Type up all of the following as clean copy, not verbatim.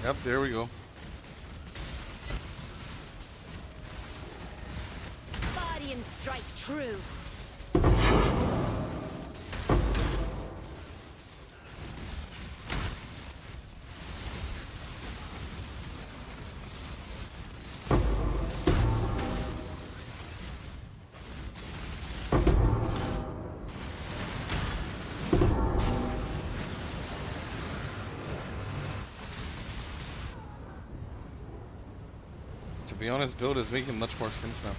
Yep, there we go. Guardian strike true. To be honest, build is making much more sense now.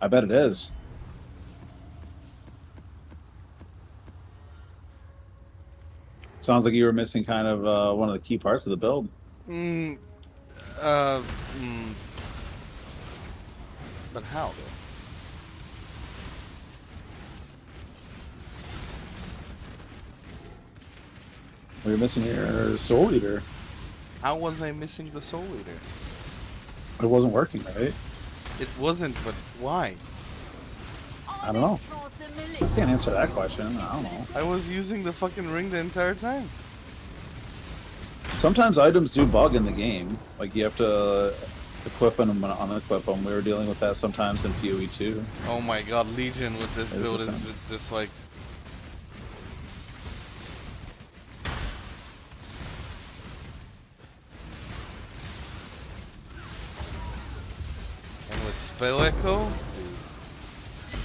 I bet it is. Sounds like you were missing kind of one of the key parts of the build. Mm, uh, mm, but how though? Well, you're missing your soul eater. How was I missing the soul eater? It wasn't working, right? It wasn't, but why? I don't know. I can't answer that question. I don't know. I was using the fucking ring the entire time. Sometimes items do bug in the game. Like you have to equip them and unequip them. We were dealing with that sometimes in PoE 2. Oh my god, Legion with this It is build a is thing. just like... And with Spell Echo?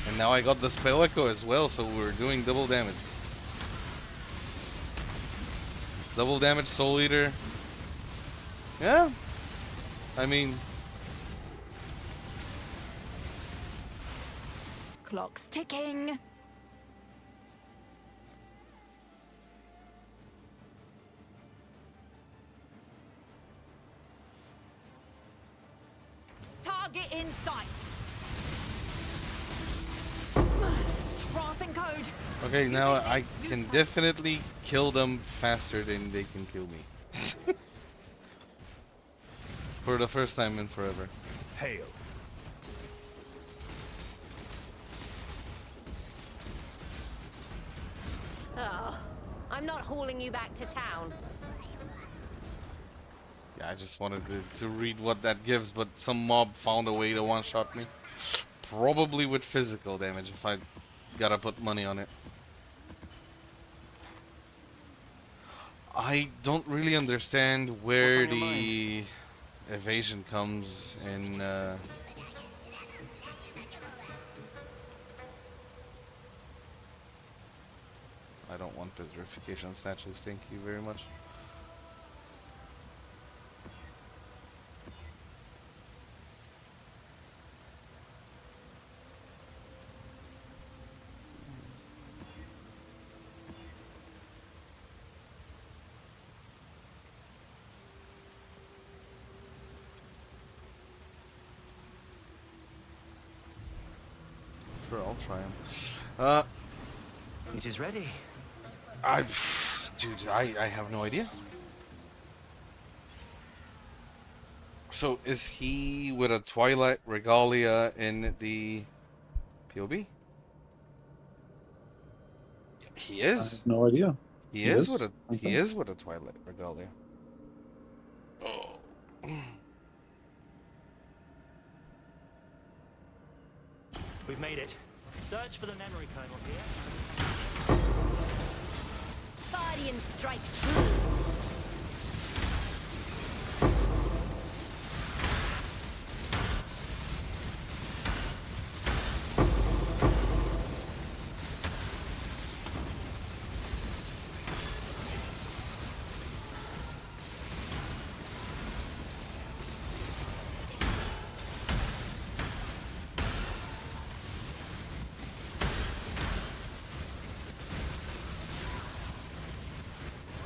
And now I got the Spell Echo as well, so we're doing double damage. Double damage Soul Eater. Yeah. I mean... Clock's ticking. Target in sight. Wrath and code. Okay, now I can definitely kill them faster than they can kill me. For the first time in forever. Hail. Oh, I'm not hauling you back to town. Yeah, I just wanted to read what that gives, but some mob found a way to one-shot me. Probably with physical damage if I gotta put money on it. I don't really understand where the evasion comes in. I don't want petrification statues, thank you very much. Sure, I'll try them. It is ready. Dude, I have no idea. So is he with a Twilight Regalia in the POB? He I is. have no idea. He He is with is? a Okay. Twilight Regalia. Oh. We've made it. Search for the memory kernel here. Guardian strike true.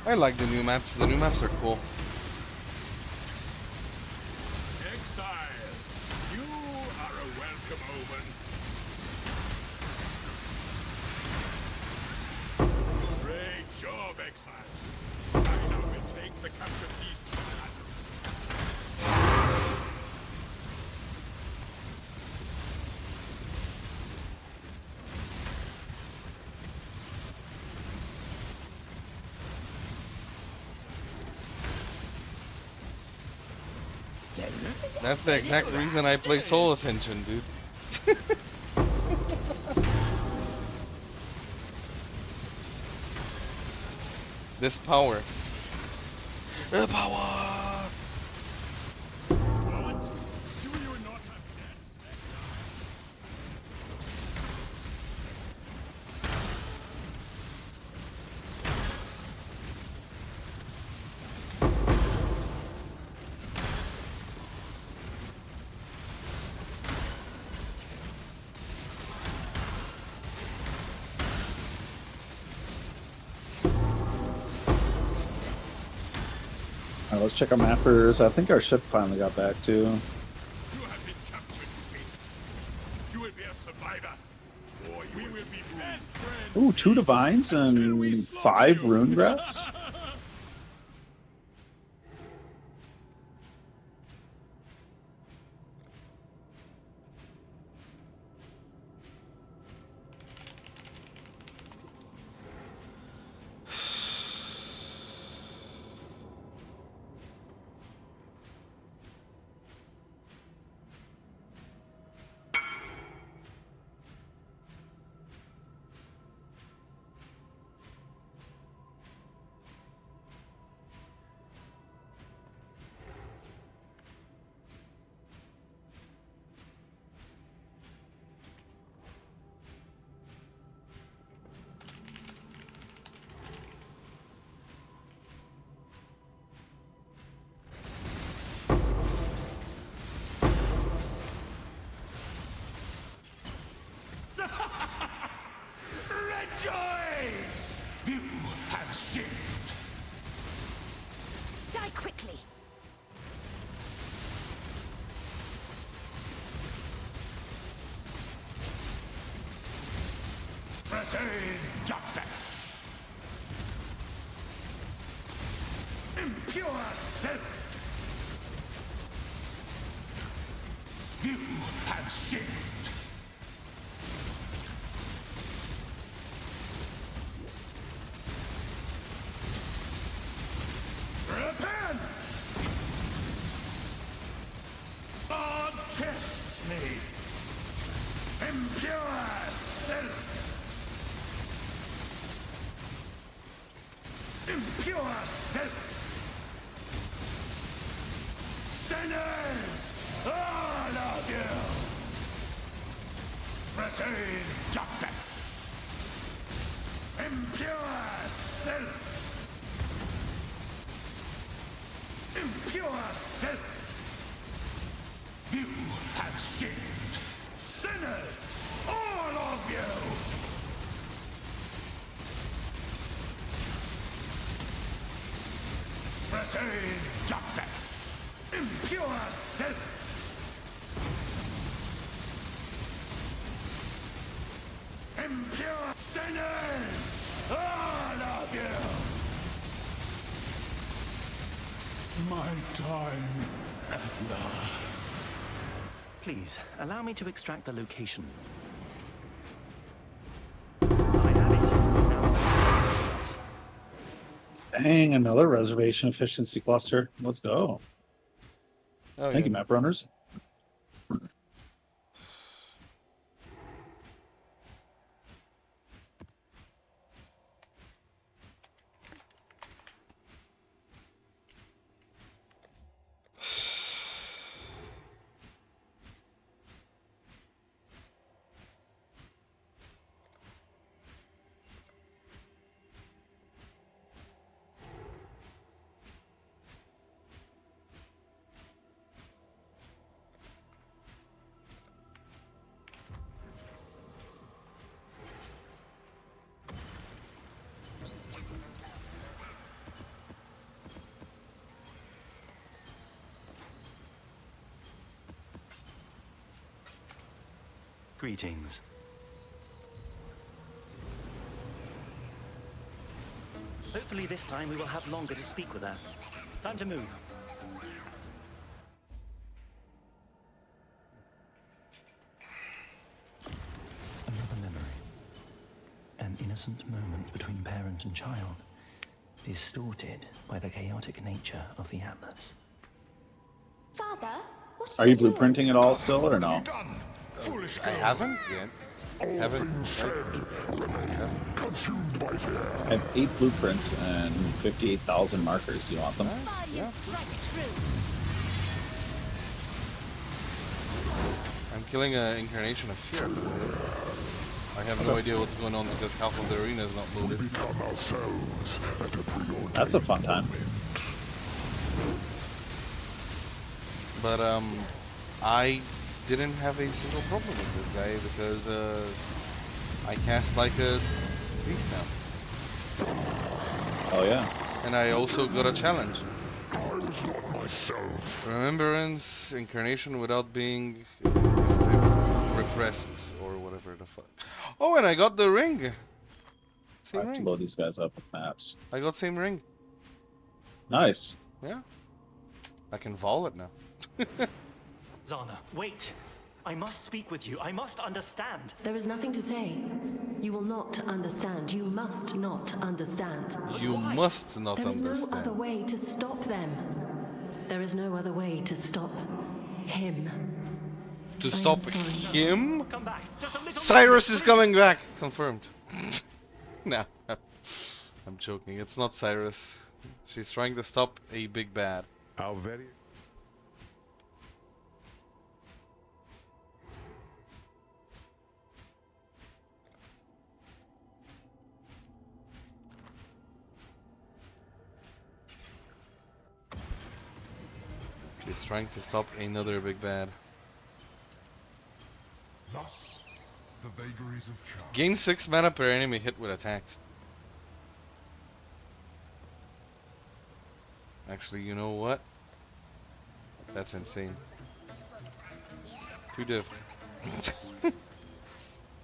I like the new maps. The new maps are cool. Exile, you are a welcome omen. Great job, Exile. I now will take the captured beast from the That's the exact reason I play Soul Ascension, dude. This power. The power! What? Do you not have debts, exile? Alright, let's check our mappers. I think our ship finally got back too. You have been captured, Rite. You will be a survivor, or we will be best friends. Ooh, 2 divines Until we and slaughter 5 you. rune graphs? Rejoice! You have sinned. Die quickly. Receive justice. Impure filth. You have sinned. Repent! God tests me. Impure filth. Impure filth. Sinners! All of you! Receive justice. Impure filth. Impure filth! You have sinned! Sinners! All of you! Receive justice! Impure filth! Impure sinners! All of you! My time at last. Please, allow me to extract the location. I have it. Now, Dang, another reservation efficiency cluster. Let's go. Oh, Thank yeah. you, map runners. greetings. Hopefully this time we will have longer to speak with her. Time to move. Another memory. An innocent moment between parent and child, distorted by the chaotic nature of the Atlas. Father? Are you blueprinting at all still, or no? Done. Foolish I girl. haven't yet. Haven't. Consumed by fear. I have 8 blueprints and 58,000 markers. You want them? Nice. Yeah. Strike true. I'm killing an incarnation of fear. I have no idea what's going on because half of the arena is not loaded. Become ourselves at a preordained That's a fun time. But I didn't have a single problem with this guy because I cast like a beast now, Oh yeah. and I also got a challenge. I was not myself. Remembrance incarnation without being repressed or whatever the fuck. Oh, and I got the ring. I Same have to ring. load these guys up with maps. I got same ring. Nice. Yeah. I can vol it now. Zana, wait. I must speak with you. I must understand. There is nothing to say. You will not understand. You must not understand. You must not There is no understand. other way to stop them. There is no other way to stop him. To I am stop sorry. him? Come back. Just a little Cyrus longer, is please. coming back. Confirmed. No, I'm joking. It's not Cyrus. She's trying to stop a big bad. Our very... She's trying to stop another big bad. Thus, the vagaries of chance. Gain 6 mana per enemy hit with attacks. Actually, you know what? That's insane. 2 div.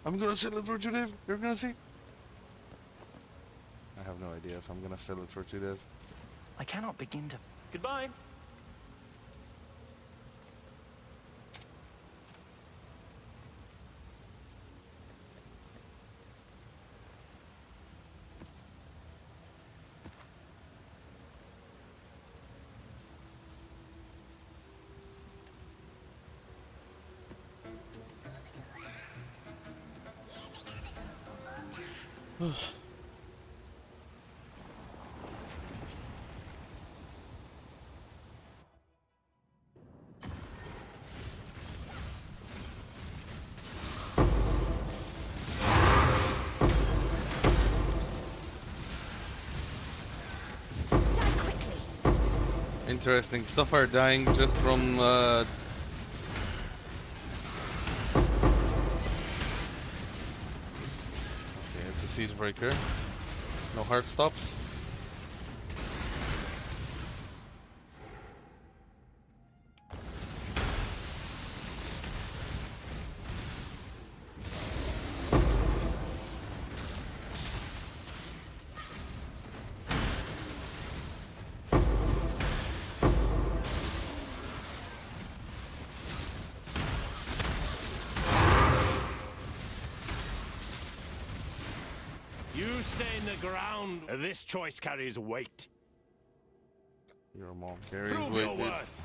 I'm gonna sell it for 2 div. You're gonna see. I have no idea if I'm gonna sell it for 2 div. I cannot begin to... Goodbye. Die quickly. Interesting. Stuff are dying just from okay, it's a siege breaker. No heart stops. You stay in the ground. This choice carries weight. Your mom carries Prove weight. your Dude. worth.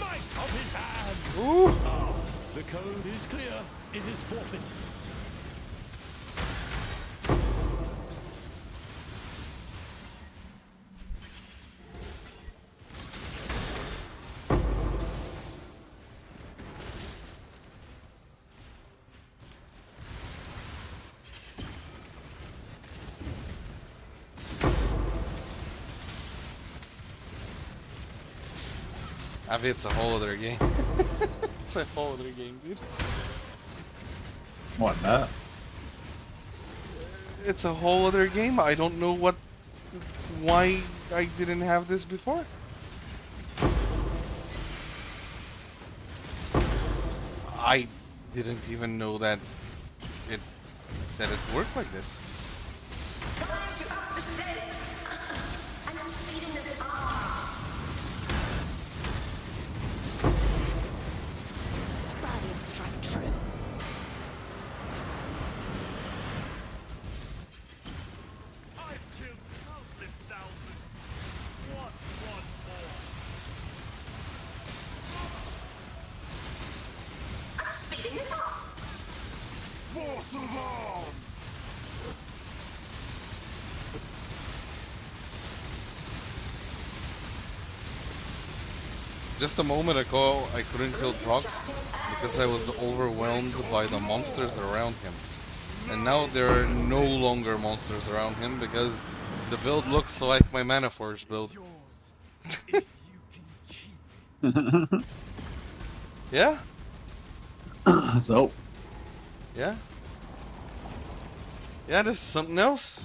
Might of his hand. Ooh! Ah, the code is clear. It is forfeit. Avi, it's a whole other game. It's a whole other game, dude. What, that? It's a whole other game. I don't know why I didn't have this before. I didn't even know that it worked like this. Trying to up the stakes and speeding this up. Radiant strike true. I've killed countless thousands. What's one more? force of arms! Just a moment ago, I couldn't kill Trox because I was overwhelmed by the monsters around him. And now there are no longer monsters around him because the build looks like my Mana Forge build. If you can keep Yeah? So, Yeah? Yeah, this is something else.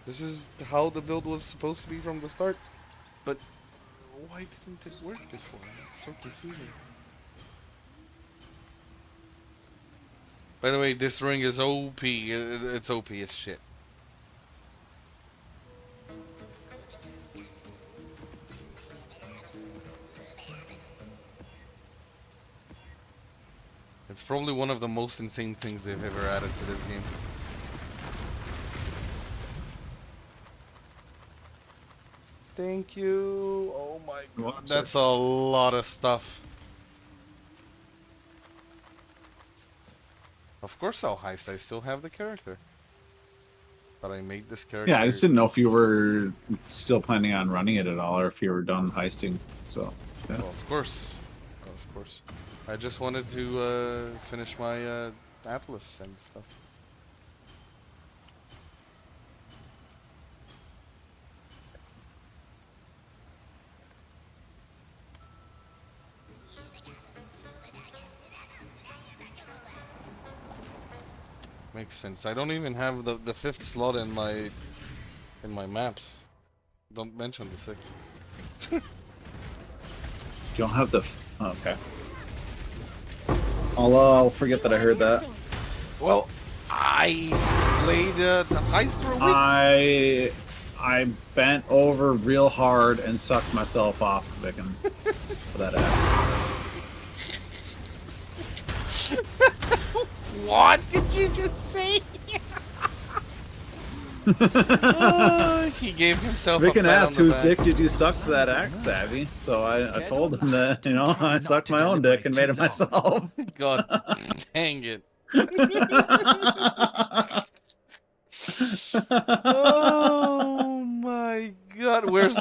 This is how the build was supposed to be from the start. But why didn't it work before? It's so confusing. By the way, this ring is OP. It's OP as shit. It's probably one of the most insane things they've ever added to this game. Thank you. Oh my god, that's a lot of stuff. Of course I'll heist, I still have the character. But I made this character... yeah, I just didn't know if you were still planning on running it at all, or if you were done heisting, so, yeah. Well, of course. Of course. I just wanted to finish my Atlas and stuff. Makes sense. I don't even have the fifth slot in my maps. Don't mention the sixth. You don't have the... oh, okay. I'll forget that I heard that. Well, I played the heist for a week. I bent over real hard and sucked myself off, Vicken, for that axe. What did you just say? He gave himself Vicken a pat asked on the whose back. dick did you suck for that axe, Savvy? So I told him that, you know, I sucked my own dick and made it myself. God dang it. Oh my god, where is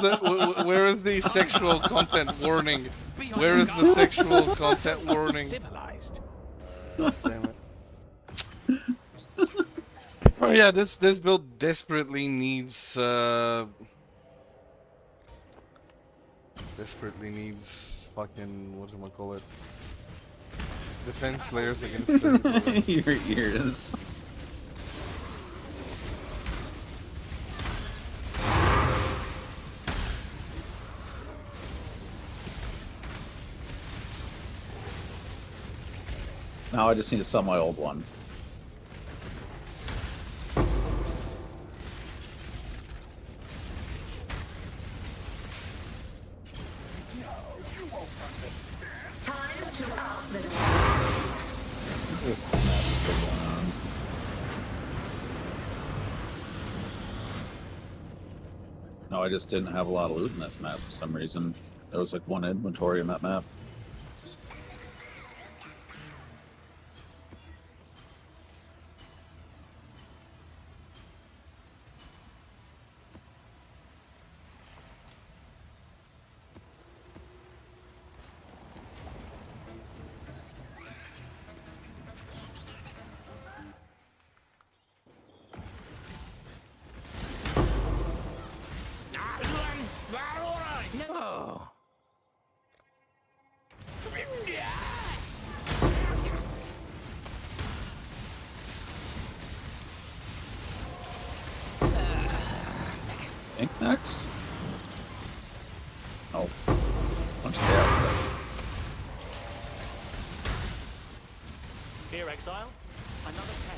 the sexual content warning? Where is the sexual content warning? Civilized. God damn it. Oh yeah, this build desperately needs fucking whatchamacallit, defense layers against physical. Your ears. Now I just need to sell my old one. Time to out the stars. This map is so long. No, I just didn't have a lot of loot in this map for some reason. There was like one inventory in that map. Oh. Ink next? Oh. Bunch of chaos there. Here, exile. Another pair.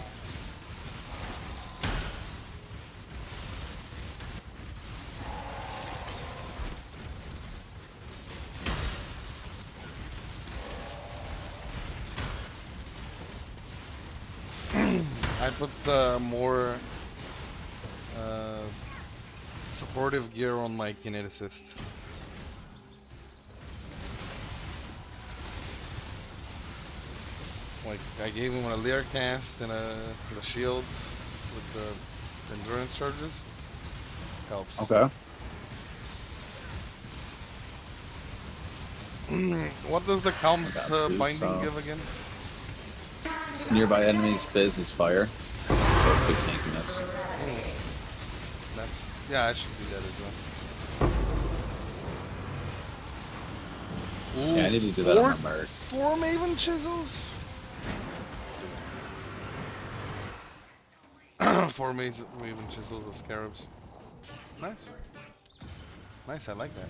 I put more supportive gear on my kineticist. Like, I gave him a Lear cast and the shield with the endurance charges. Helps. Okay. What does the Calm's I got binding so. give again? Nearby enemies fizz is fire. So it's good tankiness. That's yeah, I should do that as well. Ooh, Yeah, I need to do that on my merc. 4 Maven chisels. 4 Maven chisels of scarabs. Nice. Nice, I like that.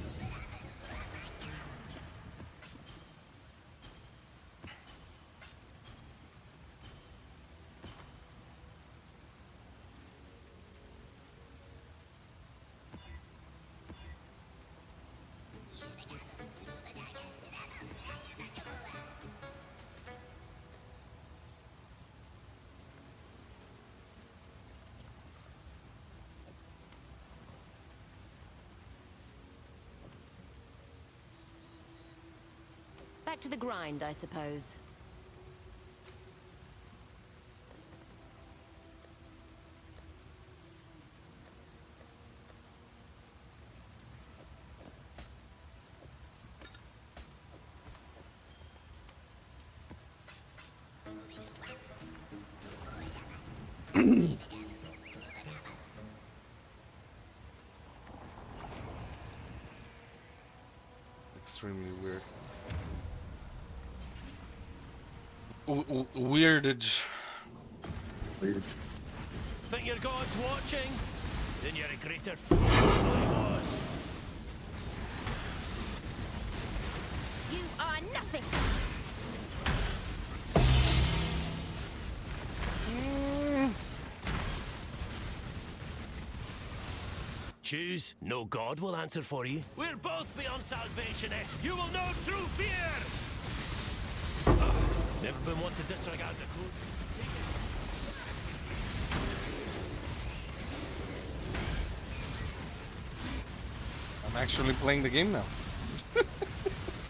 Back to the grind, I suppose. Extremely weird. Weirdage. Weird. Think your god's watching? Then you're a greater fool than I was. You are nothing! Choose. No god will answer for you. We're both beyond salvation, X. You will know true fear! Never been one to disregard the code. I'm actually playing the game now.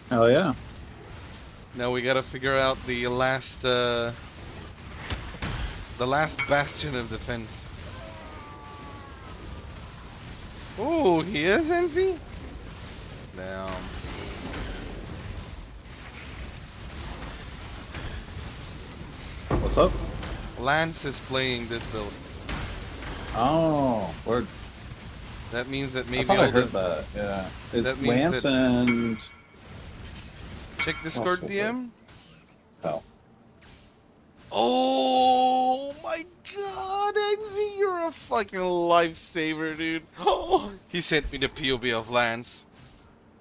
Hell yeah. Now we gotta figure out the last bastion of defense. Oh, he is NC? Damn. What's up? Lance is playing this build. Oh, word. That means that I maybe thought I all heard the... that. Yeah. It's That means Lance that- and Check Discord was it? DM. oh. Oh my god, NZ, you're a fucking lifesaver, dude. Oh, he sent me the POV of Lance.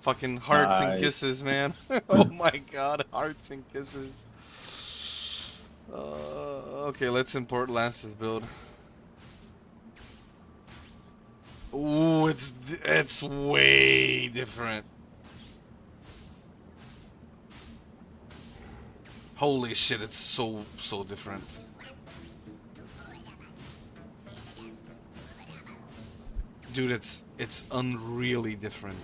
Fucking hearts and Nice. kisses, man. Oh my god, hearts and kisses. Okay, let's import Lance's build. Ooh, it's way different. Holy shit, it's so different. Dude, it's unreally different.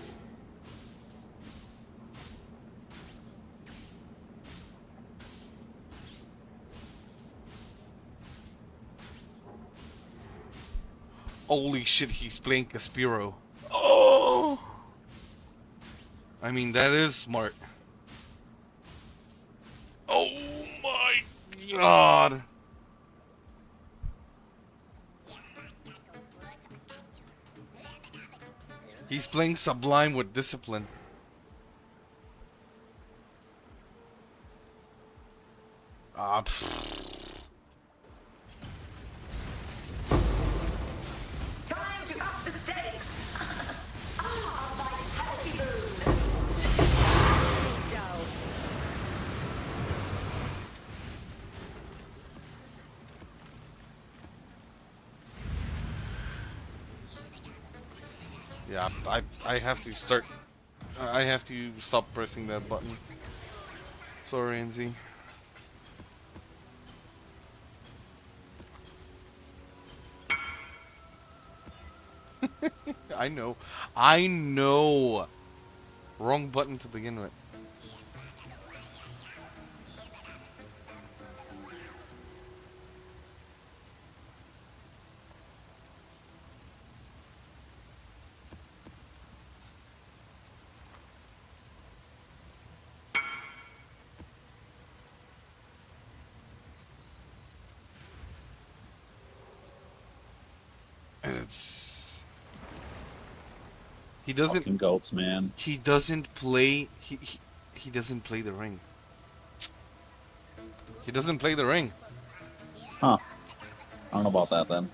Holy shit, he's playing Caspiro. Oh! I mean, that is smart. Oh my god! He's playing Sublime with Discipline. Ah, Time to up the stakes. Vitality boon. Dull. yeah, I have to start. I have to stop pressing that button. Sorry, NZ. I know. I know. Wrong button to begin with. it's he doesn't Fucking goats, man. he doesn't play he doesn't play the ring. He doesn't play the ring. Huh. I don't know about that then.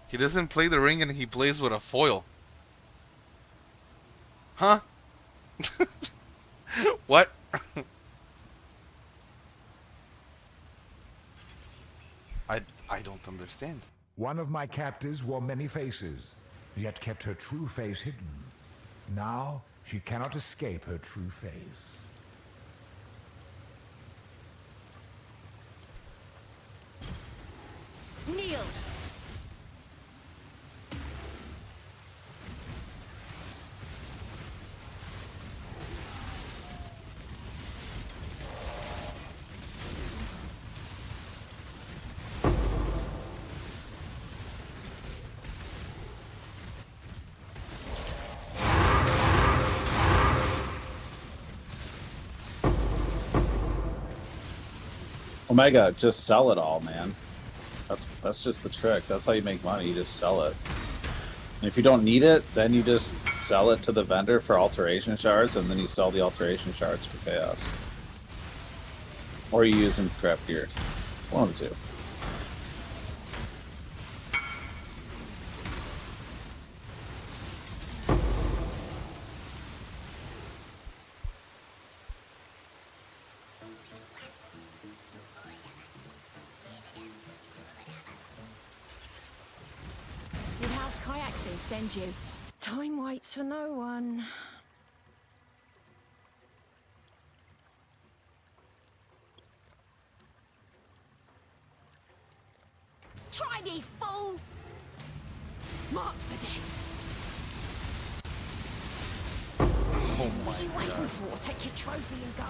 He doesn't play the ring and he plays with a foil. Huh? What? I don't understand. One of my captives wore many faces, yet kept her true face hidden. Now she cannot escape her true face. Kneel. Omega, just sell it all, man. That's just the trick. That's how you make money. You just sell it. And if you don't need it, then you just sell it to the vendor for alteration shards, and then you sell the alteration shards for chaos. Or you use them to craft gear. One of the two. Did House Kayaksen send you? Time waits for no one. Try me, fool! Marked for death. Oh my What are you waiting god. for? Take your trophy and go.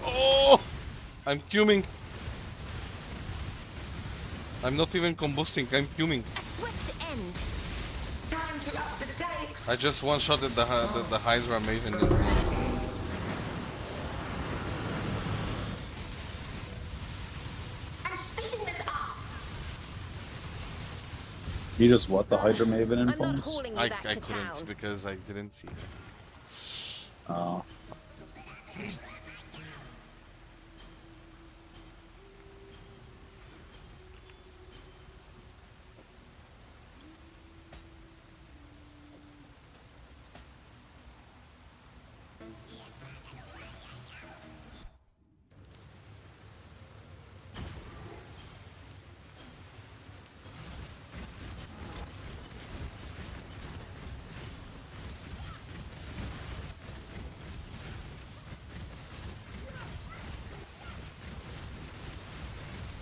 Oh! I'm fuming. I'm not even combusting, I'm fuming. A swift end. Time to up the stakes. I just one-shotted the Hydra Maven in the beast. I'm speeding this up. You just what the Hydra Maven I'm not influence? hauling you I back to couldn't town. because I didn't see it. Oh.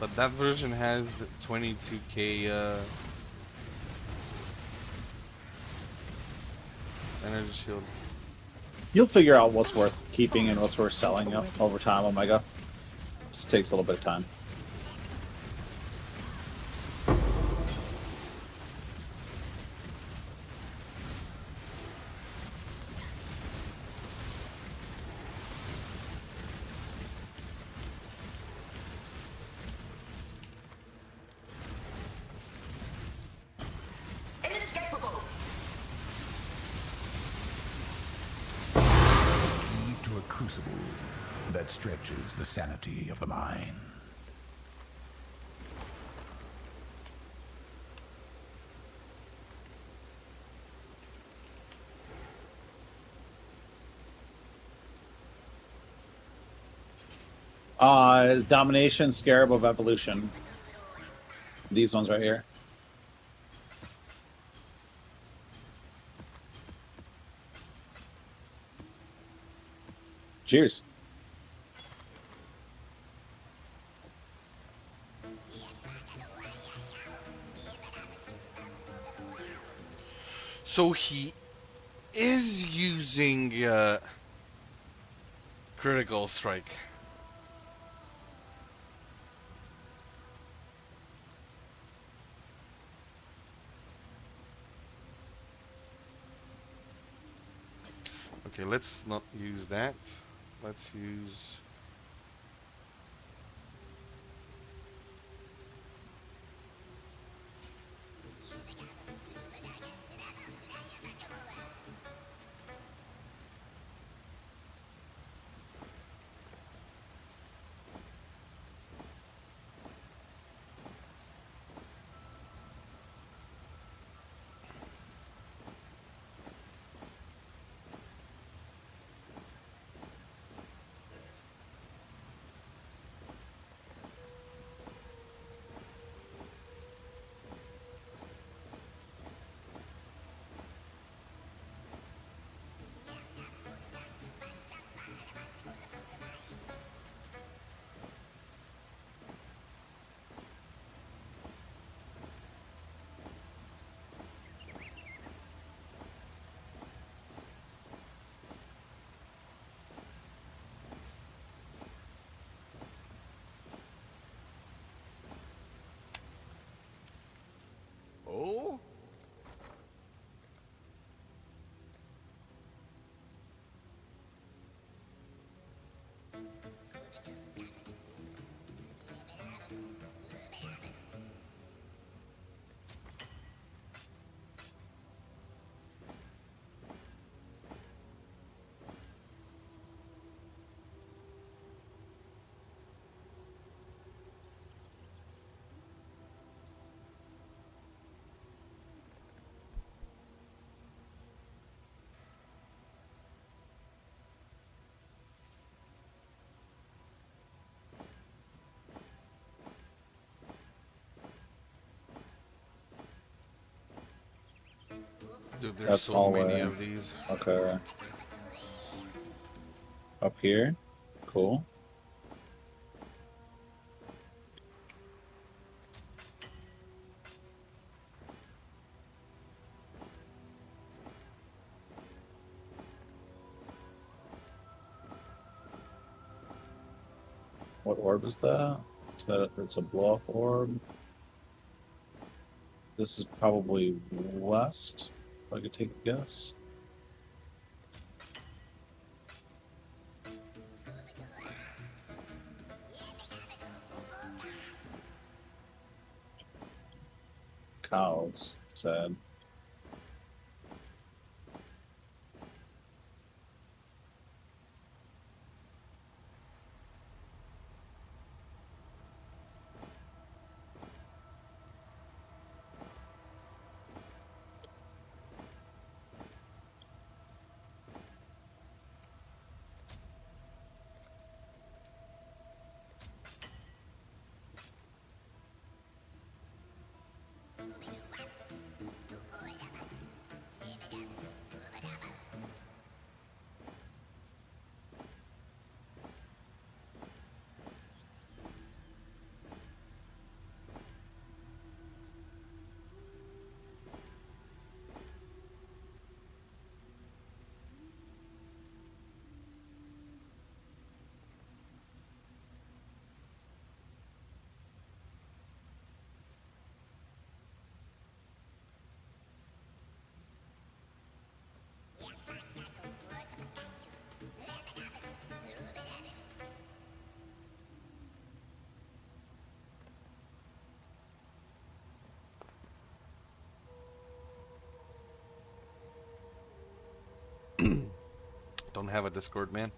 But that version has 22k energy shield. You'll figure out what's worth keeping and what's worth selling over time, Omega. Just takes a little bit of time. Inescapable. Key to a crucible that stretches the sanity of the mind. Domination, Scarab of Evolution. These ones right here. Cheers. So he is using critical strike. Okay, let's not use that. Let's use... Oh? Dude, there's That's so many hallway. of these. Okay. Up here. Cool. What orb is that? Is that it's a blow up orb? This is probably west, if I could take a guess. Cows, sad. Don't have a Discord, man.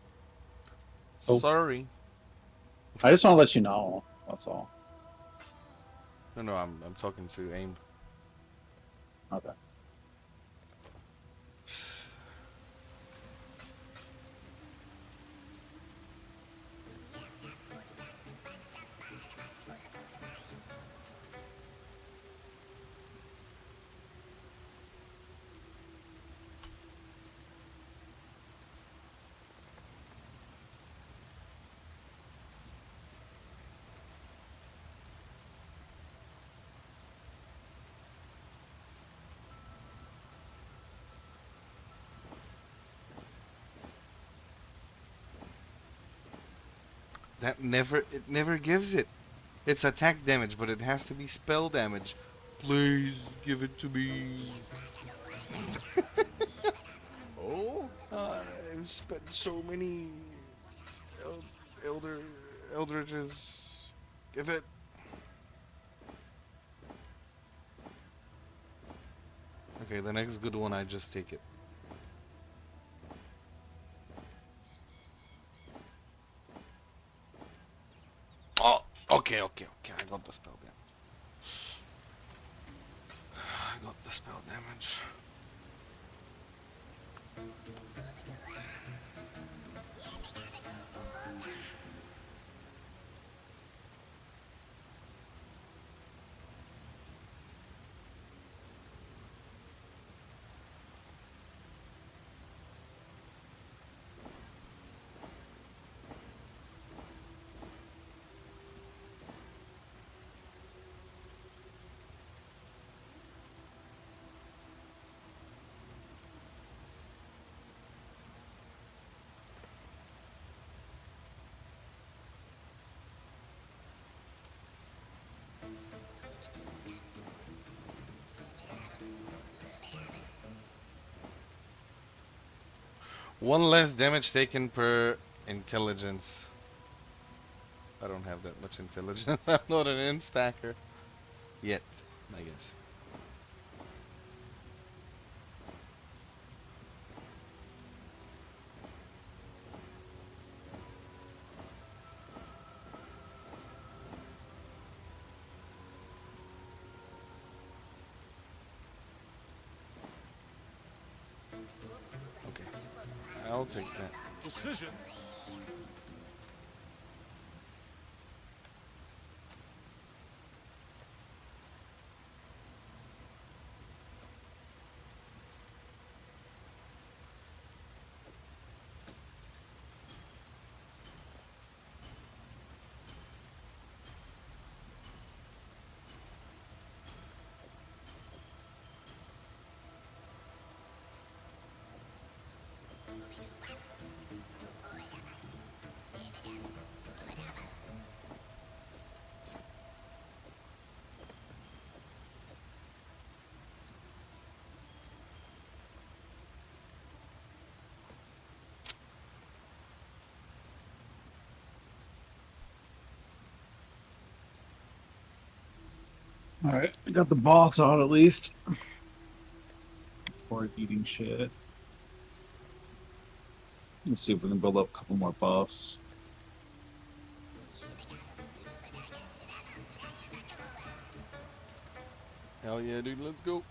Oh, Sorry. I just want to let you know. That's all. No, I'm talking to AIM. Okay. It never gives it. It's attack damage, but it has to be spell damage. Please give it to me. Oh? Uh, spend so many elder Eldridges. Give it. Okay, the next good one, I just take it. Oh, okay. I got the spell damage. I got the spell damage. One less damage taken per intelligence. I don't have that much intelligence. I'm not an instacker. Yet, I guess. Okay. I'll take that. Decision. Alright, I got the boss out at least. Before eating shit. Let's see if we can build up a couple more buffs. Hell yeah, dude, let's go.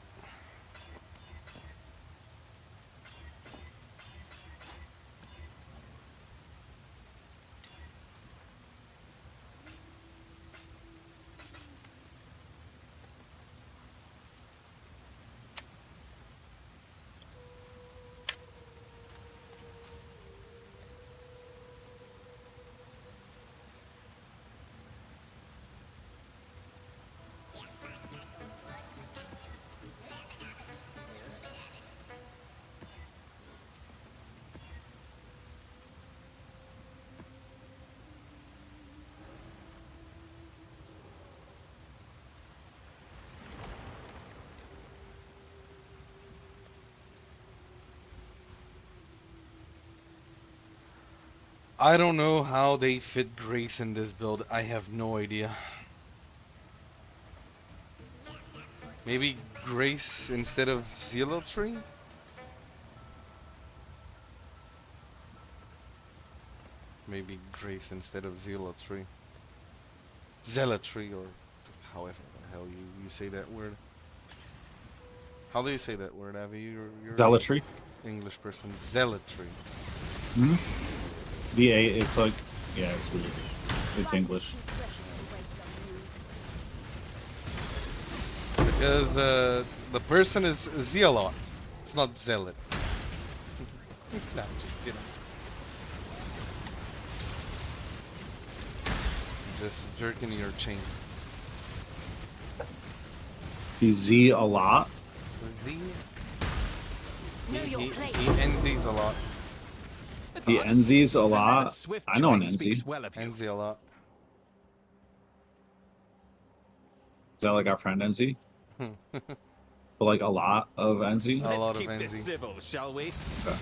I don't know how they fit Grace in this build. I have no idea. Maybe Grace instead of Zealotry? Maybe Grace instead of Zealotry. Zealotry, or however the hell you say that word. How do you say that word, Avi? You're Zealotry. English person. Zealotry. Hmm? VA, it's like, yeah, it's weird. It's English. Because the person is Zealot. It's not Zealot. No, I'm just kidding. Just jerking your chain. He's Z a lot. Z? Know your place. He NZs a lot. He NZs a lot. I know an NZ. Well of you. NZ a lot. Is that like our friend NZ? But like a lot of NZ? A lot Let's of keep this NZ. civil, shall we? Okay.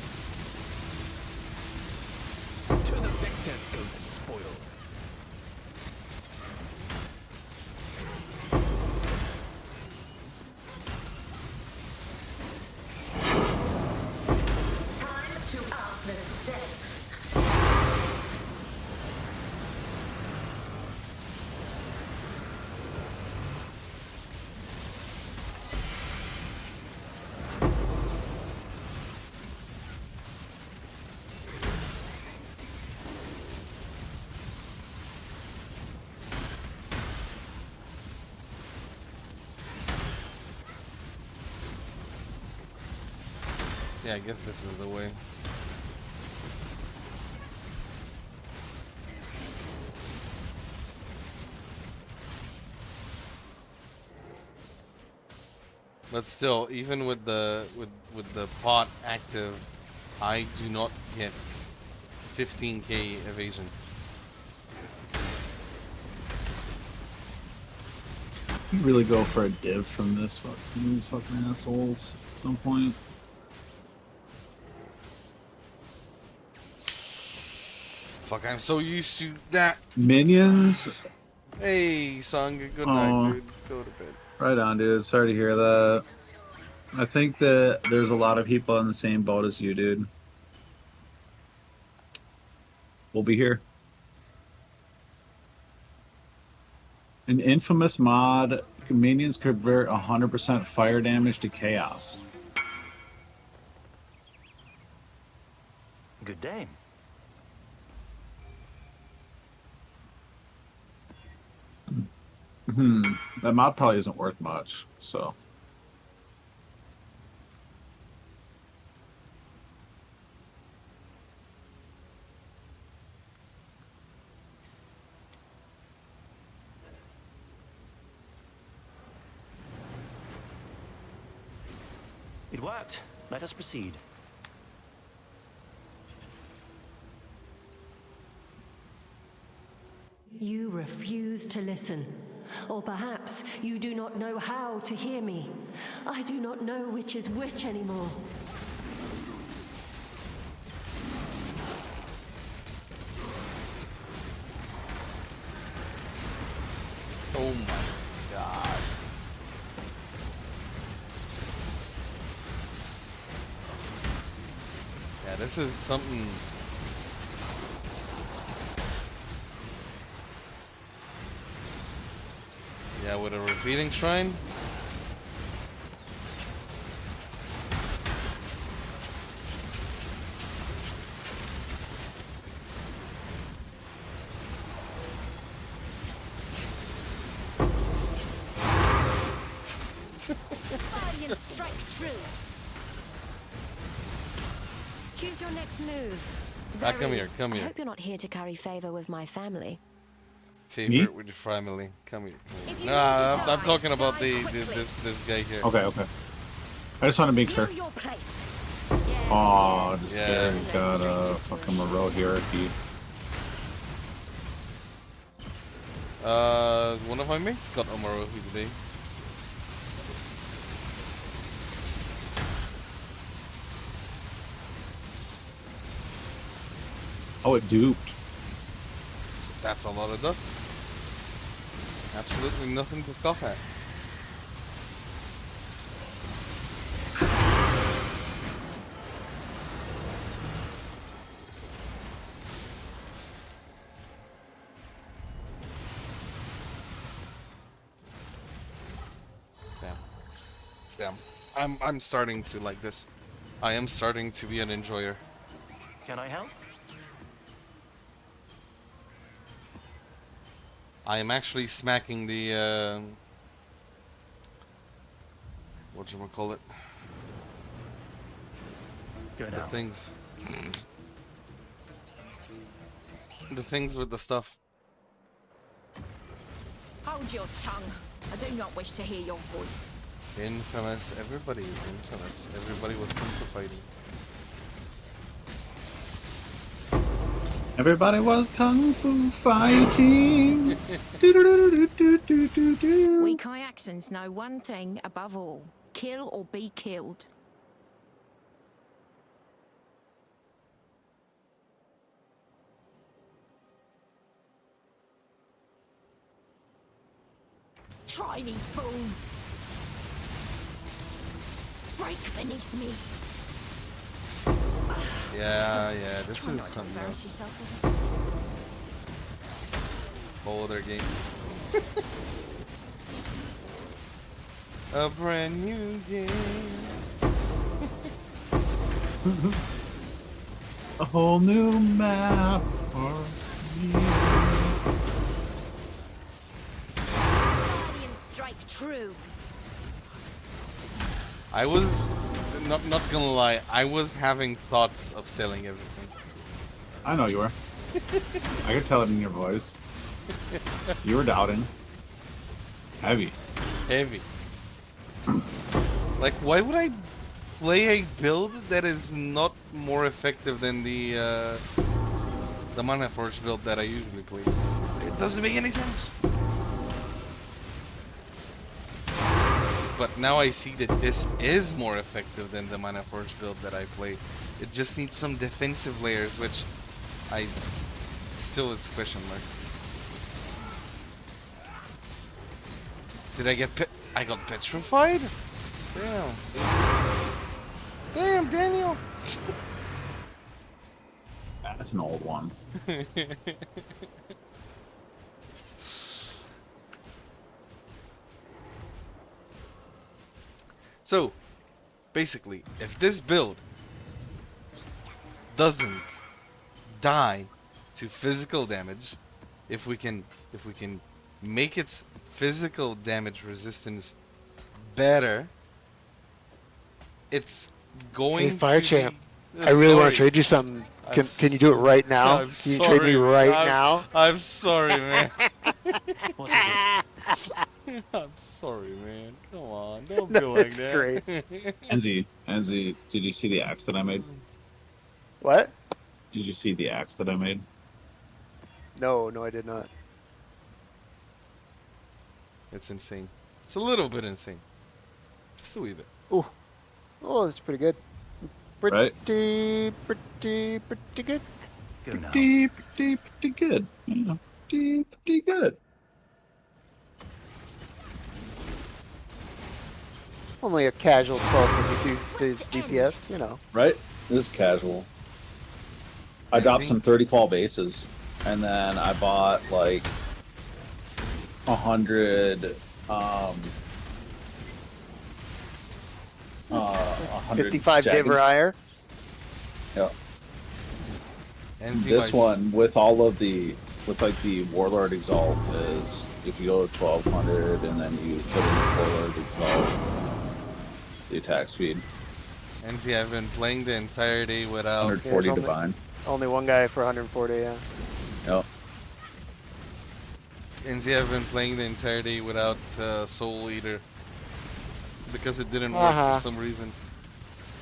Yeah, I guess this is the way. But still, even with the pot active, I do not get 15k evasion. You really go for a div from these fucking assholes at some point. Fuck, I'm so used to that. Minions? Hey, Saga, good night, Oh, dude. Go to bed. right on, dude. Sorry to hear that. I think that there's a lot of people in the same boat as you, dude. We'll be here. An infamous mod, minions convert 100% fire damage to chaos. Good day. That mod probably isn't worth much, so. It worked. Let us proceed. You refuse to listen. Or perhaps you do not know how to hear me. I do not know which is which anymore. Oh my god. Yeah, this is something. Yeah, with a repeating shrine. Valiant strike true. Choose your next move. Ah, come here, come I here. hope you're not here to curry favor with my family. Favorite with your family. Come here. If you Nah, need to I'm die, talking about die quickly. this guy here. Okay, okay. I just want to make sure. Know your place. Oh, Yes, this Yeah. guy got a fucking Moreau hierarchy. One of my mates got Amarohi today. Oh, it duped. That's a lot of dust. Absolutely nothing to scoff at. Damn. Damn. I'm starting to like this. I am starting to be an enjoyer. Can I help? I am actually smacking the whatchamacallit? Go The now. things. The things with the stuff. Hold your tongue. I do not wish to hear your voice. Infamous. Everybody is infamous. Everybody was kung fu fighting. Everybody was kung fu fighting. Do-do-do-do-do-do-do-do. We Kyaxans know one thing above all. Kill or be killed. Try me, fool. Break beneath me. Yeah, this Try is not to something embarrass else. yourself with it. Whole other game. A brand new game. A whole new map for me. Valiant strike true. I was not gonna lie, I was having thoughts of selling everything. I know you were. I could tell it in your voice. You were doubting. Heavy. Heavy. Like, why would I play a build that is not more effective than the Mana Forge build that I usually play? It doesn't make any sense. But now I see that this is more effective than the Mana Forge build that I play. It just needs some defensive layers, which I still is a question mark. Did I get I got petrified? Damn. Damn, Daniel. That's an old one. So, basically, if this build doesn't die to physical damage, if we can make its physical damage resistance better, it's going Hey, Fire to Champ, be... I really want sorry. to trade you something. I'm Can you do it right now? I'm Can you trade me sorry. right now? I'm sorry, man. What is it? I'm sorry, man. Come on, don't No, be like it's that. great. Enzi, did you see the axe that I made? What? Did you see the axe that I made? No, I did not. It's insane. It's a little bit insane. Just a wee bit. Ooh. Oh, that's pretty good. Pretty, Right? pretty good. Go now. Pretty good. Yeah, pretty good. Only a casual 1252 DPS, you know. Right? This is casual. I dropped some 30 qual bases, and then I bought like 100 100 55 jagged- Diverier. Yeah. NZ This Vice. one with all of the like the Warlord Exalt is if you go to 1200 and then you put in the Warlord Exalt, the attack speed NZ, I've been playing the entire day without. 140 Yeah, it's divine. Only one guy for 140, yeah. Yep. NZ, I've been playing the entire day without Soul Eater because it didn't work Uh-huh. for some reason.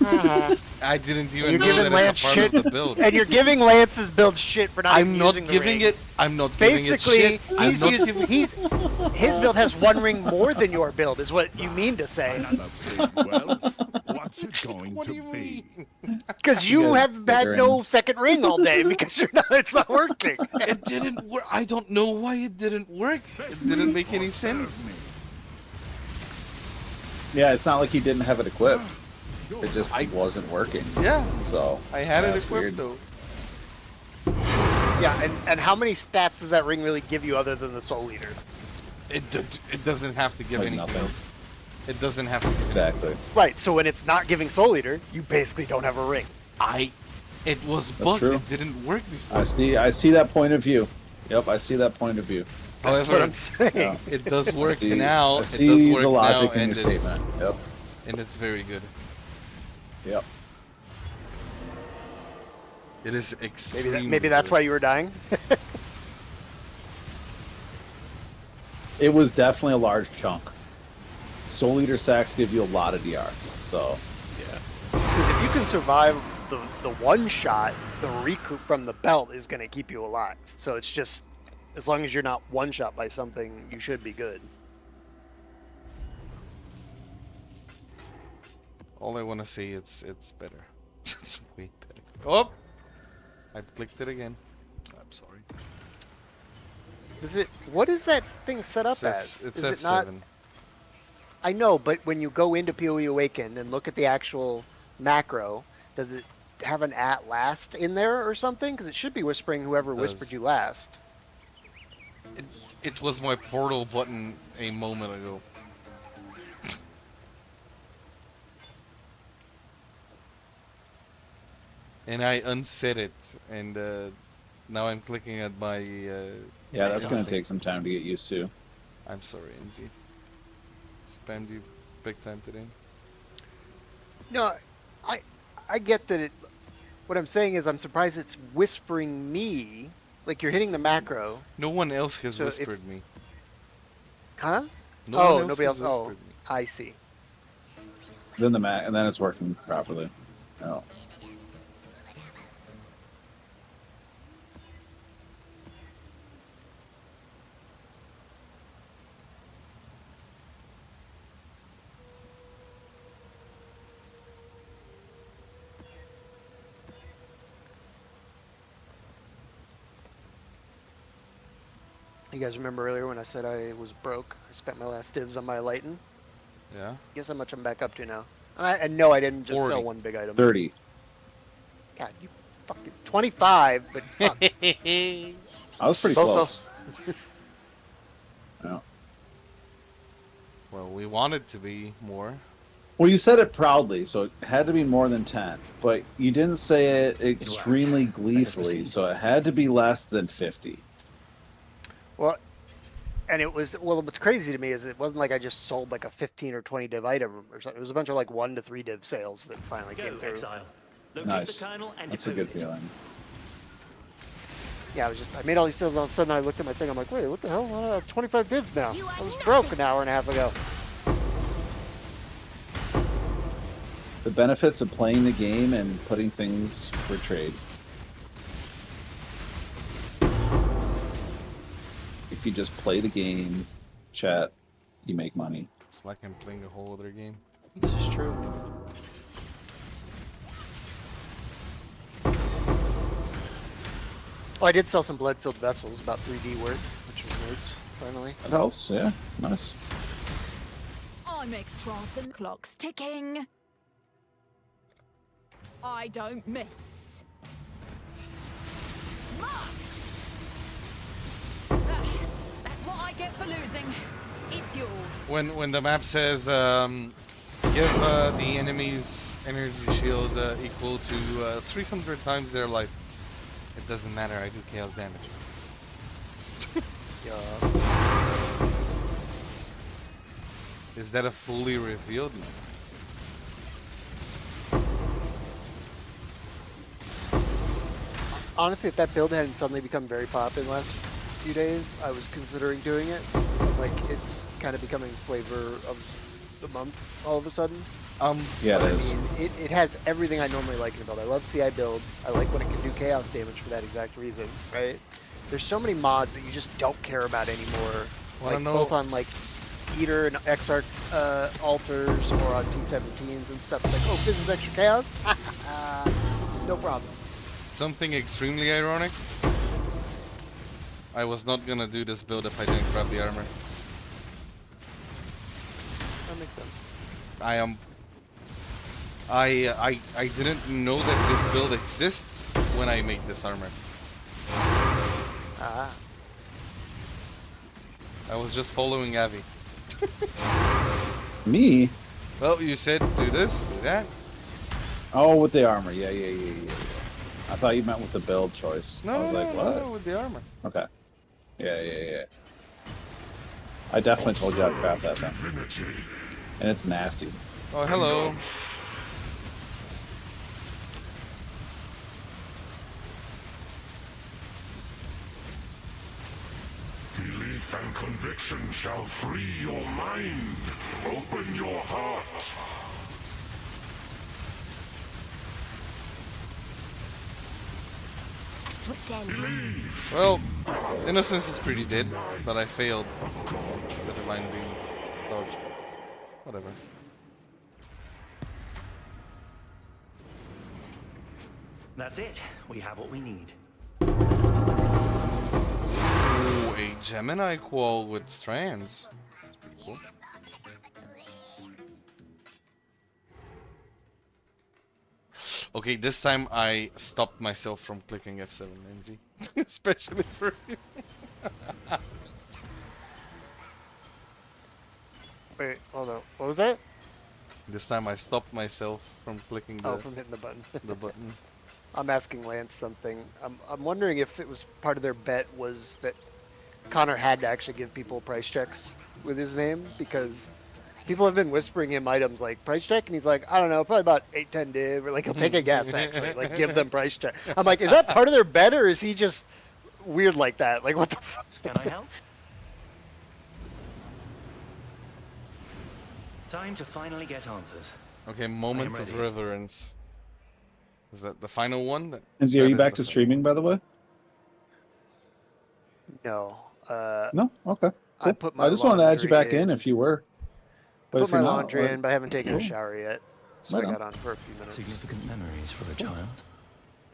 Uh-huh. I didn't even You're know giving that Lance it's a part shit, of the build. and you're giving Lance's build shit for not I'm even not using the giving ring. it. I'm not giving it Basically, shit. I'm he's not using, giving. his build has one ring more than your build, is what you mean to say. Another big wealth. What's it going What do to you be? mean? Because you guys have had figure no in- second ring all day because it's not working. It didn't work. I don't know why it didn't work. It didn't make any sense. Yeah, it's not like he didn't have it equipped. It just wasn't working. Yeah, So I had it that's equipped weird. though. Yeah, and how many stats does that ring really give you other than the Soul Eater? It doesn't have to give Like anything nothing. else. It doesn't have to give Exactly. anything else. Right, so when it's not giving Soul Eater, you basically don't have a ring. It was That's bugged. true. It didn't work before. I see that point of view. Yep, I see that point of view. That's However, what I'm saying. Yeah. it does work I see, now. I It see does work the logic now, in your statement. Yep. and it's very good. Yep. It is extremely. Maybe that's good. why you were dying. It was definitely a large chunk. Soul Eater sacks give you a lot of DR. So Because if you can survive the one shot, the recoup from the belt is going to keep you alive. So it's just, as long as you're not one shot by something, you should be good. All I want to say it's better. It's way better. Oh, I clicked it again. I'm sorry. What is that thing set up It's F, as? it's Is F7. it not? I know, but when you go into PoE Awakened and look at the actual macro, does it have an at last in there or something? Because it should be whispering whoever It whispered does. you last. It was my portal button a moment ago. And I unset it, and now I'm clicking at my. yeah, that's gonna instinct. take some time to get used to. I'm sorry, NZ. Spammed you big time today. No, I get that it. What I'm saying is, I'm surprised it's whispering me. Like you're hitting the macro. No one else has So if, whispered me. huh? No one Oh, else nobody has else. Oh, whispered me. I see. Then and then it's working properly. Oh. You guys remember earlier when I said I was broke? I spent my last divs on my lighting. Yeah. Guess how much I'm back up to now. And no, I didn't just 40. sell one big item. 30. God, you fucking 25, but fuck. I was pretty Both close. those- Yeah. Well, we wanted to be more. Well, you said it proudly, so it had to be more than 10. But you didn't say it extremely gleefully, so it had to be less than 50. Well, and it was, well, what's crazy to me is it wasn't like I just sold like a 15 or 20 div item or something. It was a bunch of like 1 to 3 div sales that finally Go, came through. exile. Locate Nice. the kernel and That's a depose good it. feeling. Yeah, I made all these sales, and all of a sudden I looked at my thing, I'm like, wait, what the hell? I have 25 divs now. I was broke an hour and a half ago. The benefits of playing the game and putting things for trade. If you just play the game, chat, you make money. It's like I'm playing a whole other game. This is true. Oh, I did sell some blood-filled vessels, about 3D worth, which was nice, finally. That helps, yeah. Nice. I'm extra than clock's ticking. I don't miss. That's what I get for losing. It's yours. When the map says give the enemy's energy shield equal to 300 times their life, it doesn't matter. I do chaos damage. Yeah. Is that a fully revealed? Honestly, if that build hadn't suddenly become very popular in the last few days, I was considering doing it. Like, it's kind of becoming flavor of the month all of a sudden. Yeah, it I is. mean, it has everything I normally like in a build. I love CI builds. I like when it can do chaos damage for that exact reason, right? There's so many mods that you just don't care about anymore. Like, both on, like, Eater and Exarch altars or on T17s and stuff. It's like, oh, this is extra chaos? No problem. Something extremely ironic. I was not gonna do this build if I didn't grab the armor. That makes sense. I didn't know that this build exists when I made this armor. Ah. I was just following Avi. Me? Well, you said do this, do that. Oh, with the armor. Yeah. I thought you meant with the build choice. I was like, what? No, with the armor. Okay. Yeah. I definitely told you how to craft that thing. And it's nasty. Oh, hello. Belief and conviction shall free your mind. Open your heart. A swift end. Well, innocence is pretty dead, but I failed the divine beam dodge. Whatever. That's it. We have what we need. Ooh, a Gemini qual with strands. That's pretty cool. Okay, this time I stopped myself from clicking F7, Lindsay. Especially for you. Wait, hold on. What was that? This time I stopped myself from clicking the, From hitting the button. the button. I'm asking Lance something. I'm wondering if it was part of their bet was that Connor had to actually give people price checks with his name, because People have been whispering him items like price check, and he's like, I don't know, probably about 8-10 div, or like he'll take a guess actually, like give them price check. I'm like, is that part of their bet, or is he just weird like that? Like what the fuck? Can I help? Time to finally get answers. Okay, moment of ready. reverence. Is that the final one? Izzy, are That you is back the to streaming, by the way? No. No? Okay. I Cool. put my I just wanted to add you back laundry in if you were. But put if you're my not, laundry like, in, but I haven't taken a cool. shower yet. So Right I on. got on for a few minutes. Significant memories for a child,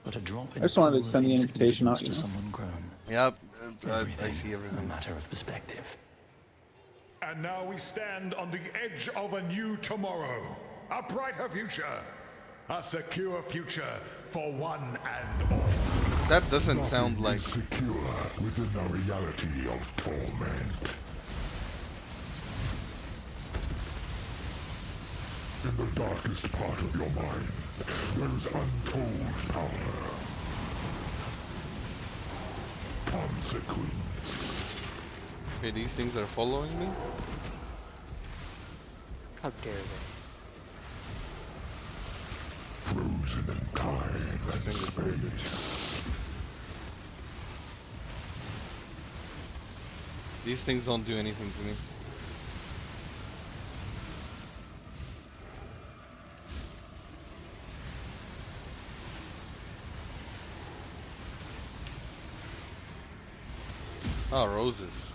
but a drop in I just wanted to pool extend of the invitation out, insignificance you to know? someone grown. Yep, I Everything see a everything. matter of perspective. And now we stand on the edge of a new tomorrow. A brighter future. A secure future for one and all. That doesn't sound like... secure within the reality of torment. In the darkest part of your mind, there is untold power. Consequence. Okay, these things are following me? How dare they? Frozen in time This thing is very good. These things don't do anything to me. Oh, roses.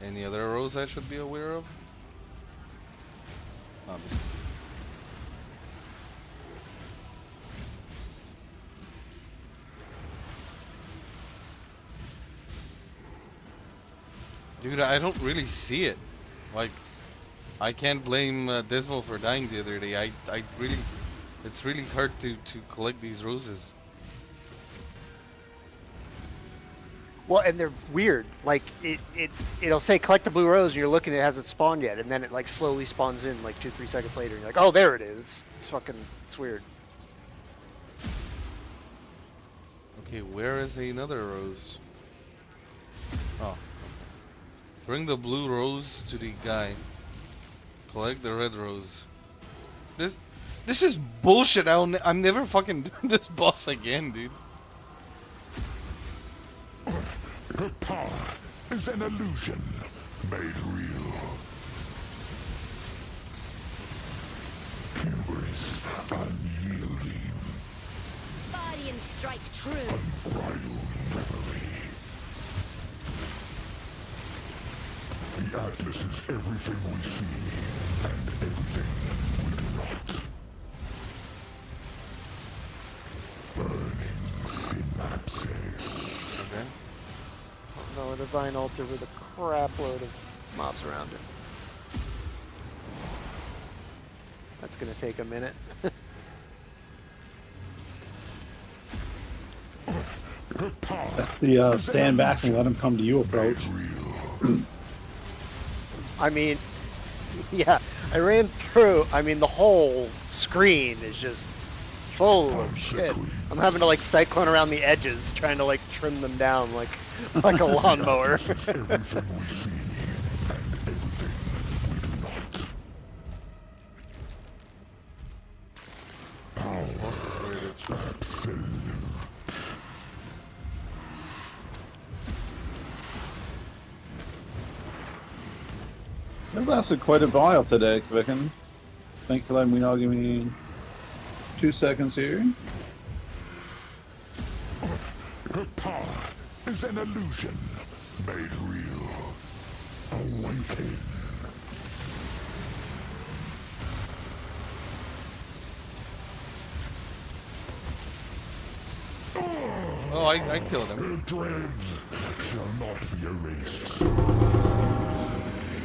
Any other rose I should be aware of? Oh, this. Dude, I don't really see it. Like, I can't blame Dismal for dying the other day. I really, it's really hard to collect these roses. Well, and they're weird. Like it'll say collect the blue rose, and you're looking, it hasn't spawned yet, and then it like slowly spawns in like 2-3 seconds later. And you're like, oh, there it is. It's weird. Okay, where is another rose? Oh. Bring the blue rose to the guy. Collect the red rose. This is bullshit. I'm never fucking doing this boss again, dude. Her power is an illusion made real. Hubris unyielding. Body and strike true. Unbridled reverie. The Atlas is everything we see and everything we do not. Burning synapses. Okay. No, a divine altar with a crap load of mobs around it. That's gonna take a minute. That's the stand back and let him come to you approach. I mean, yeah, I ran through. I mean, the whole screen is just full of shit. I'm having to like cyclone around the edges, trying to like trim them down like a lawnmower. This boss is weird. It lasted quite a while today, Vicken. Thank you for letting me know. Give me 2 seconds here. Her power is an illusion made real. Awaken. Oh, I killed him. Her dread shall not be erased.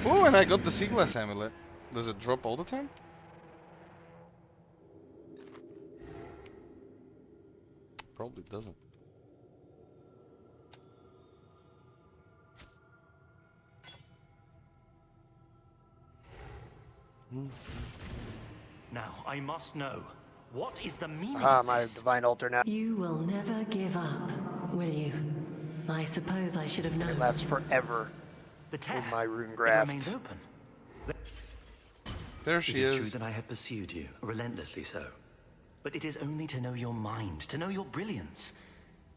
Oh, and I got the sea glass amulet. Does it drop all the time? Probably doesn't. Now, I must know. What is the meaning Ah, of my this? divine altar now. You will never give up, will you? I suppose I should have known. It lasts forever The tear. with my rune It graft. remains open. There It she is true is. that I have pursued you, relentlessly so. But it is only to know your mind, to know your brilliance.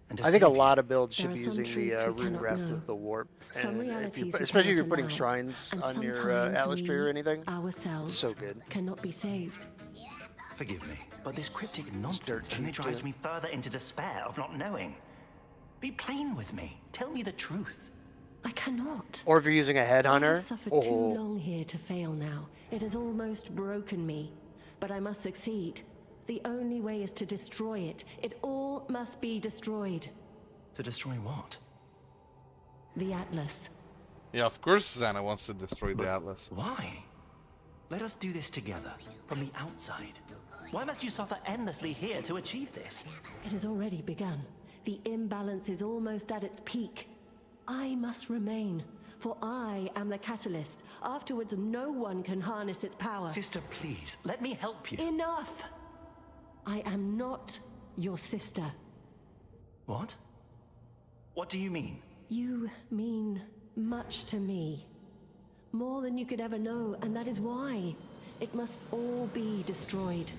And to I think a save you. lot of builds There should are be some using truths the we rune cannot graft know. with the warp. Some And realities we especially if you're cannot putting allow, shrines and on your sometimes Atlas tree or we, anything. ourselves, So good. cannot be saved. Forgive me, but this cryptic nonsense dirt only cheap, drives too. me further into despair of not knowing. Be plain with me. Tell me the truth. I cannot. Or if you're using a I have headhunter. suffered Oh, too long here to fail now. It has almost broken me. But I must succeed. The only way is to destroy it. It all must be destroyed. To destroy what? The Atlas. Yeah, of course Xana wants to destroy the Atlas. Why? Let us do this together, from the outside. Why must you suffer endlessly here to achieve this? It has already begun. The imbalance is almost at its peak. I must remain, for I am the catalyst. Afterwards, no one can harness its power. Sister, please, let me help you. Enough! I am not your sister. What? What do you mean? You mean much to me. More than you could ever know, and that is why it must all be destroyed.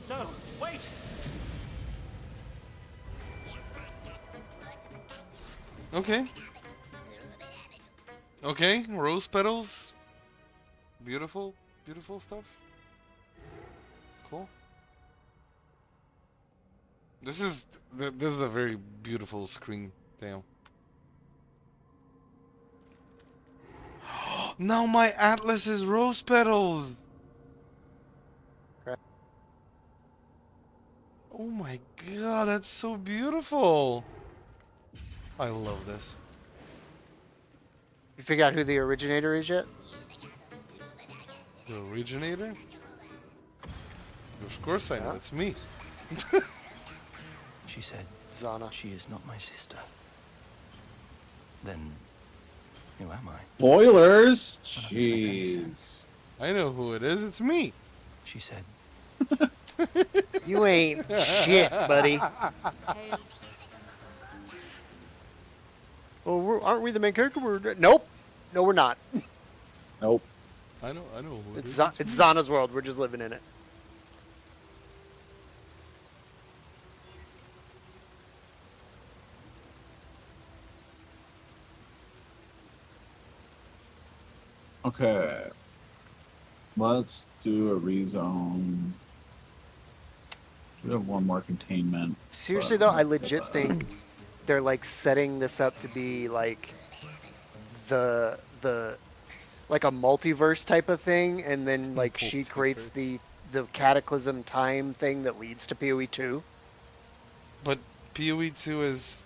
No, wait! Okay. Okay, rose petals. Beautiful, beautiful stuff. Cool. This is a very beautiful screen. Damn. Now my Atlas is rose petals. crap. Oh my god, that's so beautiful. I love this. You figure out who the originator is yet? The originator? Of course I know, Yeah. it's me. She said, Zana. she is not my sister. Then, who am I? Spoilers! None of this makes any Jeez. sense. I know who it is, it's me. She said, You ain't shit, buddy. Oh, aren't we the main character? Nope. No, we're not. Nope. I know who it It's is. It's Zana's world. We're just living in it. Okay. Let's do a rezone. We have one more containment. Seriously but- though, I legit think they're like setting this up to be like the like a multiverse type of thing, and then like she creates the cataclysm time thing that leads to PoE 2. But PoE 2 is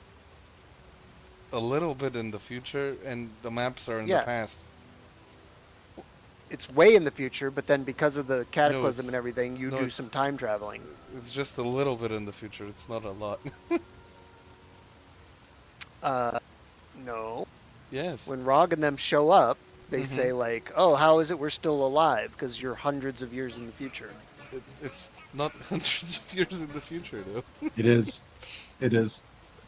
a little bit in the future, and the maps are in Yeah. the past. It's way in the future, but then because of the cataclysm it's- and everything, you no, do it's- some time traveling. It's just a little bit in the future, it's not a lot. No. Yes. When Rog and them show up, they Mhm. say like, "Oh, how is it we're still alive? Because you're hundreds of years in the future." It's not hundreds of years in the future, though. It is. It is.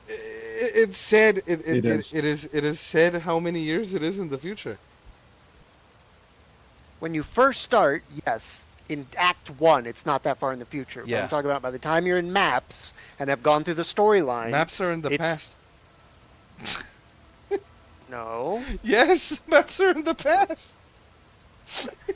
It said It is. it is said how many years it is in the future. When you first start, yes, in Act 1, it's not that far in the future. But Yeah. I'm talking about by the time you're in maps and have gone through the storyline. Maps are in the it's- past. No. Yes, maps are in the past.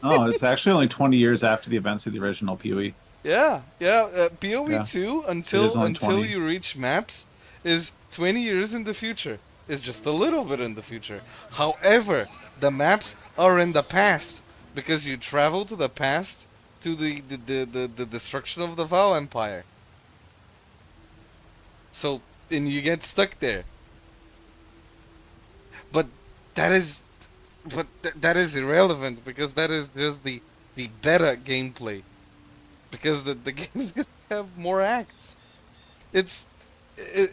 Oh, it's actually only 20 years after the events of the original PoE. Yeah. PoE Yeah. 2 It is until only 20. you reach maps is 20 years in the future. It's just a little bit in the future. However, the maps are in the past because you travel to the past to the destruction of the Val Empire. So, and you get stuck there. But that is that is irrelevant because that is just the beta gameplay. Because the game is gonna have more acts. The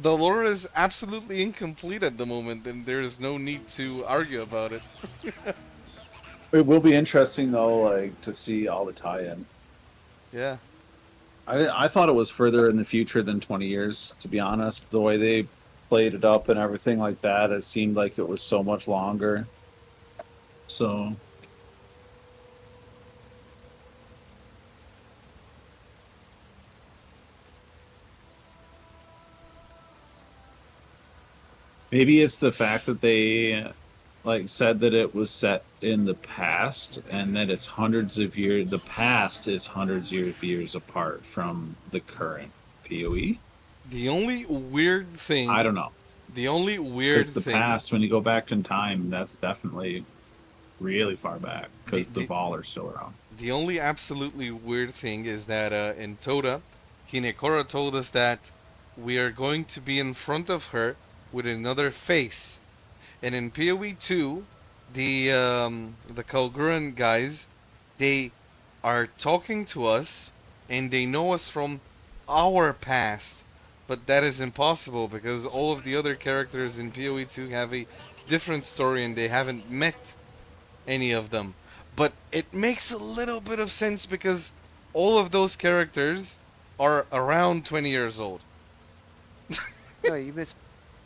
lore is absolutely incomplete at the moment, and there is no need to argue about it. It will be interesting though, like to see all the tie-in. Yeah. I thought it was further in the future than 20 years, to be honest. The way they played it up and everything like that, it seemed like it was so much longer. So maybe it's the fact that they like said that it was set in the past and that it's hundreds of years. The past is hundreds of years apart from the current POE. The only weird I thing, don't know, the only because weird the thing, past, when you go back in time, that's definitely really far back the because the the Vol are still around. the only absolutely weird thing is that in Toda, Hinekora told us that we are going to be in front of her with another face. And in PoE 2, the Kalguran guys, they are talking to us and they know us from our past. But that is impossible because all of the other characters in PoE 2 have a different story and they haven't met any of them. But it makes a little bit of sense because all of those characters are around 20 years old. No, you What?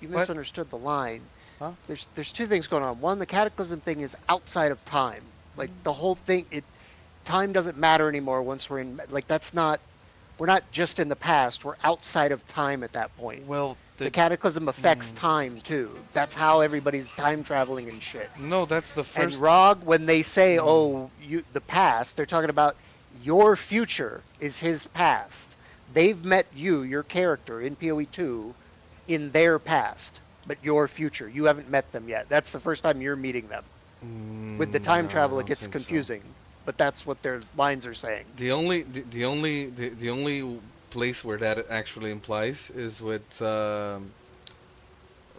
misunderstood the line. Huh? There's two things going on. One, the cataclysm thing is outside of time. Like the whole thing, time doesn't matter anymore once we're in. Like that's not. We're not just in the past. We're outside of time at that point. Well, The cataclysm affects time too. That's how everybody's time traveling and shit. no, that's the And first. Rog, when they say, "Oh, the past," they're talking about your future is his past. They've met you, your character in PoE 2, in their past, but your future. You haven't met them yet. That's the first time you're meeting them. With the time No, I travel, it don't gets think so. confusing, but that's what their lines are saying. The only place where that actually implies is with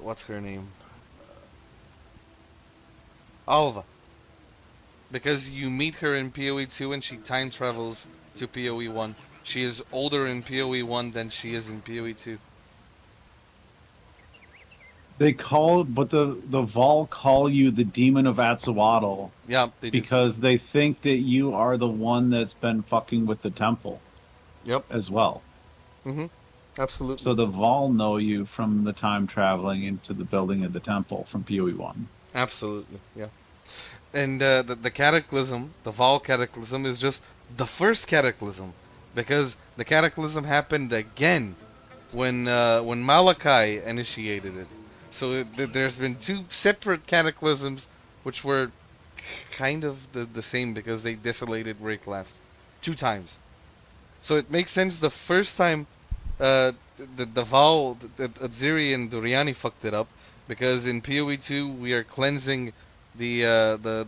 what's her name? Alva. Because you meet her in PoE 2 and she time travels to PoE 1. She is older in PoE 1 than she is in PoE 2. They call, but the Vol call you the Demon of Atzawadl Yeah, they do. because they think that you are the one that's been fucking with the temple Yep. as well. Absolutely. So the Vol know you from the time traveling into the building of the temple from PoE 1. Absolutely. Yeah. And the cataclysm, the Val cataclysm, is just the first cataclysm, because the cataclysm happened again when Malachi initiated it. So there's been two separate cataclysms, which were kind of the same because they desolated Rayclast two times. So it makes sense the first time the Val, the Atziri and Doriani fucked it up because in PoE 2 we are cleansing the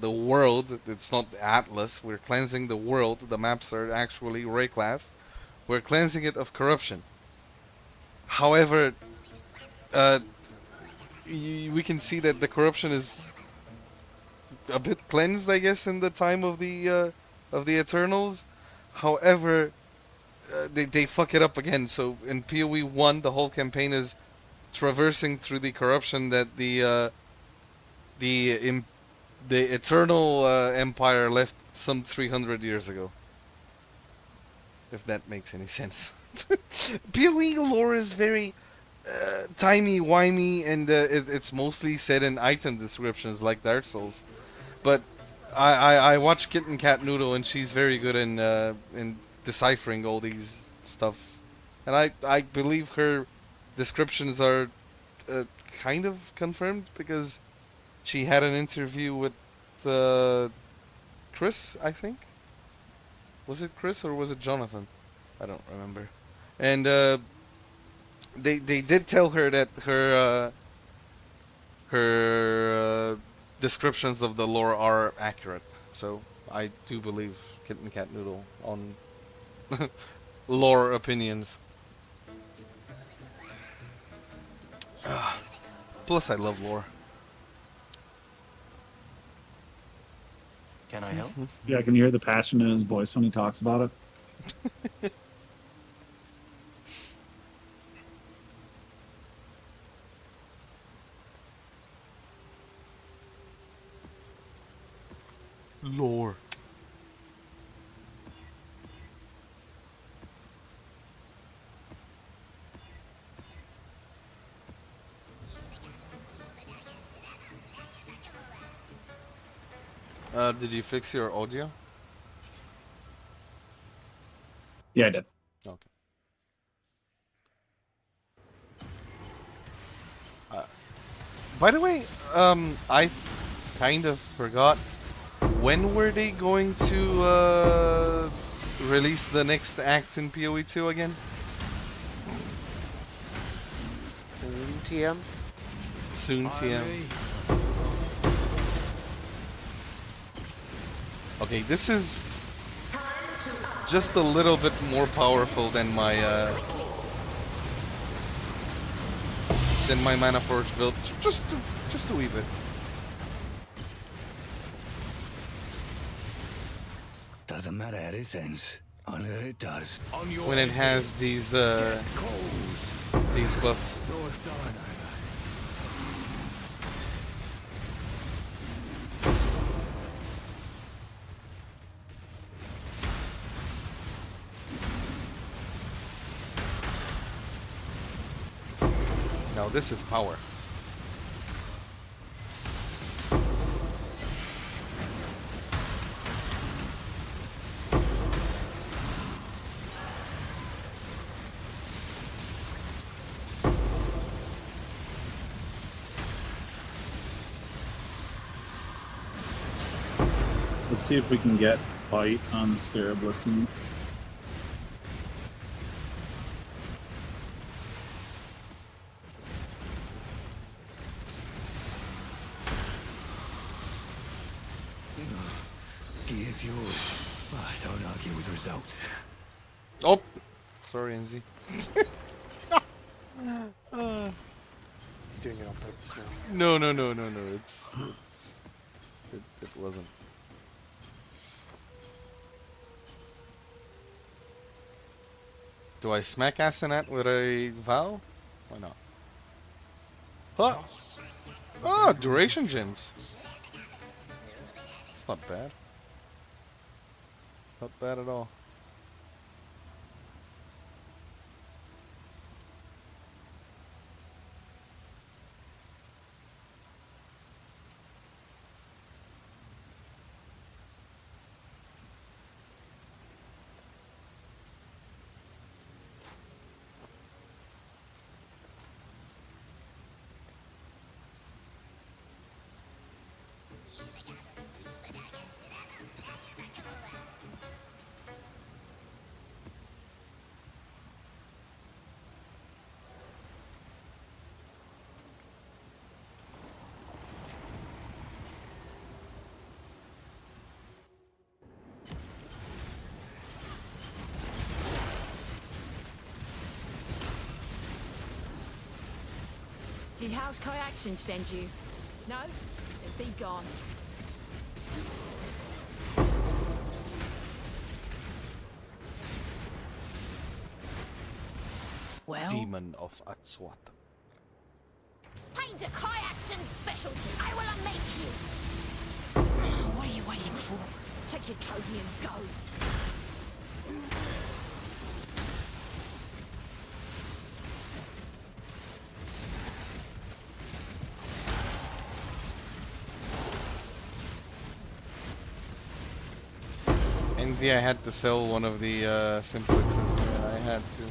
world. It's not the Atlas. We're cleansing the world. The maps are actually Rayclast. We're cleansing it of corruption. However, uh, we can see that the corruption is a bit cleansed, I guess, in the time of the Eternals. However, they fuck it up again. So in PoE 1, the whole campaign is traversing through the corruption that the the Eternal Empire left some 300 years ago. If that makes any sense. PoE lore is very timey-wimey, and it's mostly said in item descriptions like Dark Souls. But I watch Kitten Cat Noodle, and she's very good in deciphering all these stuff. And I believe her descriptions are kind of confirmed because she had an interview with uh, Chris, I think. Was it Chris or was it Jonathan? I don't remember. And they did tell her that her descriptions of the lore are accurate. So I do believe Kitten Cat Noodle on lore opinions. Plus, I love lore. Can I help? Yeah, I can hear the passion in his voice when he talks about it. Lore. Did you fix your audio? Yeah, I did. Okay. Uh, by the way, I kind of forgot. When were they going to release the next act in PoE 2 again? TM. Soon, TM. Okay, this is just a little bit more powerful than my Mana Forge build. Just a wee bit. Doesn't matter how this ends. Only that it does. When it has these buffs. Now this is power. Let's see if we can get fight on the Scarab listing. Key is yours. I don't argue with results. Oh, sorry, NZ. He's doing it on purpose now. No. It wasn't. Do I smack Asenath with a vow? Why not? Huh? Oh, duration gems. It's not bad. Not bad at all. Did House Kyaxin send you? No? Then be gone. Well? Demon of Atswat. Pain's a Kyaxin specialty. I will unmake you. What are you waiting for? Take your trophy and go. NZ, I had to sell one of the simplexes. Yeah, I had to.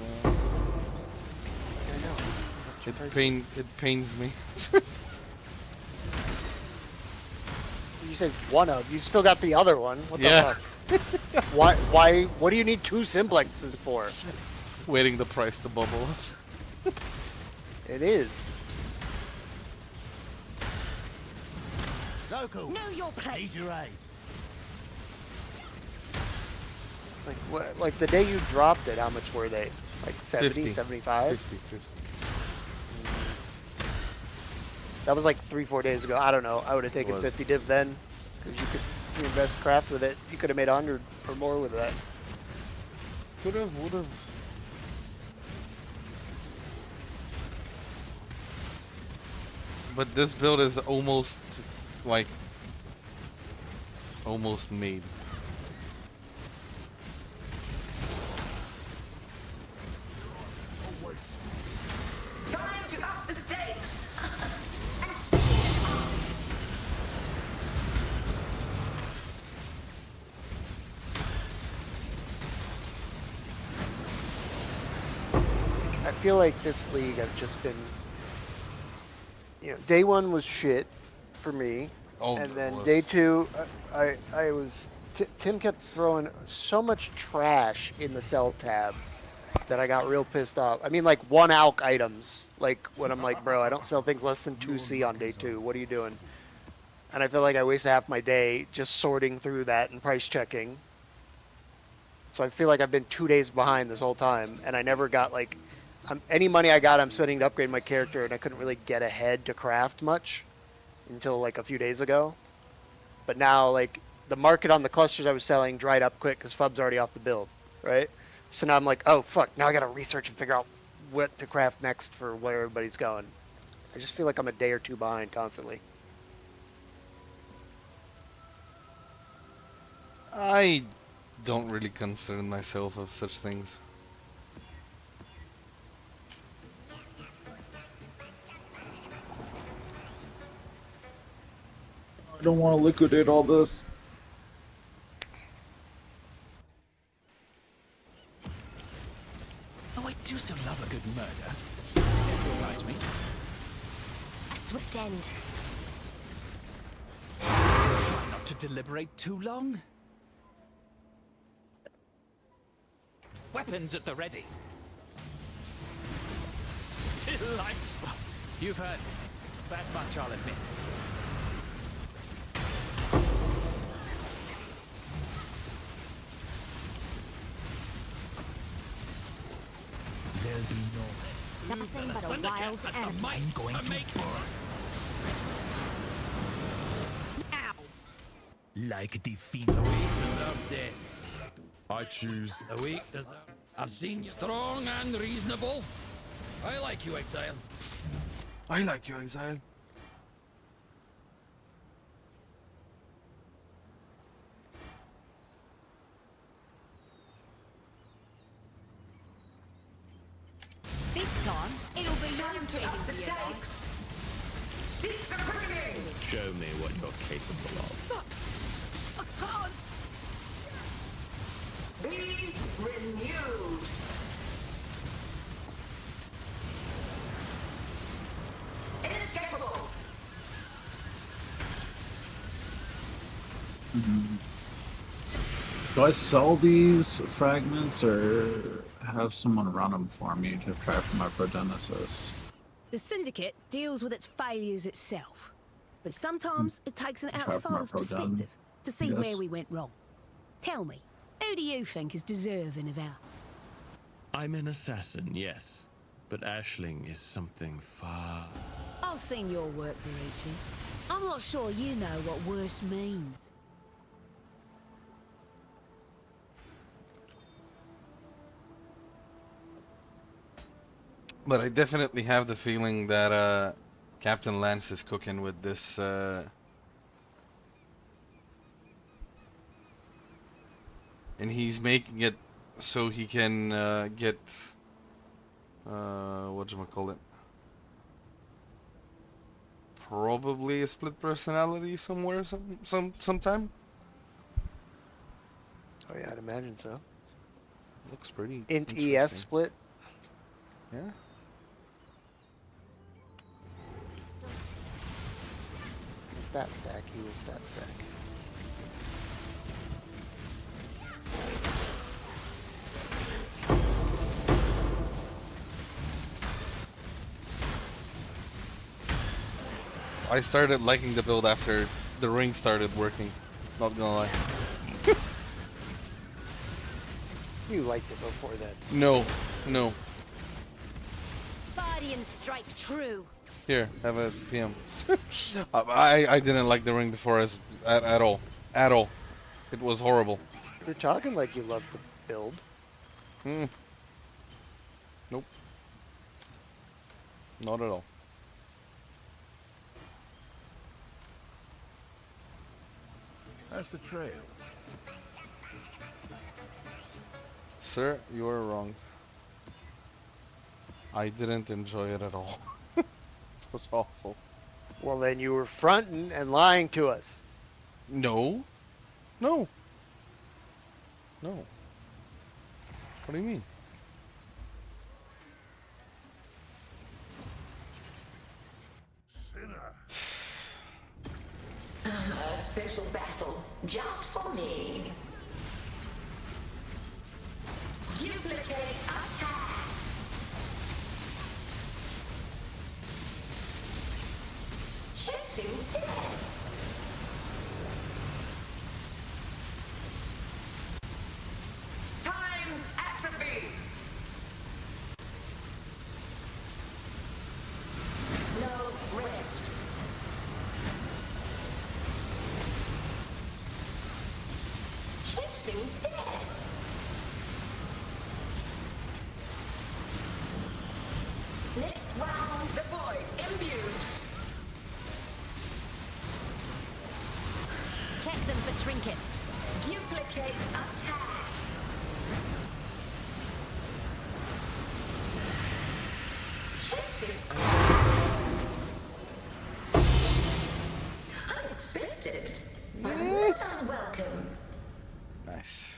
It pains me. You said one of. You still got the other one. What the Yeah. fuck? Why? What do you need two simplexes for? Waiting the price to bubble. It is. Local. Know your place. Need your aid. Like what? Like the day you dropped it, how much were they? Like 70, 50. 75? 50. That was like 3-4 days ago. I don't know. I would have taken Was. 50 div then, because you could reinvest craft with it. You could have made 100 or more with that. Could've, would've. But this build is almost like almost made. Time to up the stakes. And speed is on. I feel like this league I've just been, day one was shit for me, Oh, and that then day was. two, I was Tim kept throwing so much trash in the sell tab that I got real pissed off. I mean, like 1 ALK items, like when I'm like, bro, I don't sell things less than 2C on day two. What are you doing? And I feel like I wasted half my day just sorting through that and price checking. So I feel like I've been 2 days behind this whole time, and I never got like any money I got. I'm spending to upgrade my character, and I couldn't really get ahead to craft much until like a few days ago. But now, like the market on the clusters I was selling dried up quick because Fub's already off the build, right? So now I'm like, oh fuck! Now I gotta research and figure out what to craft next for where everybody's going. I just feel like I'm a day or two behind constantly. I don't really concern myself of such things. I don't want to liquidate all this. Oh, I do so love a good murder. If you'll oblige me. A swift end. Try not to deliberate too long. Weapons at the ready. Delightful. You've heard it. That much I'll admit. There'll be no rest. Nothing but a wild animal. I'm going to make Now. like the fiend. The weak deserve death. I choose. The weak deserve. I've seen you strong and reasonable. I like you, Exile. I like you, Exile. This time, it'll be Time to up the stakes. Seek the quickening. Show me what you're capable of. I can't. Be renewed. Inescapable. Do I sell these fragments or have someone run them for me to try for my Progenesis? The Syndicate deals with its failures itself. But sometimes it takes an Try for outsider's my Progen, perspective to see yes. where we went wrong. Tell me, who do you think is deserving of our... I'm an assassin, yes. But Ashling is something far... I've seen your work, Verici. I'm not sure you know what worse means. But I definitely have the feeling that Captain Lance is cooking with this. And he's making it so he can get whatchamacallit, probably a split personality somewhere sometime. Oh yeah, I'd imagine so. Looks pretty Int ES interesting. split. Yeah. Stat stack. He was stat stack. I started liking the build after the ring started working. Not gonna lie. You liked it before that. No, no. Guardian strike true. Here, have a PM. I didn't like the ring before at all. At all. It was horrible. You're talking like you love the build. Nope. Not at all. That's the trail. Sir, you are wrong. I didn't enjoy it at all. It was awful. Well, then you were fronting and lying to us. No. No. No. What do you mean? special battle just for me. Duplicate attack. Chasing death. Time's atrophy. No rest. Chasing death. Next round, the void imbued. Check them for trinkets. Duplicate attack. Chasing. Unexpected. But not unwelcome. Nice.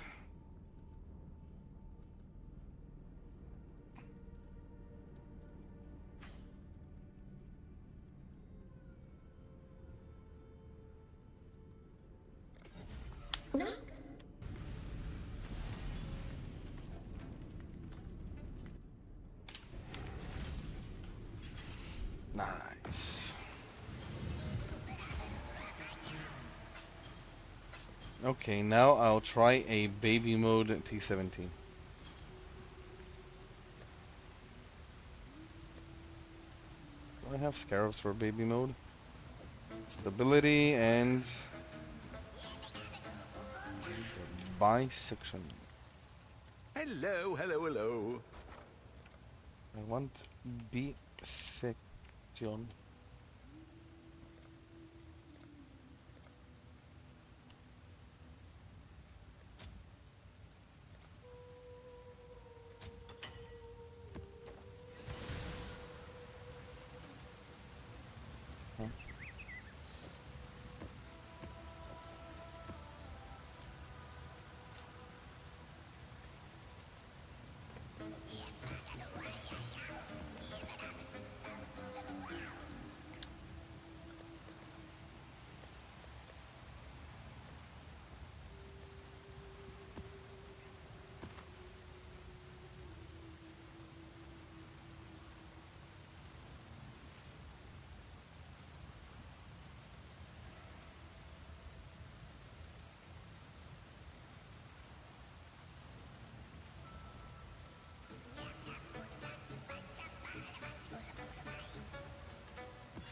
No. Nice. Okay, now I'll try a baby mode T17. Do I have scarabs for baby mode? Stability and bisection. Hello, hello, hello. I want bisection.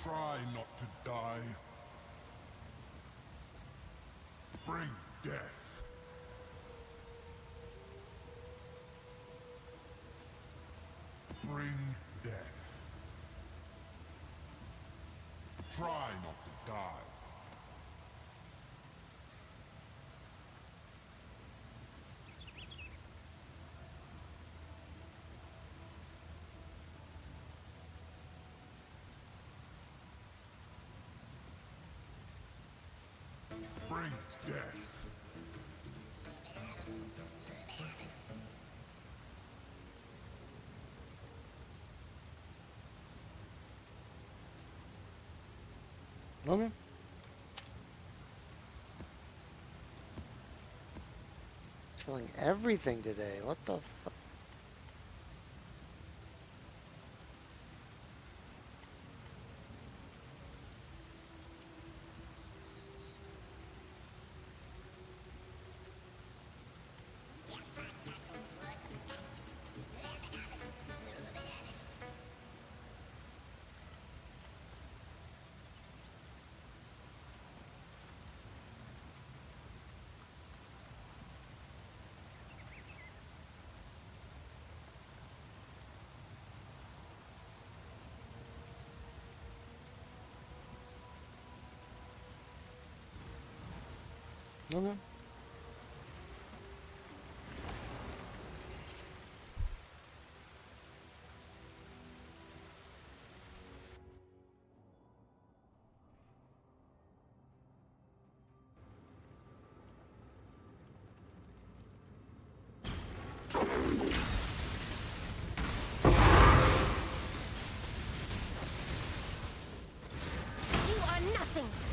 Try not to die. Bring death. Bring death. Try not to die. Bring death. Okay. Selling everything today. What the fuck?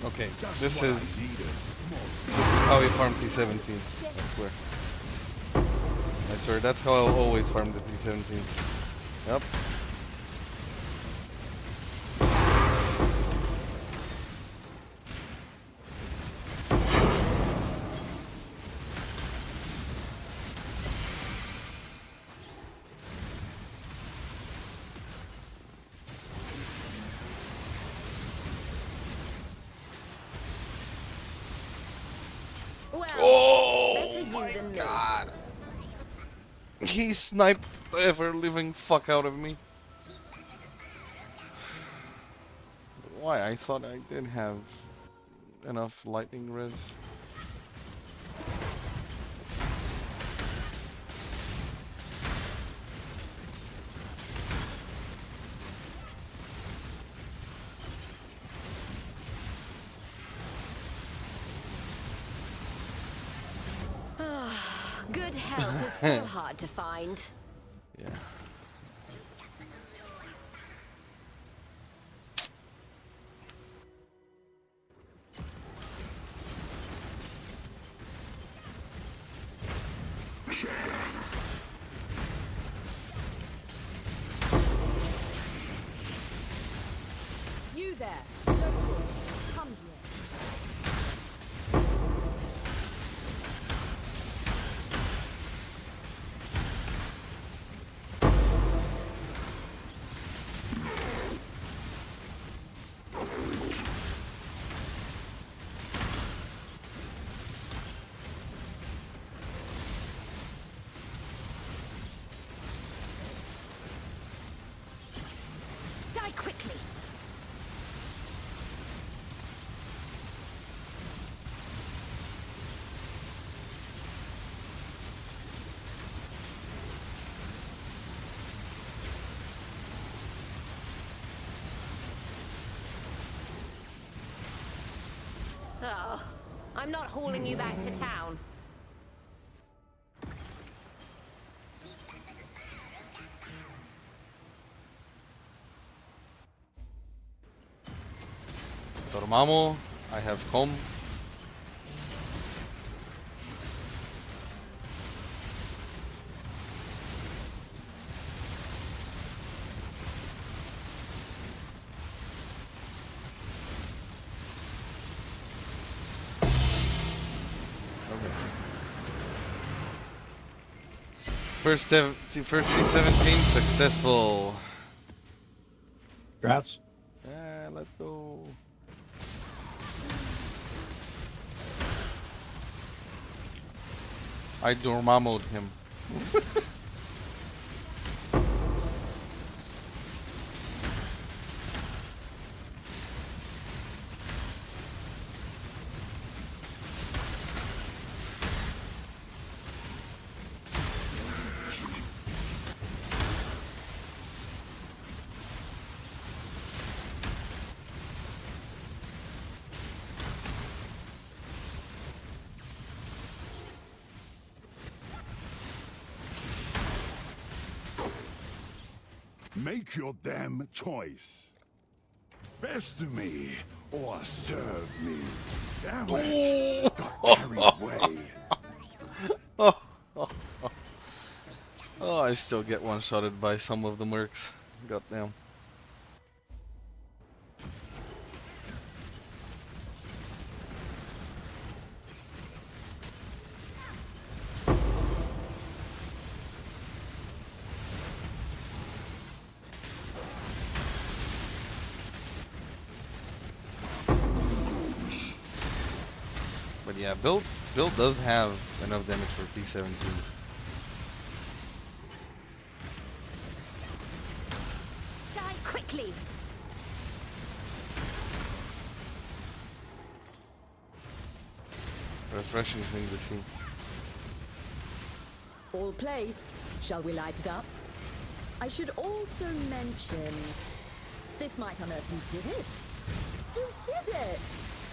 Okay. Okay, this is how you farm T17s. I swear, that's how I'll always farm the T17s. Yep. Well, better you than me. God. He sniped the ever living fuck out of me. Why? I thought I did have enough lightning res. Good help is so hard to find. Yeah. You there, local, come here. Die quickly. Oh, I'm not hauling you back to town. Dormammu, I have come. First T17 successful. Congrats. Let's go. I Dormammu'd him. Make your damn choice. Best me or serve me. Damn it. Got carried away. Oh, I still get one-shotted by some of the mercs. Goddamn. But yeah, build does have enough damage for T17s. Die quickly. Refreshing thing to see. All placed. Shall we light it up? I should also mention, this might unearth who did it. Who did it?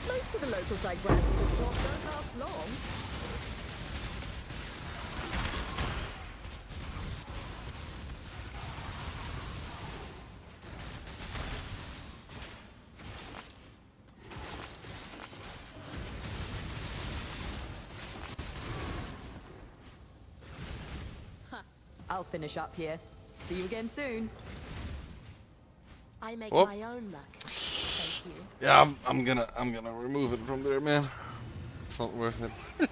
Most of the locals I grab for this job don't last long. I'll finish up here. See you again soon. I make Oh. my own luck. Thank you. Yeah, I'm gonna remove it from there, man. It's not worth it.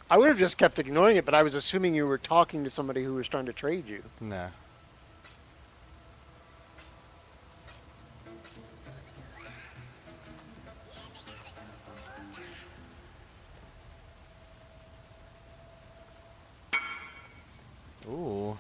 I would have just kept ignoring it, but I was assuming you were talking to somebody who was trying to trade you. Nah. Ooh.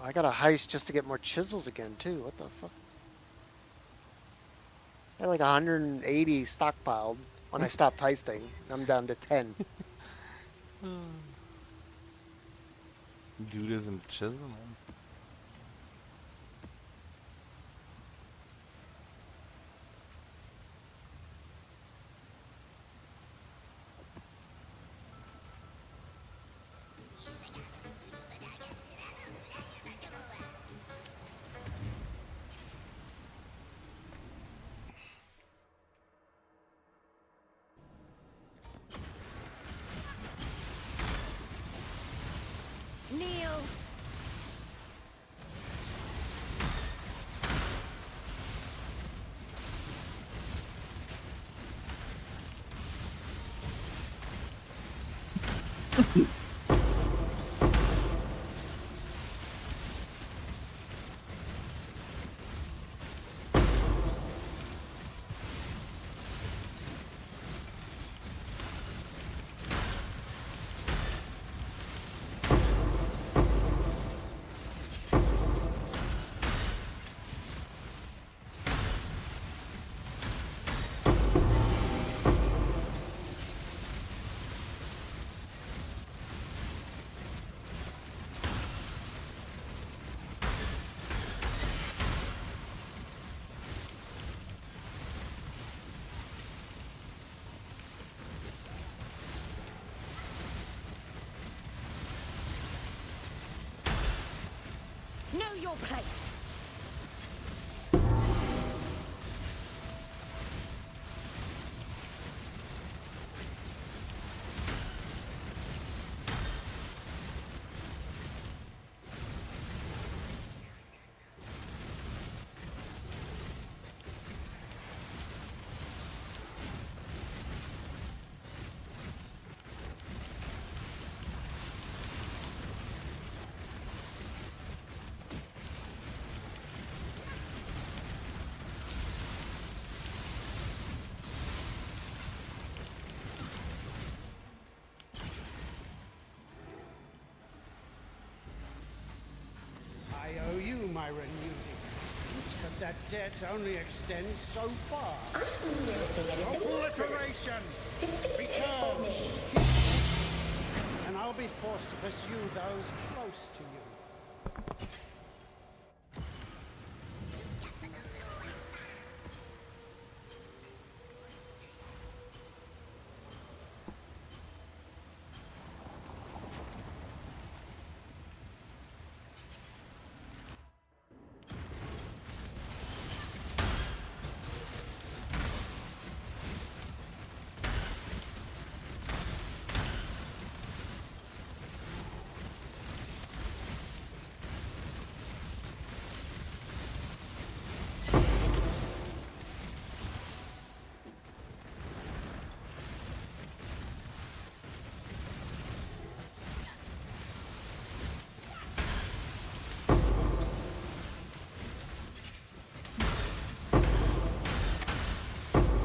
I got a heist just to get more chisels again, too. What the fuck? I had like 180 stockpiled when I stopped heisting. I'm down to 10. Dude isn't chiseled, man. Kneel. Know your place. I owe you my renewed existence, but that debt only extends so far. I'm noticing anything. Obliteration! Return! And I'll be forced to pursue those close to you.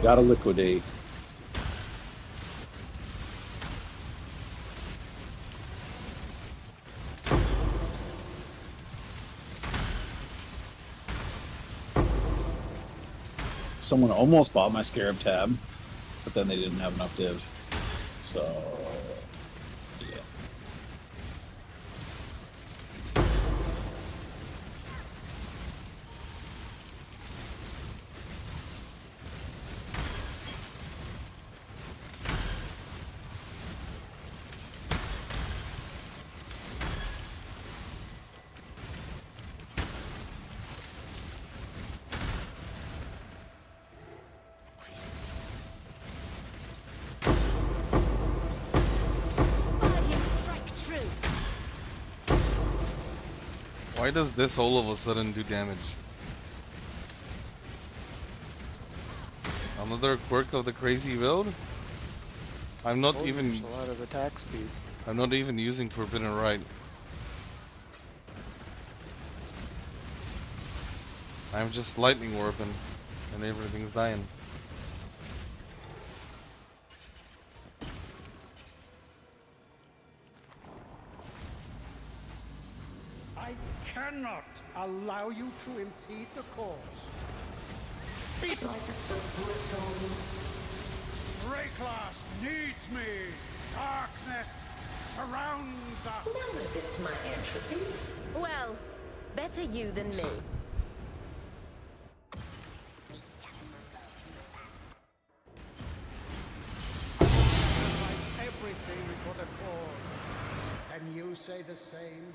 Gotta liquidate. Someone almost bought my Scarab tab, but then they didn't have enough div. So, yeah. Why does this all of a sudden do damage? Another quirk of the crazy build? I'm not even... a lot of attack speed. I'm not even using Forbidden Rite. I'm just lightning warping and everything's dying. I cannot allow you to impede the cause. Life is so brutal. Rayclass needs me. Darkness surrounds us. Now resist my entropy. Well, better you than me. Sacrifice everything for the cause. Can you say the same?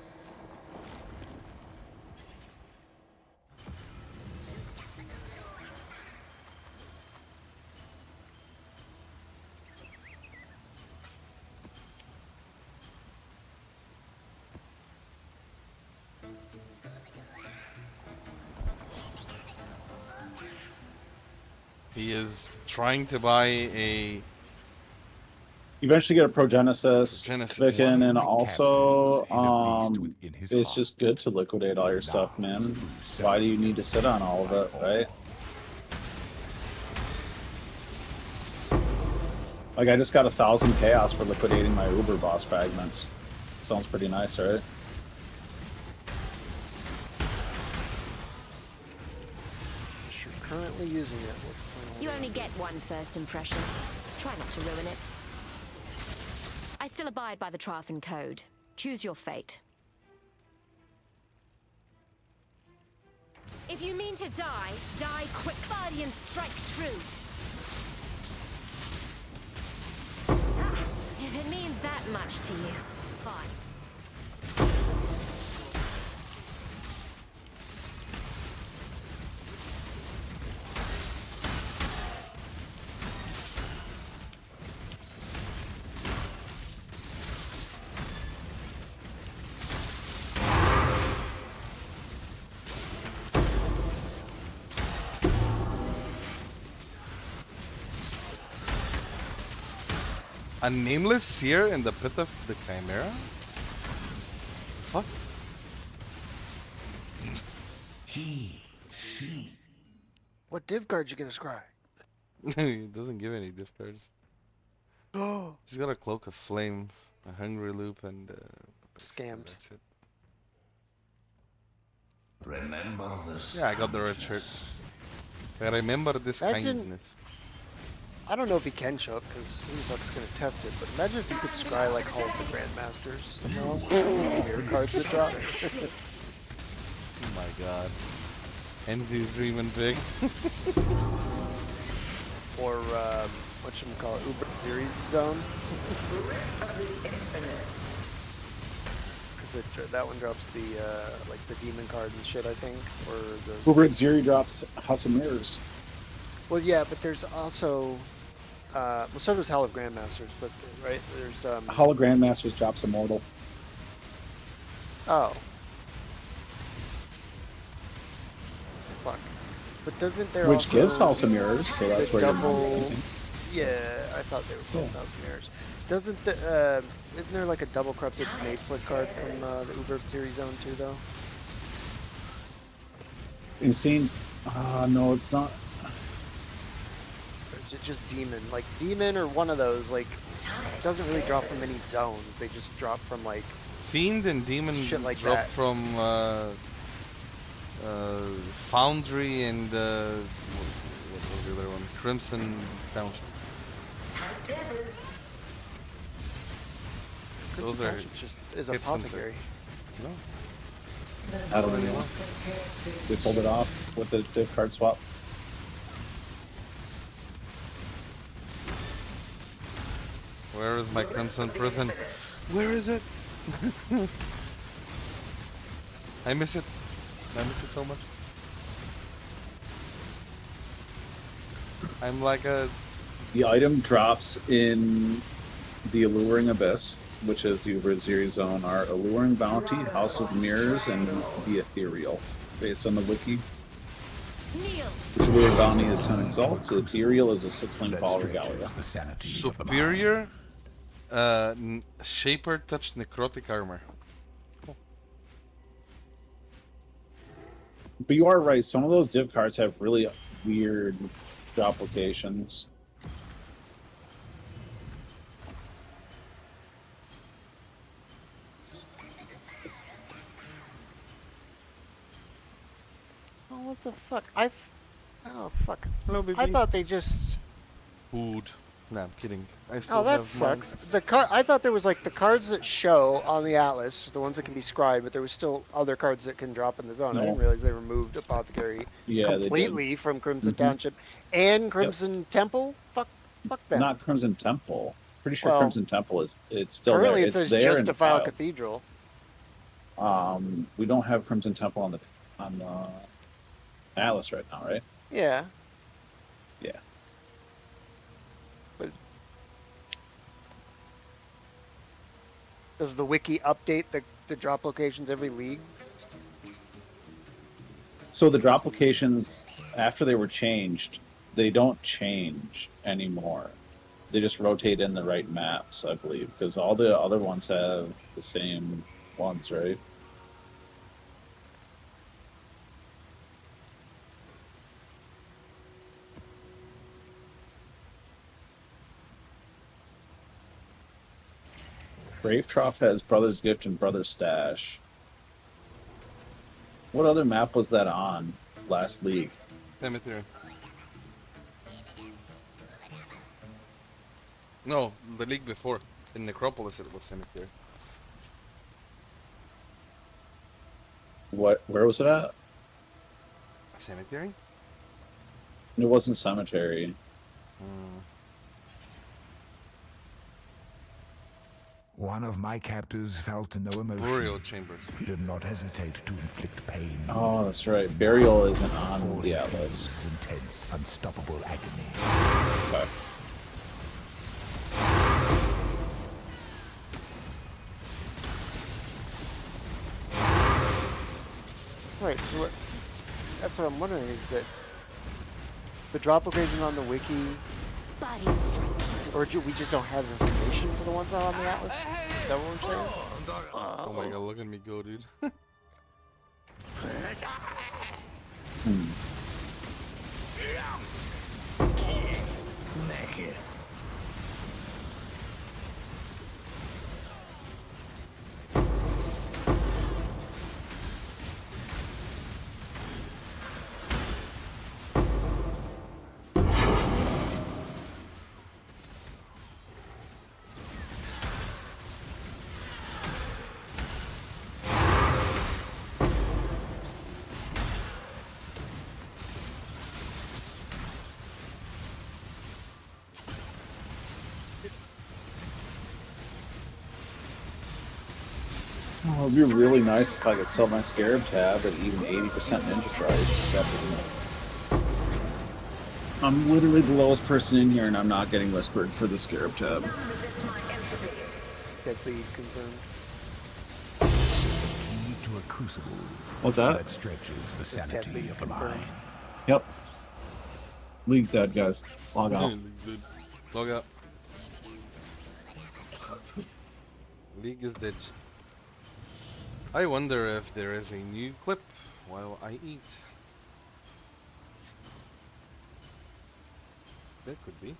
He is trying to buy a... Eventually get a Progenesis, Vicken, and also, it's just good to liquidate all your stuff, man. Why do you need to sit on all of it, right? Like, I just got 1,000 chaos for liquidating my Uber boss fragments. Sounds pretty nice, right? Currently using it. You only get one first impression. Try not to ruin it. I still abide by the Trafan Code. Choose your fate. If you mean to die, die quick. Guardian, strike true. If it means that much to you, fine. A nameless seer in the pit of the Chimera? Fuck. What div cards you gonna scry? He doesn't give any diff cards. Oh. He's got a Cloak of Flame, a Hungry Loop, and Scammed. That's it. Remember this. Yeah, I got the red shirt. I remember this kindness. I don't know if he can show up because who the fuck's gonna test it, but imagine if you could scry like all of the Grandmasters somehow. Mirror cards that drop. Oh my god. MZ's dreaming big. Or whatchamacallit, Uber Series Zone. Because that one drops the like the demon card and shit, I think. Or the Uber Ziri drops House of Mirrors. Well, yeah, but there's also well, so does Hall of Grandmasters, but right there's Hall of Grandmasters drops Immortal. Oh. Fuck. But doesn't there Which also gives House of Mirrors, so that's where double... your mind's thinking. Yeah, I thought they were both House of Mirrors. Doesn't the isn't there like a double corrupted Mage Split card from the Uber Series Zone too, though? Insane. No, it's not. just demon. Like demon or one of those. Like doesn't really drop from any zones. They just drop from like Fiend and Demon shit like dropped that. from Foundry and what was the other one? Crimson Township. Those are just is hit apothecary. No. I don't know. We pulled it off with the div card swap. Where is my Crimson Prison? Where is it? I miss it. I miss it so much. I'm like a... The item drops in the Alluring Abyss, which is the Brazier Zone, are Alluring Bounty, House of Mirrors, and the Ethereal, based on the wiki. Which Alluring Bounty is 10 Exalts, Ethereal is a 6-link follower Gallia. Superior Shaper Touch Necrotic Armor. But you are right, some of those div cards have really weird drop locations. Oh, what the fuck? Oh fuck. Hello, baby. I thought they just. Food. No, I'm kidding. I still Oh, that have mine. sucks. I thought there was like the cards that show on the Atlas, the ones that can be scribed, but there was still other cards that can drop in the zone. I didn't realize they removed Apothecary completely from Crimson Township and Crimson Temple. Fuck them. Not Crimson Temple. Pretty sure Well, Crimson Temple it's still there. Currently, it It's says there in the Justifile file. Cathedral. We don't have Crimson Temple on the Atlas right now, right? Yeah. Yeah. But does the wiki update the drop locations every league? So the drop locations, after they were changed, they don't change anymore. They just rotate in the right maps, I believe, because all the other ones have the same ones, right? Brave Trough has Brother's Gift and Brother's Stash. What other map was that on last league? Cemetery. No, the league before. In Necropolis it was Cemetery. Where was it at? Cemetery? It wasn't Cemetery. One of my captors felt no emotion. Burial Chambers. He did not hesitate to inflict pain. Oh, that's right. Burial isn't on the Atlas. Intense, unstoppable agony. Okay. Right. So that's what I'm wondering is that the drop location on the wiki, or we just don't have information for the ones that are on the Atlas. Is that what we're saying? Oh my god, look at me go, dude. Oh, it'd be really nice if I could sell my Scarab tab at even 80% ninja price. I'm literally the lowest person in here, and I'm not getting whispered for the Scarab tab. That lead confirmed. This is the key to a crucible. What's that? That stretches the sanity of the mind. Yep. League's dead, guys. Log out. Log out. League is dead. I wonder if there is a new clip while I eat. That could be.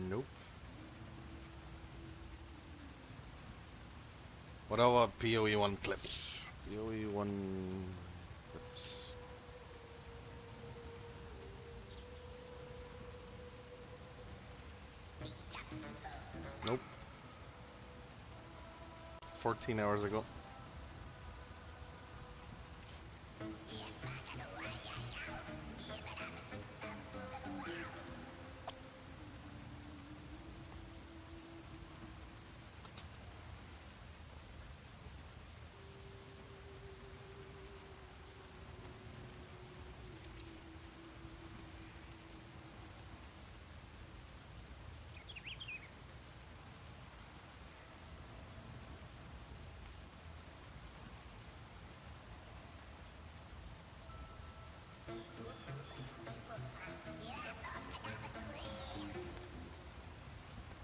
Nope. What about PoE 1 clips? PoE 1 clips. Nope. 14 hours ago.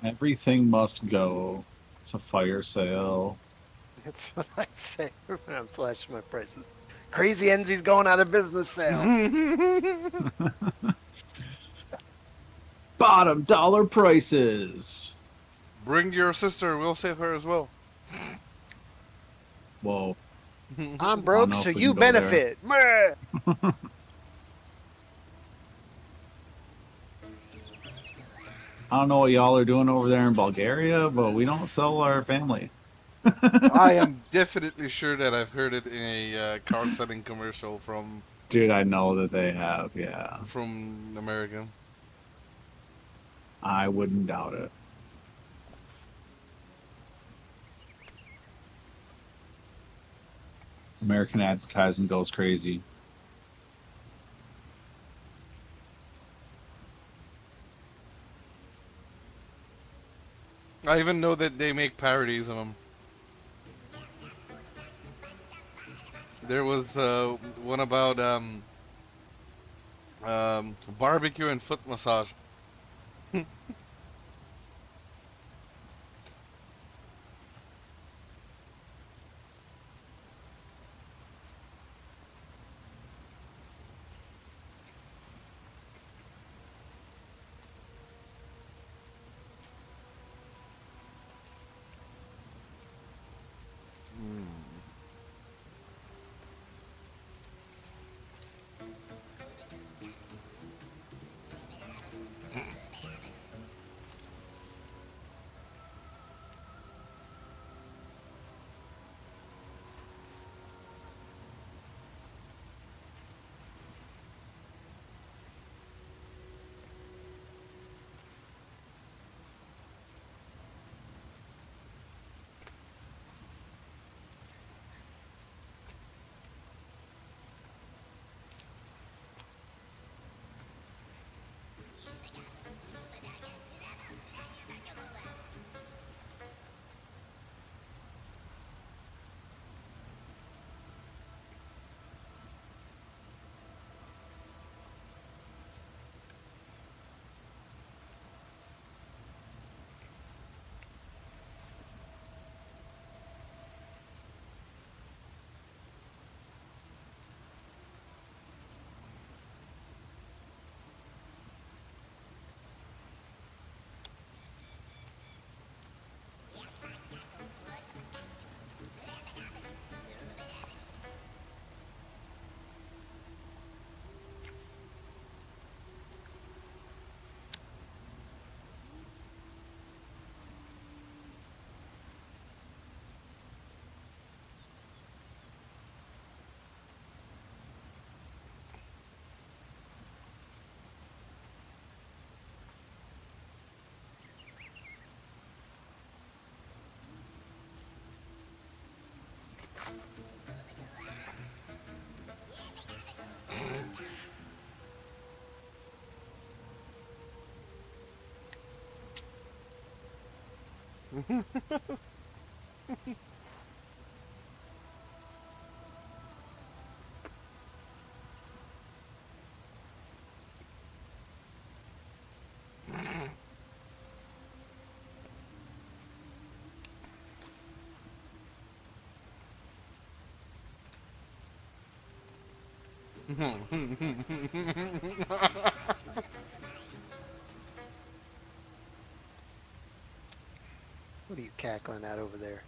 Everything must go. It's a fire sale. That's what I say when I'm slashing my prices. Crazy Enzy's going out of business sale. Bottom dollar prices. Bring your sister, we'll save her as well. Whoa. I'm I broke, don't know so if we you can go there. benefit. Meh. I don't know what y'all are doing over there in Bulgaria, but we don't sell our family. I am definitely sure that I've heard it in a car selling commercial from Dude, I know that they have, yeah. America. I wouldn't doubt it. American advertising goes crazy. I even know that they make parodies of them. There was one about barbecue and foot massage. What are you cackling at over there?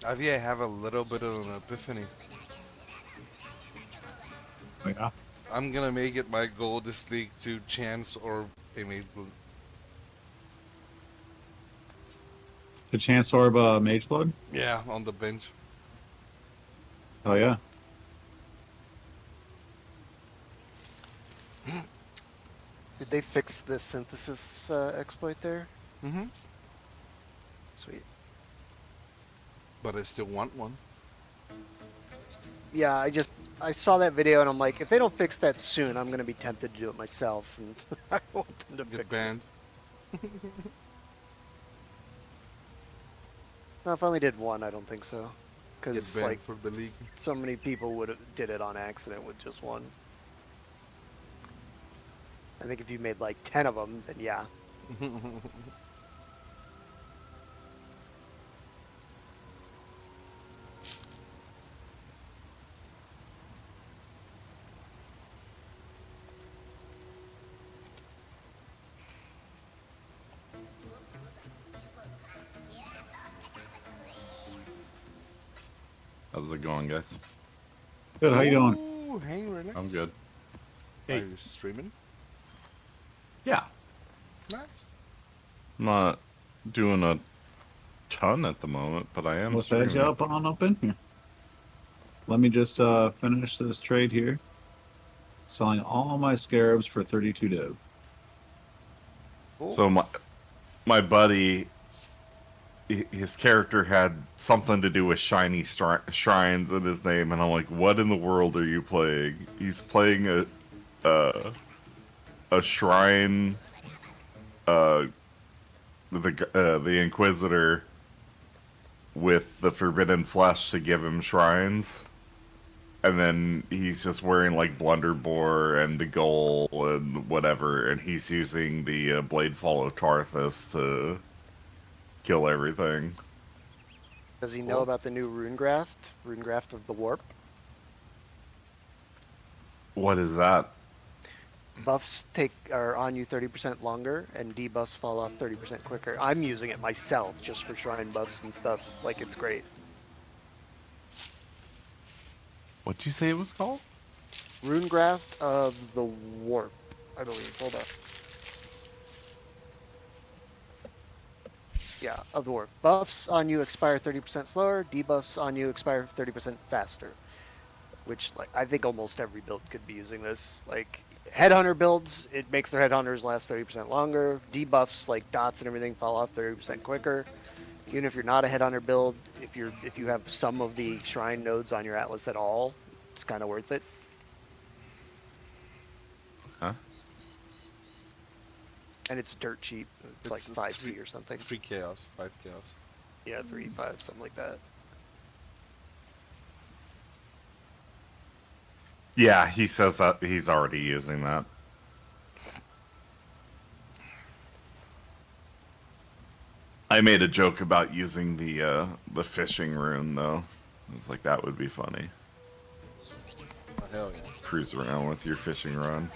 Avi, I have a little bit of an epiphany. Yeah. I'm gonna make it my goal this league to chance or a mage blue. The Chance Orb Mage Blood? Yeah, on the bench. Oh, yeah. Did they fix the synthesis exploit there? Mm-hmm. Sweet. But I still want one. Yeah, I saw that video and I'm like, if they don't fix that soon, I'm gonna be tempted to do it myself, and I want them to Get fix banned. it. No, if I only did one, I don't think so, Get because banned like for the league. so many people would have did it on accident with just one. I think if you made like 10 of them, then yeah. How's it going, guys? Good, how you doing? Ooh, hang right now. I'm good. Are you streaming? Yeah. Nice. I'm not doing a ton at the moment, but I am Let's head streaming. up on up in here. Let me just finish this trade here. Selling all my scarabs for 32 div. So my buddy, his character had something to do with shiny shrines in his name, and I'm like, what in the world are you playing? He's playing a shrine, the Inquisitor with the forbidden flesh to give him shrines. And then he's just wearing like Blunderbore and the Goal and whatever, and he's using the Bladefall of Tarthus to kill everything. Does he know about the new Runegraft of the Warp? What is that? Buffs are on you 30% longer, and debuffs fall off 30% quicker. I'm using it myself just for shrine buffs and stuff. Like, it's great. What'd you say it was called? Runegraft of the Warp, I believe. Hold up. Yeah, of the Warp. Buffs on you expire 30% slower, debuffs on you expire 30% faster. Which, like, I think almost every build could be using this. Like, Headhunter builds, it makes their Headhunters last 30% longer. Debuffs, like dots and everything, fall off 30% quicker. Even if you're not a Headhunter build, if you have some of the shrine nodes on your Atlas at all, it's kind of worth it. Huh? And it's dirt cheap. It's like 5C or something. 3 chaos, 5 chaos. Yeah, 3, 5, something like that. Yeah, he says that he's already using that. I made a joke about using the fishing rune though. I was like, that would be funny. Oh, hell yeah. Cruise around with your fishing rod.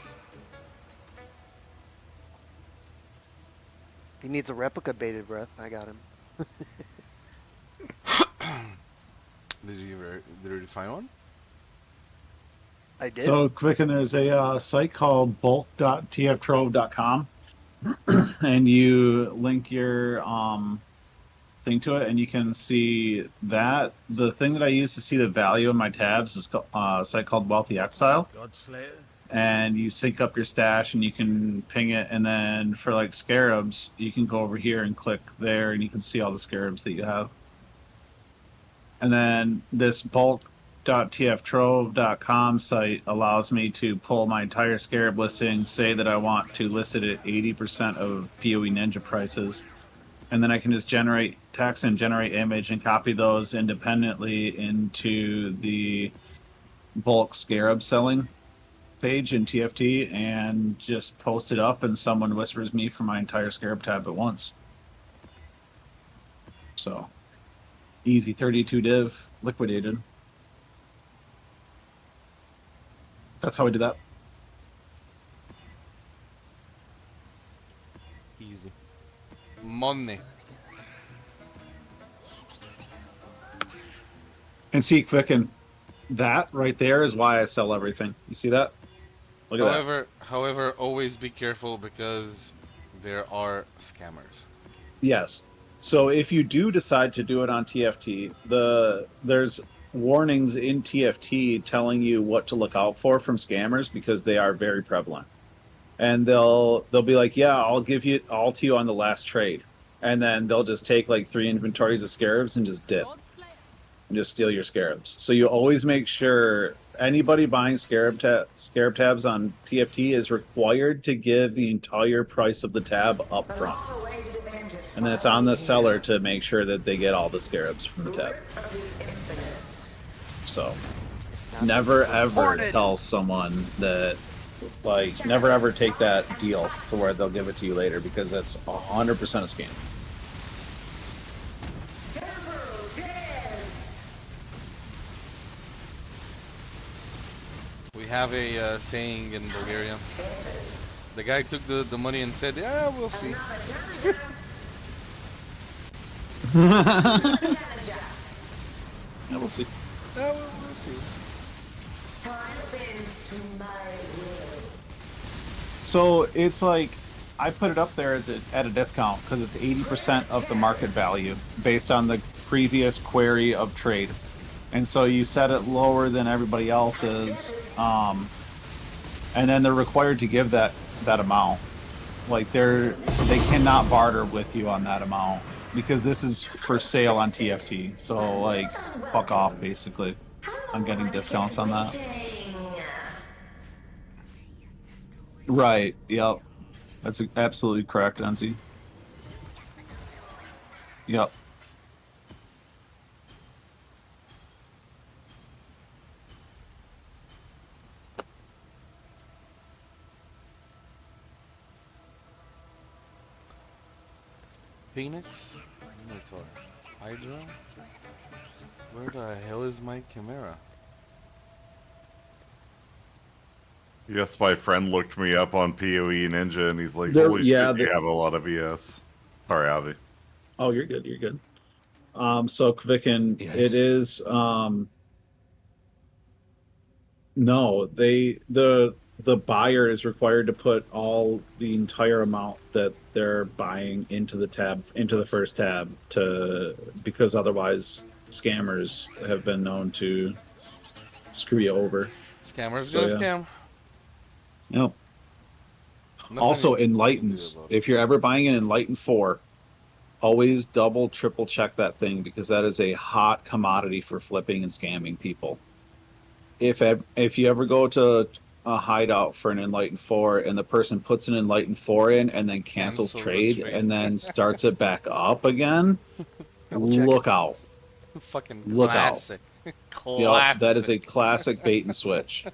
He needs a replica bated breath. I got him. Did you find one? I did. So, Quicken, there's a site called bulk.tftrove.com, and you link your thing to it, and you can see that. The thing that I use to see the value of my tabs is a site called Wealthy Exile. Godslayer? And you sync up your stash, and you can ping it, and then for like scarabs, you can go over here and click there, and you can see all the scarabs that you have. And then this bulk.tftrove.com site allows me to pull my entire scarab listing, say that I want to list it at 80% of PoE Ninja prices, and then I can just generate text and generate image and copy those independently into the bulk scarab selling page in TFT and just post it up, and someone whispers me for my entire scarab tab at once. So easy, 32 div, liquidated. That's how I do that. Easy. Money. And see, Quicken, that right there is why I sell everything. You see that? Look at that. However, always be careful because there are scammers. Yes. So if you do decide to do it on TFT, there's warnings in TFT telling you what to look out for from scammers because they are very prevalent. And they'll be like, yeah, I'll give it all to you on the last trade. And then they'll just take like 3 inventories of scarabs and just dip. And just steal your scarabs. So you always make sure anybody buying scarab tabs on TFT is required to give the entire price of the tab up front. And then it's on the seller to make sure that they get all the scarabs from the tab. So never ever tell someone that, like, never ever take that deal to where they'll give it to you later, because that's 100% a scam. We have a saying in Bulgaria. The guy took the money and said, yeah, we'll see. Yeah, we'll see. Yeah, we'll see. So it's like, I put it up there as at a discount because it's 80% of the market value based on the previous query of trade. And so you set it lower than everybody else's, and then they're required to give that amount. Like they cannot barter with you on that amount because this is for sale on TFT. So like, fuck off basically. I'm getting discounts on that. Right. Yep. That's absolutely correct, Enzi. Yep. Phoenix? Minotaur. Hydra? Where the hell is my Chimera? Yes, my friend looked me up on PoE Ninja, and he's like, There- holy yeah, shit, you the- have a lot of ES. Sorry, Avi. Oh, you're good. You're good. So Kvikin, Yes. it is. No, the buyer is required to put all the entire amount that they're buying into the first tab because otherwise scammers have been known to screw you over. Scammers So, gonna yeah. scam. Yep. Nothing Also, you can do Enlightens. about it. If you're ever buying an Enlighten 4, always double, triple check that thing because that is a hot commodity for flipping and scamming people. If you ever go to a hideout for an Enlighten 4 and the person puts an Enlighten 4 in and then cancels Cancel the trade trade. and then starts it back up again, Double check look out. Fucking Look out. classic. Yep, that is a Classic. classic bait and switch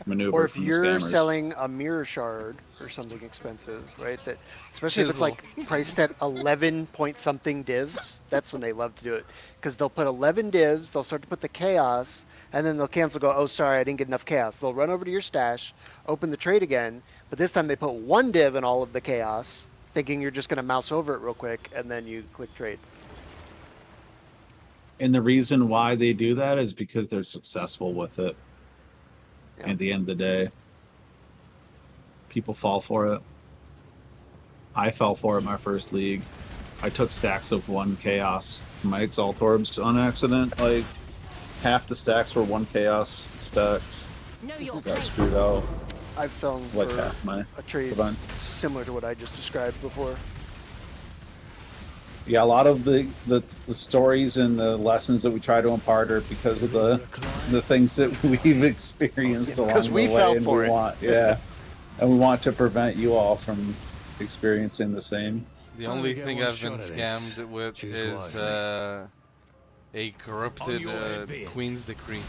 maneuver Or if from the you're scammers. selling a mirror shard or something expensive, right? That especially if it's Chisel. like priced at 11 point something divs, that's when they love to do it. Because they'll put 11 divs, they'll start to put the chaos, and then they'll cancel. Go, oh sorry, I didn't get enough chaos. They'll run over to your stash, open the trade again, but this time they put one div in all of the chaos, thinking you're just gonna mouse over it real quick, and then you click trade. And the reason why they do that is because they're successful with it. Yeah. At the end of the day, people fall for it. I fell for it my first league. I took stacks of 1 chaos from my Exalt Orbs on accident. Like, half the stacks were 1 chaos stacks. Know your Got place. screwed out. I've fallen Like for half my a trade divine. similar to what I just described before. Yeah, a lot of the stories and the lessons that we try to impart are because of the things that we've experienced along Because the we way, fell and for we it. want, yeah, and we want to prevent you all from experiencing the same. The Only only get thing one I've been shot at this. scammed with Choose is wisely. a corrupted On your head be it. Queen's Decree.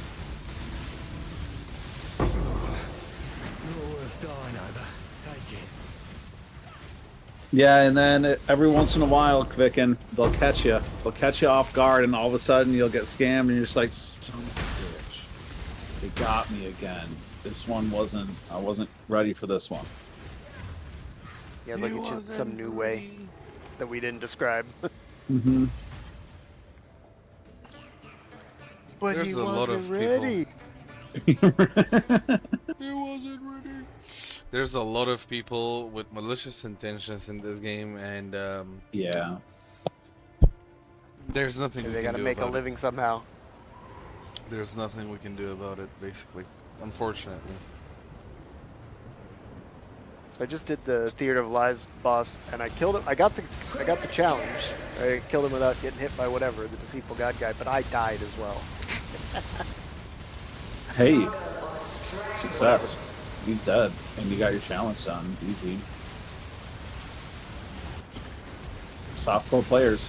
Not worth dying over. Take it. Yeah, and then every once in a while, Kvicken, they'll catch you. They'll catch you off guard, and all of a sudden you'll get scammed, and you're just like, son of a bitch. They got me again. This one wasn't. I wasn't ready for this one. Yeah, look at you some new way that we didn't describe. Mm-hmm. But There's he a lot wasn't of ready. He wasn't ready. There's a lot of people with malicious intentions in this game, and Yeah. there's nothing we They can gotta do make a about it. living somehow. There's nothing we can do about it, basically. Unfortunately. So I just did the Theater of Lies boss, and I killed him. I got the challenge. I killed him without getting hit by whatever the deceitful god guy, but I died as well. Hey, success. He's dead, and you got your challenge done. Easy. Softcore players.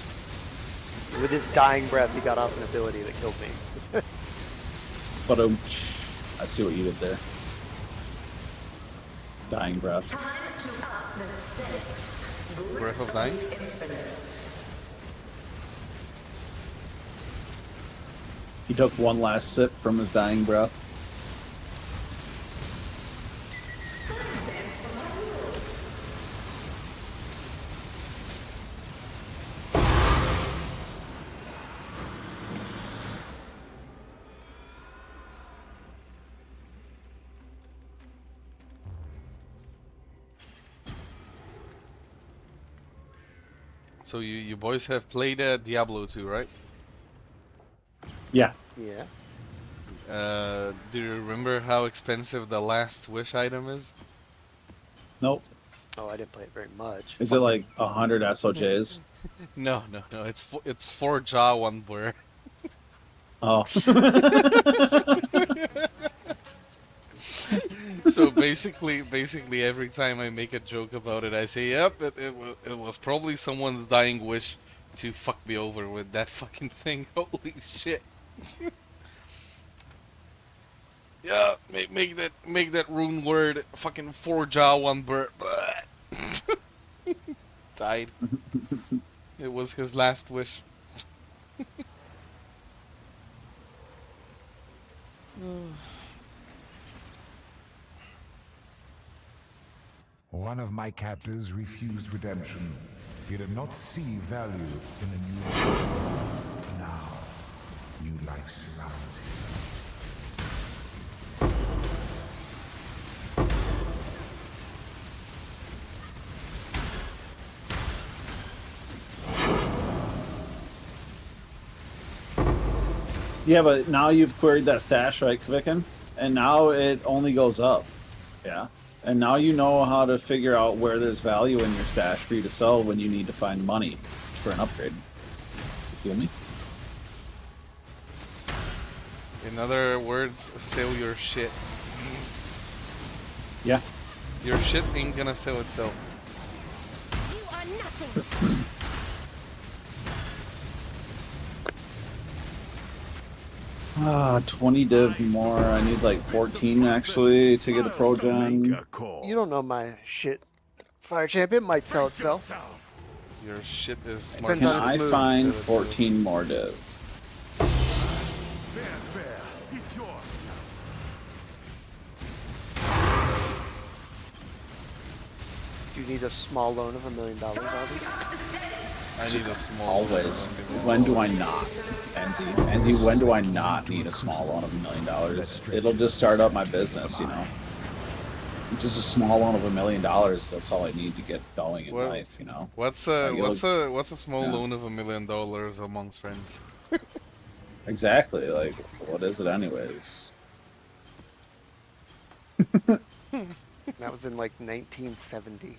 With his dying breath, he got off an ability that killed me. But I see what you did there. Dying breath. Time to up the stakes. Breath of Dying? Infinite. He took one last sip from his dying breath. Thanks to my will. So you boys have played Diablo 2, right? Yeah. Yeah. Do you remember how expensive the last wish item is? Nope. Oh, I didn't play it very much. Is it like 100 SOJs? No. It's 4 jaw, 1 blur. Oh. So basically every time I make a joke about it, I say, yep, it was probably someone's dying wish to fuck me over with that fucking thing. Holy shit. Yeah, make that rune word fucking 4 jaw, 1 bird. Died. It was his last wish. One of my captors refused redemption. He did not see value in a new life. Now, new life surrounds him. Yeah, but now you've queried that stash, right, Kvicken? And now it only goes up. Yeah. And now you know how to figure out where there's value in your stash for you to sell when you need to find money for an upgrade. You feel me? In other words, sell your shit. Yeah. Your shit ain't gonna sell itself. You are nothing. 20 div more. I need like 14 actually to get a pro gen. You don't know my shit. Fire champ, it might sell itself. Your shit is smart. Depends Can on its I mood. find 14 more div? Do you need a small loan of $1 million, Avi? I need a small. Always. When do I not? Enzi, when do I not need a small loan of $1 million? It'll just start up my business, you know. Just a small loan of $1 million. That's all I need to get going in life, you know. What's a small loan of $1 million amongst friends? Exactly. Like, what is it, anyways? That was in like 1970.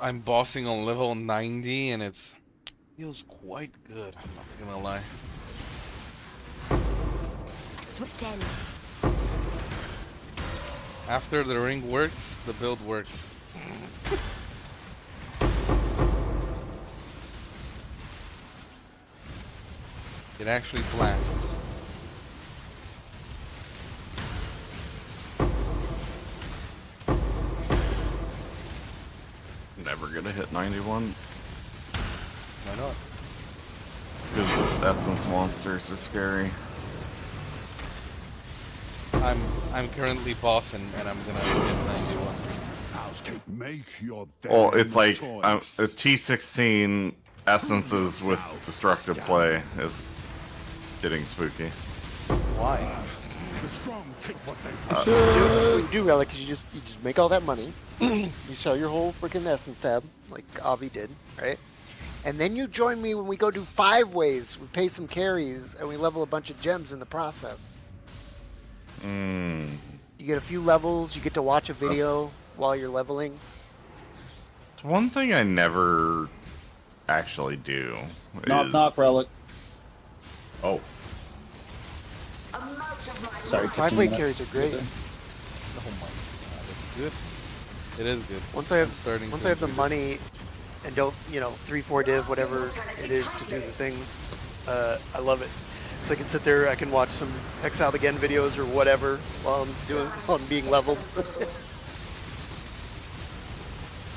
I'm bossing on level 90 and it feels quite good, I'm not gonna lie. A swift end. After the ring works, the build works. It actually blasts. Never gonna hit 91. Why not? Because essence monsters are scary. I'm currently bossing and I'm gonna hit 91. Make your Well, it's like choice. a T16 essences with destructive play is getting spooky. Why? The strong take what they What you do, Relic, is you just make all that money. You sell your whole freaking essence tab, like Avi did, right? And then you join me when we go do 5 ways. We pay some carries and we level a bunch of gems in the process. You get a few levels. You get to watch a video while you're leveling. It's one thing I never actually do. Knock, knock, Relic. Oh. Sorry, 5-way carries are great. Oh my god, it's good. It is good. Once I have the money and don't, 3-4 div, whatever it is to do the things, I love it. So I can sit there, I can watch some Exiled Again videos or whatever while I'm being leveled.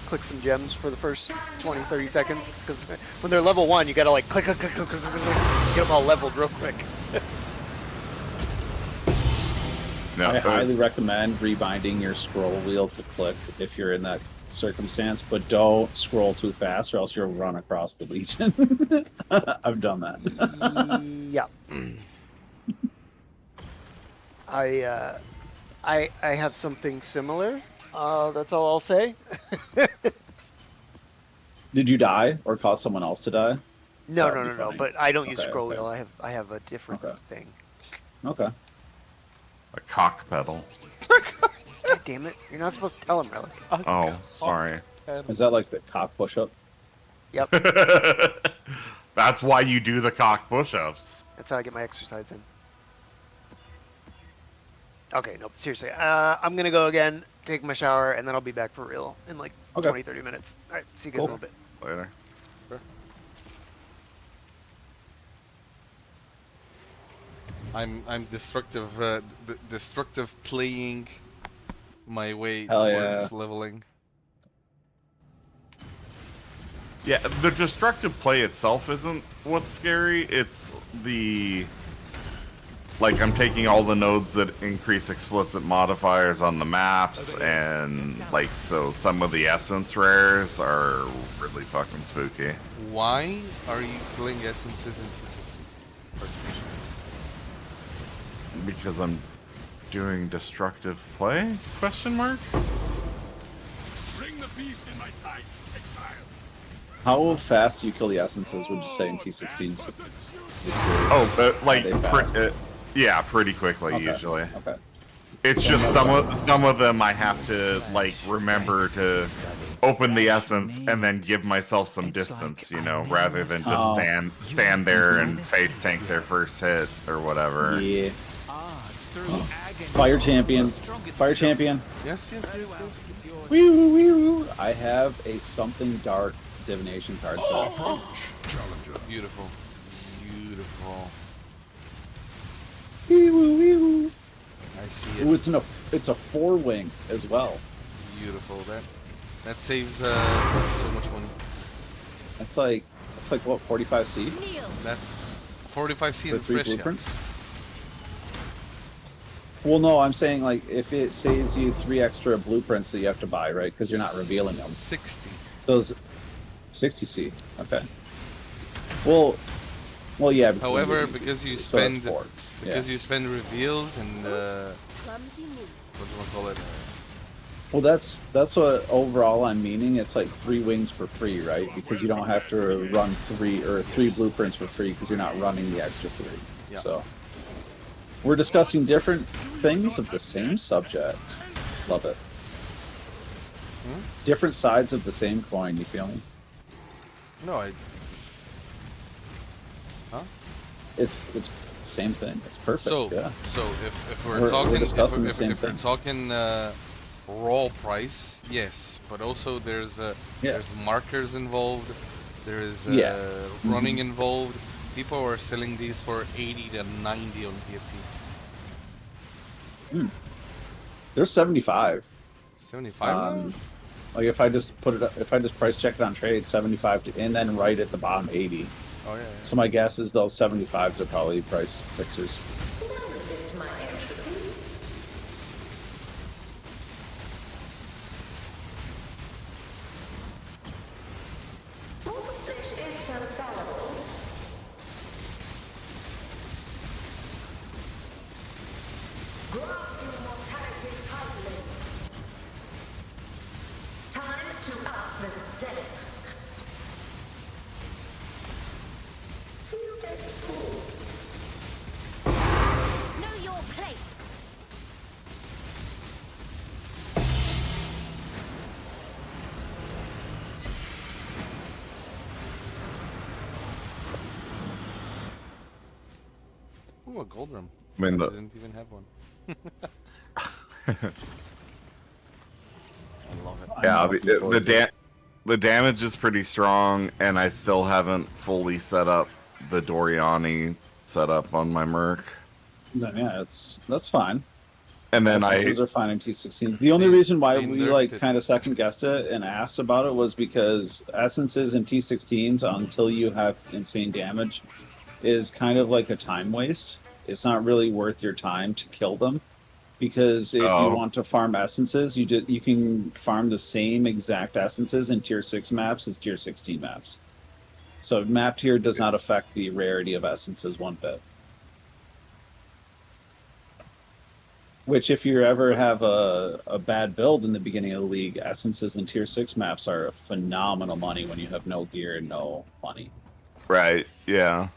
Click some gems for the first 20-30 seconds, because when they're level 1, you gotta like click, click, click, click, click, click, get them all leveled real quick. I highly recommend rebinding your scroll wheel to click if you're in that circumstance, but don't scroll too fast or else you'll run across the Legion. I've done that. Yeah. I have something similar. That's all I'll say. Did you die or cause someone else to die? No. But I don't use Okay, scroll okay. wheel. I have a different thing. Okay. A cock pedal. God damn it! You're not supposed to tell him, Relic. Oh, sorry. Is that like the cock push-up? Yep. That's why you do the cock push-ups. That's how I get my exercise in. Okay, no, seriously. I'm gonna go again, take my shower, and then I'll be back for real in like 20-30 minutes. All right, see you guys in a little bit. Later. I'm destructive destructive playing my way Hell towards yeah. leveling. Yeah, the destructive play itself isn't what's scary. It's the... Like, I'm taking all the nodes that increase explicit modifiers on the maps, and, like, so some of the essence rares are really fucking spooky. Why are you killing essences in 260? Because I'm doing destructive play? Question mark? Bring the beast in my sights, exile. How fast do you kill the essences, would you say, in T16s? Oh, but, like, Are they fast? yeah, pretty quickly, Okay, usually. Okay. It's just some of them I have to like remember to open the essence and then give myself some distance, you know, rather than just stand there and face tank their first hit or whatever. Yeah. Fire champion. Fire champion. Yes. Wee woo wee woo. I have a something dark divination card set. Beautiful. Wee woo wee woo. I see it. Ooh, it's a 4-wing as well. Beautiful. That saves so much money. It's like what, 45C? That's 45C for and 3 fresh. blueprints. Well, no, I'm saying like if it saves you 3 extra blueprints that you have to buy, right? Because you're not revealing them. 60. So it's 60C. Okay. Well, yeah. However, because you spend you spend reveals and what do I call it? Well, that's what overall I'm meaning. It's like 3 wings for free, right? Because you don't have to run 3 blueprints for free because you're not running the extra 3. Yeah. So we're discussing different things of the same subject. Love it. Different sides of the same coin. You feel me? No, It's same thing. It's perfect. So if we're talking raw price, yes, but also there's markers involved. There is running involved. People are selling these for 80 to 90 on PFT. They're 75. 75. Like if I just price check it on trade, 75 and then right at the bottom 80. Oh yeah. So my guess is those 75s are probably price fixers. Resist my entropy. All the flesh is so fallible. Grasp your mortality tightly. Time to up the stakes. Field is full. Know your place. Ooh, a gold rum. I mean, I didn't even have one. I love it. Yeah, the damage is pretty strong, and I still haven't fully set up the Doriani setup on my Merc. Then yeah, that's fine. And then Essences are fine in T16. The only reason why we like kind of second guessed it and asked about it was because essences in T16s until you have insane damage is kind of like a time waste. It's not really worth your time to kill them. Because if you want to farm essences, you can farm the same exact essences in tier 6 maps as tier 16 maps. So map tier does not affect the rarity of essences one bit. Which if you ever have a bad build in the beginning of the league, essences in tier 6 maps are phenomenal money when you have no gear and no money. Right, yeah.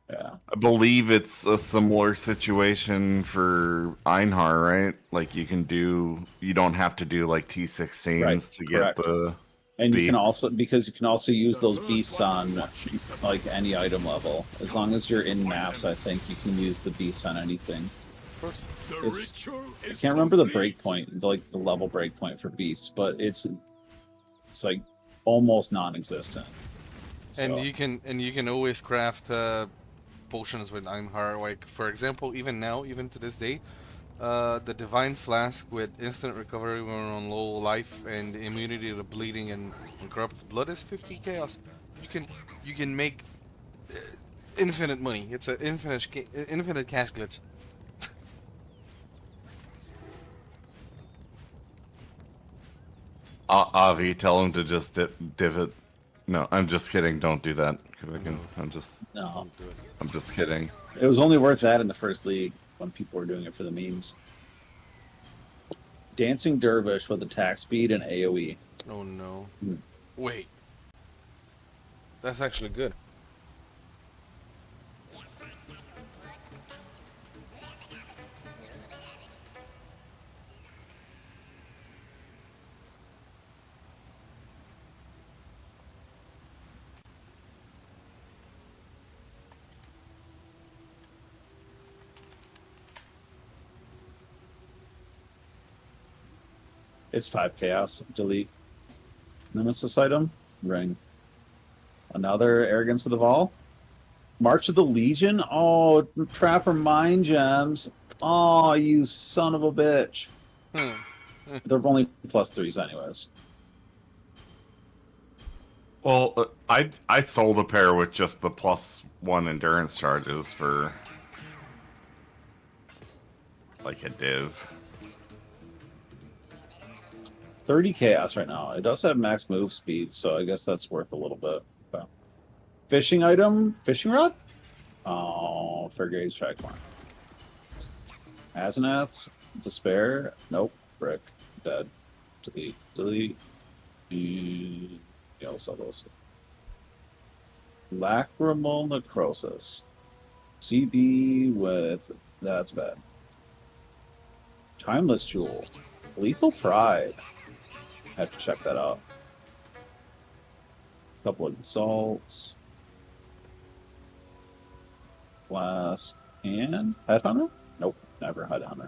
Yeah. I believe it's a similar situation for Einhar, right? Like you don't have to do like T16s to get the and you beast. can also, because you can also use those beasts on like any item level. As long as you're in maps, I think you can use the beasts on anything. Of I course. can't remember the breakpoint, like the level breakpoint for beasts, but it's like almost non-existent. And you can always craft potions with Einhar. Like for example, even to this day, the Divine Flask with instant recovery when on low life and immunity to bleeding and corrupted blood is 50 chaos. You can make infinite money. It's an infinite cash glitch. Avi, tell him to just div it. No, I'm just kidding. Don't do that. I'm just kidding. It was only worth that in the first league when people were doing it for the memes. Dancing Dervish with attack speed and AoE. Oh no. Wait. That's actually good. It's 5 chaos. Delete. Nemesis item. Ring. Another Arrogance of the Vol. March of the Legion. Oh, Trapper Mind Gems. Oh, you son of a bitch. They're only +3s anyways. Well, I sold a pair with just the +1 endurance charges for like a div. 30 chaos right now. It does have max move speed, so I guess that's worth a little bit. But fishing item, fishing rod. Oh, fair gauge track one. Asenaths, despair. Nope. Brick. Dead. Delete. Delete. Yeah, I'll sell those. Lacrimal necrosis. CB with that's bad. Timeless jewel. Lethal pride. I have to check that out. Couple of assaults. Blast and headhunter? Nope, never headhunter.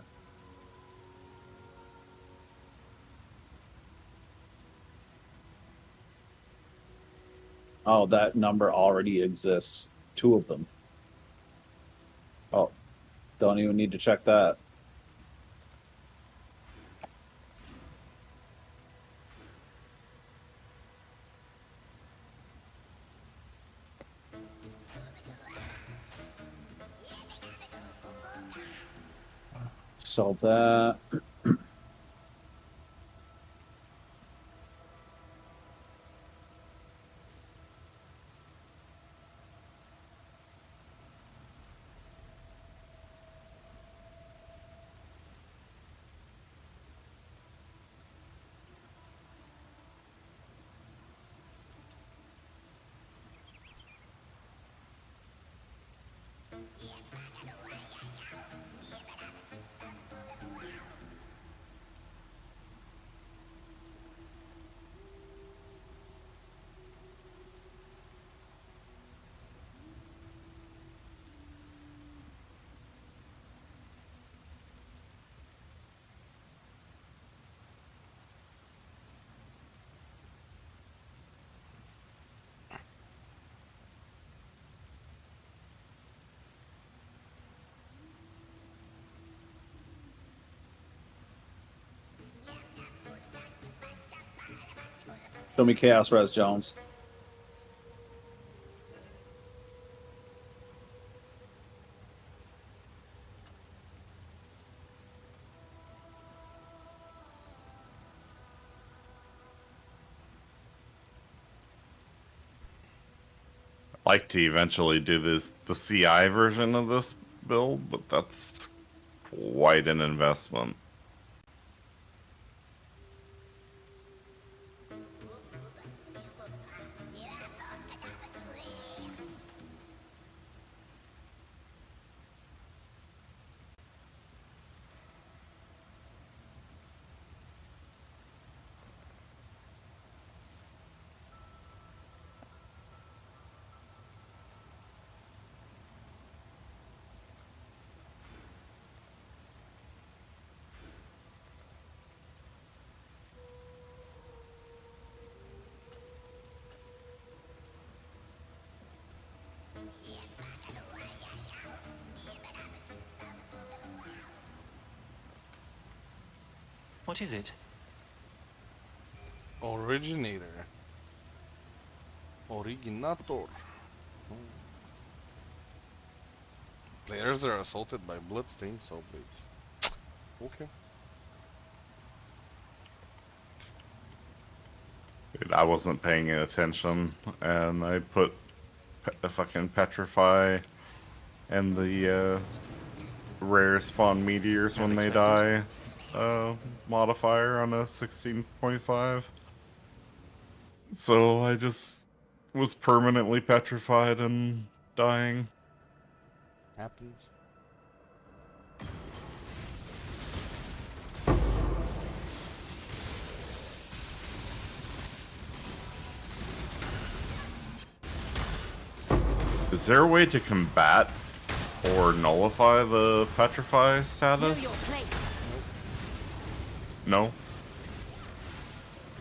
Oh, that number already exists. 2 of them. Oh, don't even need to check that. Solve that. Show me Chaos Res Jones. I'd like to eventually do the CI version of this build, but that's quite an investment. What is it? Originator. Originator. Players are assaulted by bloodstained soul blades. Okay. Dude, I wasn't paying attention, and I put a fucking petrify and the rare spawn meteors when they die modifier on a 16.5. So I just was permanently petrified and dying. Happens. Is there a way to combat or nullify the petrify status? No?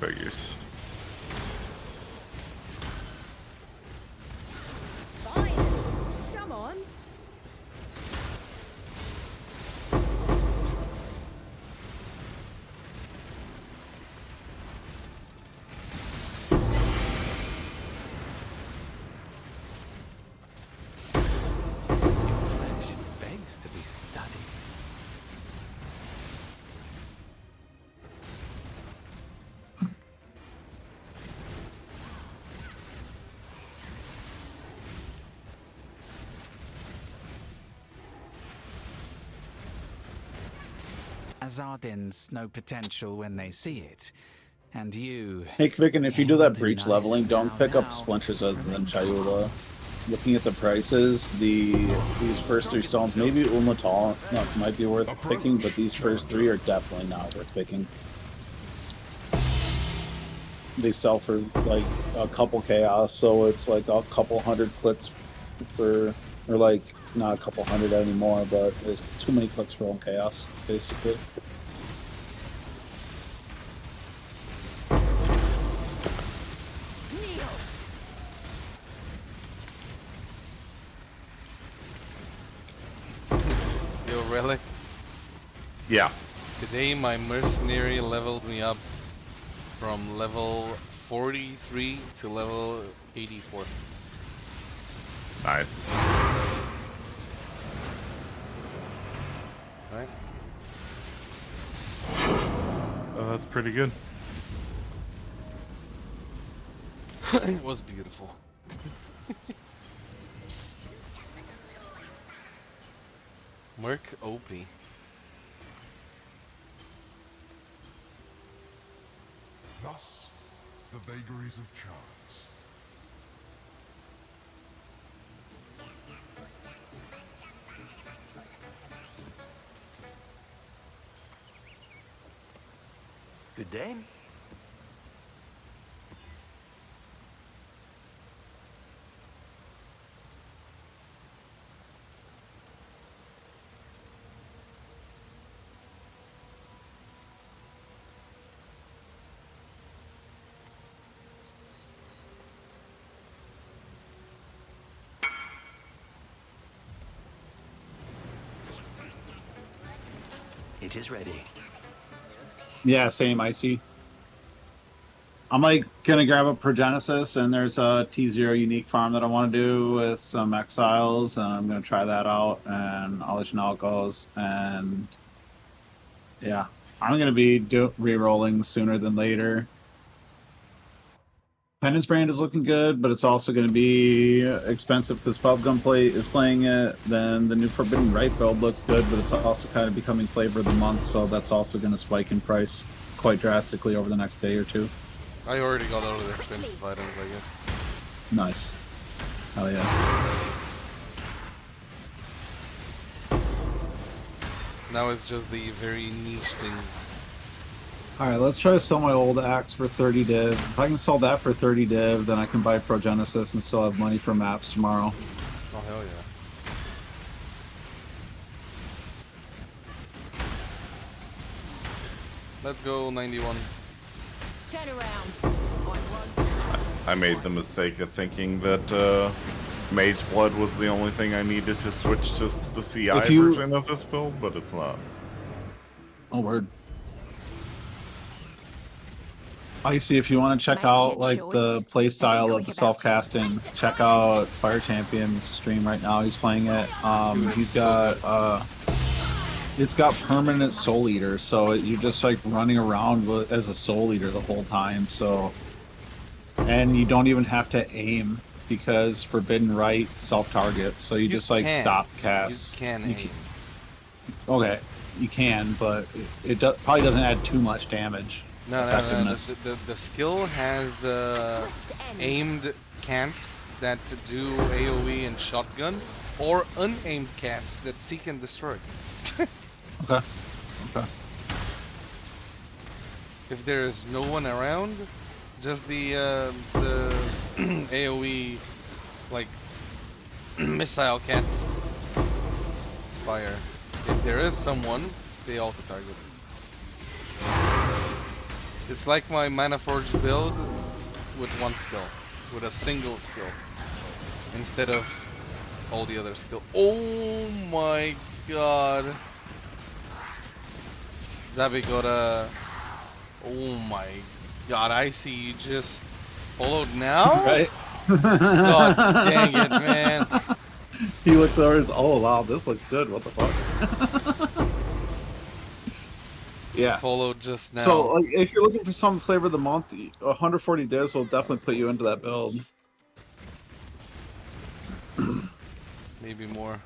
Figures. Fine. Come on. Begs to be studied. Azardins know potential when they see it, and you... Hey, Kvicken, if you do that breach nice leveling, don't now, pick up now. splinters other than Chayula. Looking at the prices, these first 3 stones, maybe Ulmatal might be worth picking, but these first 3 are definitely not worth picking. They sell for like a couple chaos, so it's like a couple hundred clicks for, or like not a couple hundred anymore, but there's too many clicks for one chaos, basically. Yo, Relic. Yeah. Today my mercenary leveled me up from level 43 to level 84. Nice. Right? Oh, that's pretty good. It was beautiful. Merc OP. Thus, the vagaries of chance. Good day. It is ready. Yeah, same, Icy. I'm like gonna grab a Progenesis, and there's a T0 unique farm that I want to do with some exiles, and I'm gonna try that out, and I'll let you know how it goes. And yeah, I'm gonna be re-rolling sooner than later. Penance Brand is looking good, but it's also going to be expensive because Pubbgun is playing it. Then the new Forbidden Rite build looks good, but it's also kind of becoming flavor of the month, so that's also going to spike in price quite drastically over the next day or two. I already got all of the expensive items, I guess. Nice. Hell yeah. Now it's just the very niche things. Alright, let's try to sell my old axe for 30 div. If I can sell that for 30 div, then I can buy Progenesis and still have money for maps tomorrow. Oh, hell yeah. Let's go, 91. Turn around. I made the mistake of thinking that Mage Blood was the only thing I needed to switch to the CI version of this build, but it's not. Oh, word. Icy, if you want to check out like the play style of the self-casting, check out Fire Champion's stream right now. He's playing it. He's got it's got permanent Soul Eater, so you're just like running around as a Soul Eater the whole time. So, and you don't even have to aim because Forbidden Rite self-targets. So you just like stop cast. You can aim. Okay, you can, but it probably doesn't add too much damage. No. The skill has aimed cants that do AoE and shotgun, or unaimed cants that seek and destroy. Okay. If there is no one around, just the AoE like missile cats fire. If there is someone, they auto target. It's like my Mana Forge build with one skill, with a single skill, instead of all the other skill. Oh my god. Zabigota. Oh my god, I see you just followed now? Right? God dang it, man. He looks over and says, oh wow, this looks good. What the fuck? Yeah. Followed just now. So, like, if you're looking for some flavor of the month, 140 divs will definitely put you into that build. Maybe more.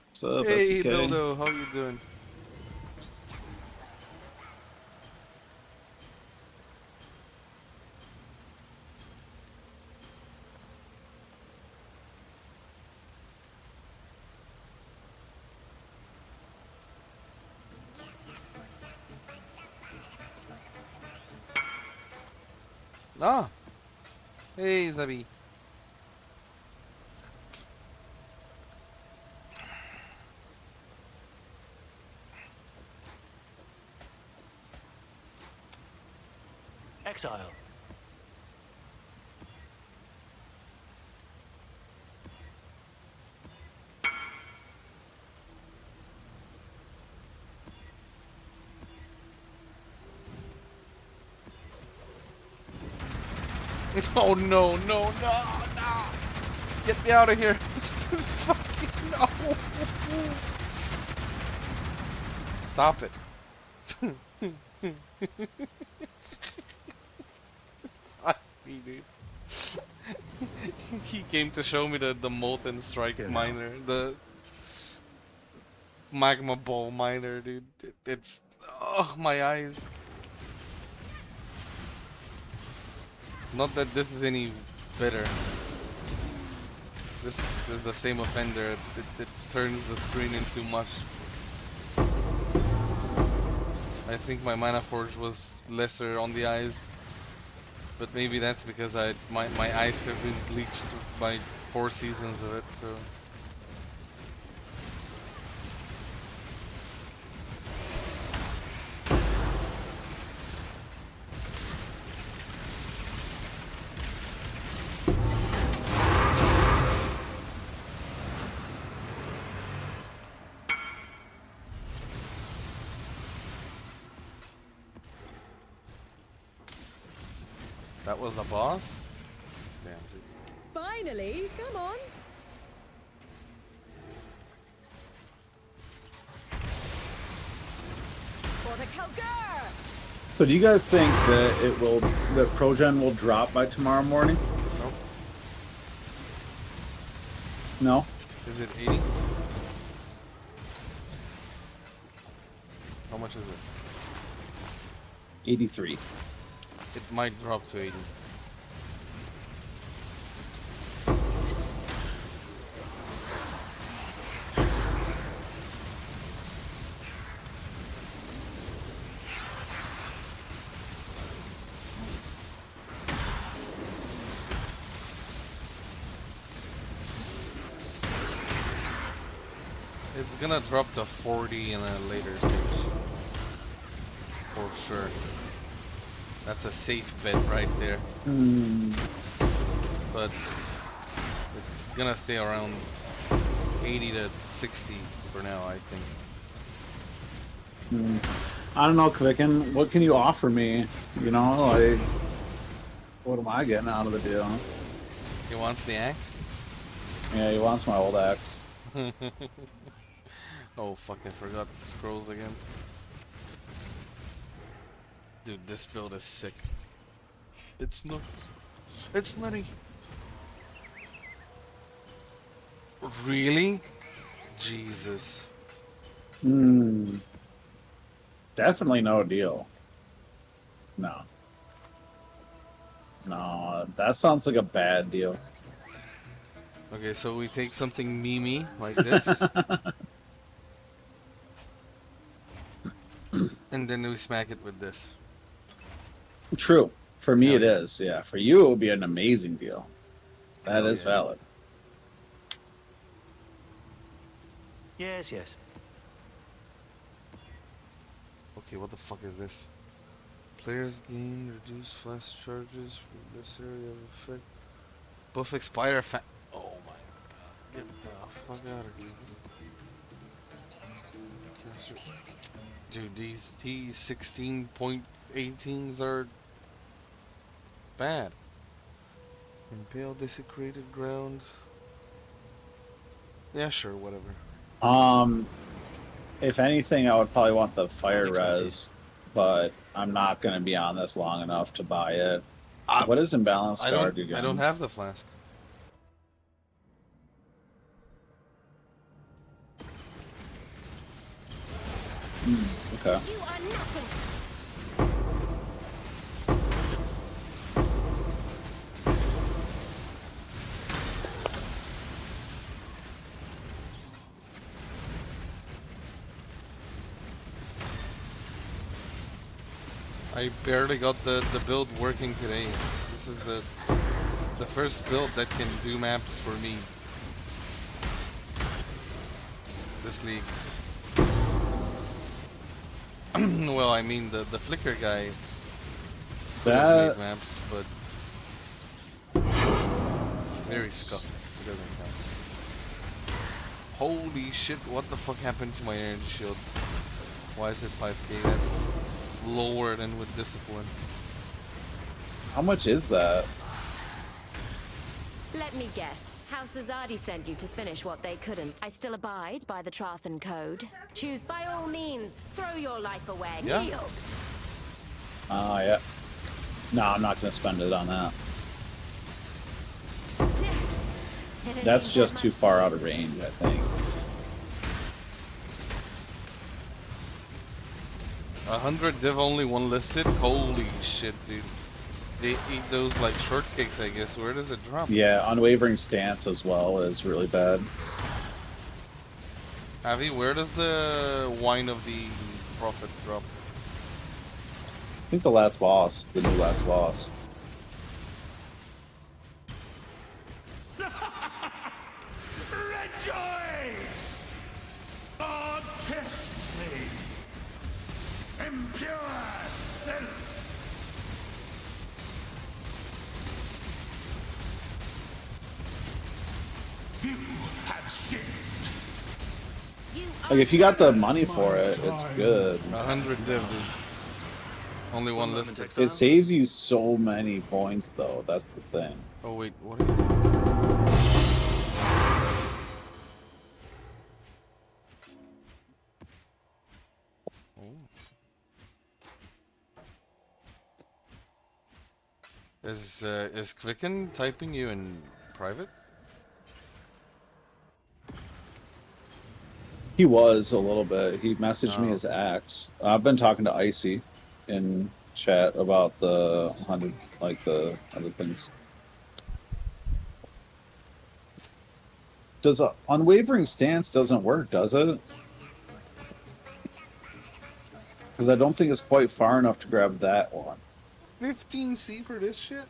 What's up, Hey, SK? Bildo, how you doing? Ah! Hey, Zabi. Exile. Oh no, no, no, no! Get me out of here! Fucking no! Stop it. Fuck me, dude. He came to show me the molten strike miner, the magma ball miner, dude. It's oh my eyes. Not that this is any better. This is the same offender. It turns the screen into mush. I think my Mana Forge was lesser on the eyes. But maybe that's because my eyes have been bleached by 4 seasons of it, so... That was the boss? Damn, dude. Finally, come on. For the Kelgar! So do you guys think that that Progen will drop by tomorrow morning? Nope. No? Is it 80? How much is it? 83. It might drop to 80. It's gonna drop to 40 in a later stage. For sure. That's a safe bet right there. But it's gonna stay around 80 to 60 for now, I think. I don't know, Kvicken. What can you offer me? You know, like, what am I getting out of the deal? He wants the axe? Yeah, he wants my old axe. Oh fuck, I forgot scrolls again. Dude, this build is sick. It's not. It's nutty. Really? Jesus. Definitely no deal. No. No, that sounds like a bad deal. Okay, so we take something memey like this. And then we smack it with this. True. For me, it is. Yeah. For you, it would be an amazing deal. That is valid. Yes, yes. Okay, what the fuck is this? Players gain reduced flash charges for this area of effect. Buff expire oh my god, get the fuck out of here. Caster. Dude, these T16.18s are bad. Impale desecrated ground. Yeah, sure, whatever. If anything, I would probably want the fire res, but I'm not going to be on this long enough to buy it. What is imbalanced guard again? I don't have the flask. Okay. You are nothing. I barely got the build working today. This is the first build that can do maps for me. This league. Well, I mean the flicker guy that made maps, but very scuffed. It doesn't count. Holy shit! What the fuck happened to my energy shield? Why is it 5k? That's lower than with discipline. How much is that? Let me guess. House Azadi sent you to finish what they couldn't. I still abide by the Trathan Code. Choose by all means. Throw your life away. Yeah. Kneel. Oh, yeah. No, I'm not going to spend it on that. That's just too far out of range, I think. 100 div, only one listed? Holy shit, dude. They eat those like shortcakes, I guess. Where does it drop? Yeah, unwavering stance as well is really bad. Avi, where does the wine of the prophet drop? I think the last boss, the new last boss. Rejoice! God tests me. Impure filth. You have sinned. Like, if you got the money for it, it's good. 100 div, dude. Only one listed. It saves you so many points, though. That's the thing. Oh, wait, what is it? Is Quicken typing you in private? He was a little bit. He messaged me as Axe. I've been talking to Icy in chat about the 100, like the other things. Does unwavering stance doesn't work, does it? Because I don't think it's quite far enough to grab that one. 15C for this shit?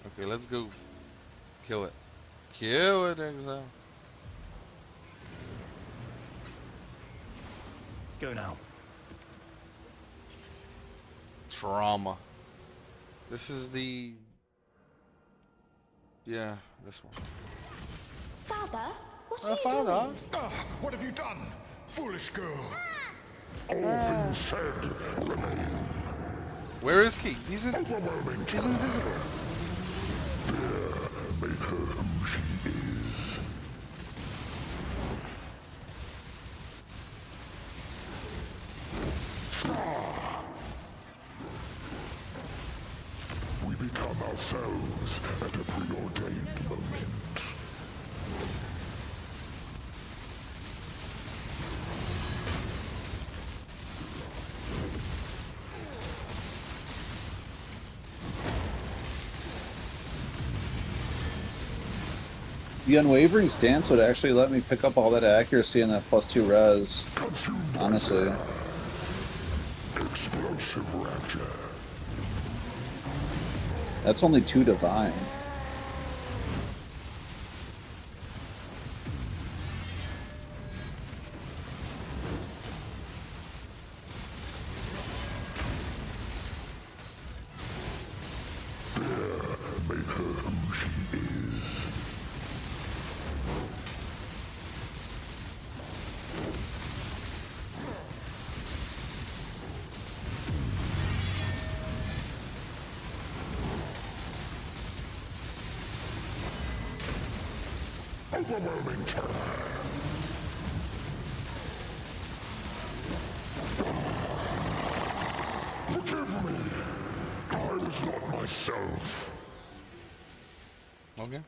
Okay, let's go kill it. Kill it, Exile. Go now. Trauma. This is the... Yeah, this one. Father, what are you Father? doing? What have you done, foolish girl? All things said remain. Where is he? He's invisible. Make her who she is. We become ourselves at a preordained moment. The unwavering stance would actually let me pick up all that accuracy and that +2 res. Honestly. Explosive rapture. That's only 2 divine. overwhelming terror. Forgive me. I was not myself. Okay.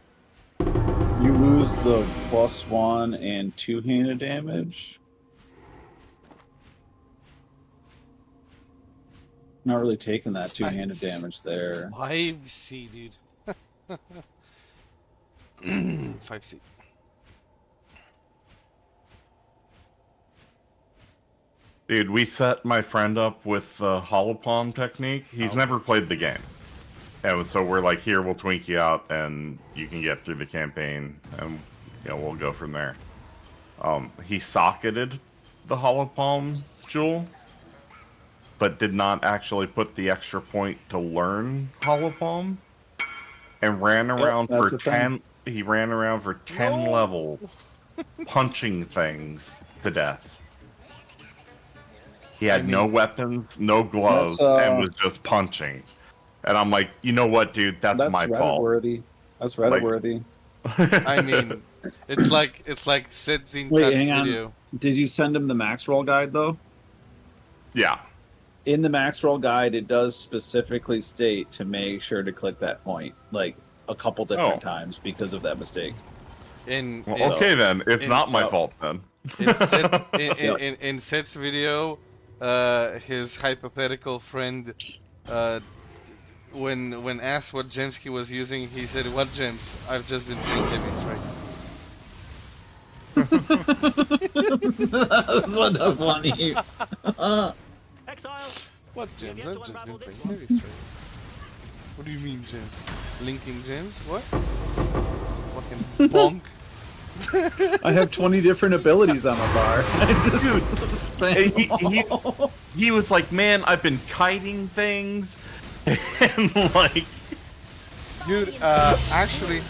You lose the +1 and two-handed damage. Not really taking that two-handed damage there. 5C, dude. 5C. Dude, we set my friend up with the holopalm technique. He's never played the game. And so we're like, here, we'll twink you out and you can get through the campaign and we'll go from there. He socketed the holopalm jewel, but did not actually put the extra point to learn holopalm, and ran around for 10 he ran around for 10 levels punching things to death. He had no weapons, no gloves, and was just punching. And I'm like, you know what, dude? That's my fault. Reddit-worthy. That's Reddit-worthy. I mean, it's like Sid Zine Wait, Tap's hang on. video. Did you send him the max roll guide though? Yeah. In the max roll guide, it does specifically state to make sure to click that point, like a couple different times because of that mistake. Okay, then it's not my fault then. In Sid's video, his hypothetical friend, when asked what gems he was using, he said, "What gems? I've just been playing heavy strike." That's what the funny. Exile. What gems? I've just been playing heavy strike. What do you mean gems? Linking gems? What? Fucking bonk. I have 20 different abilities on my bar. I just spam he was like, man, I've been kiting things, and like, dude, actually,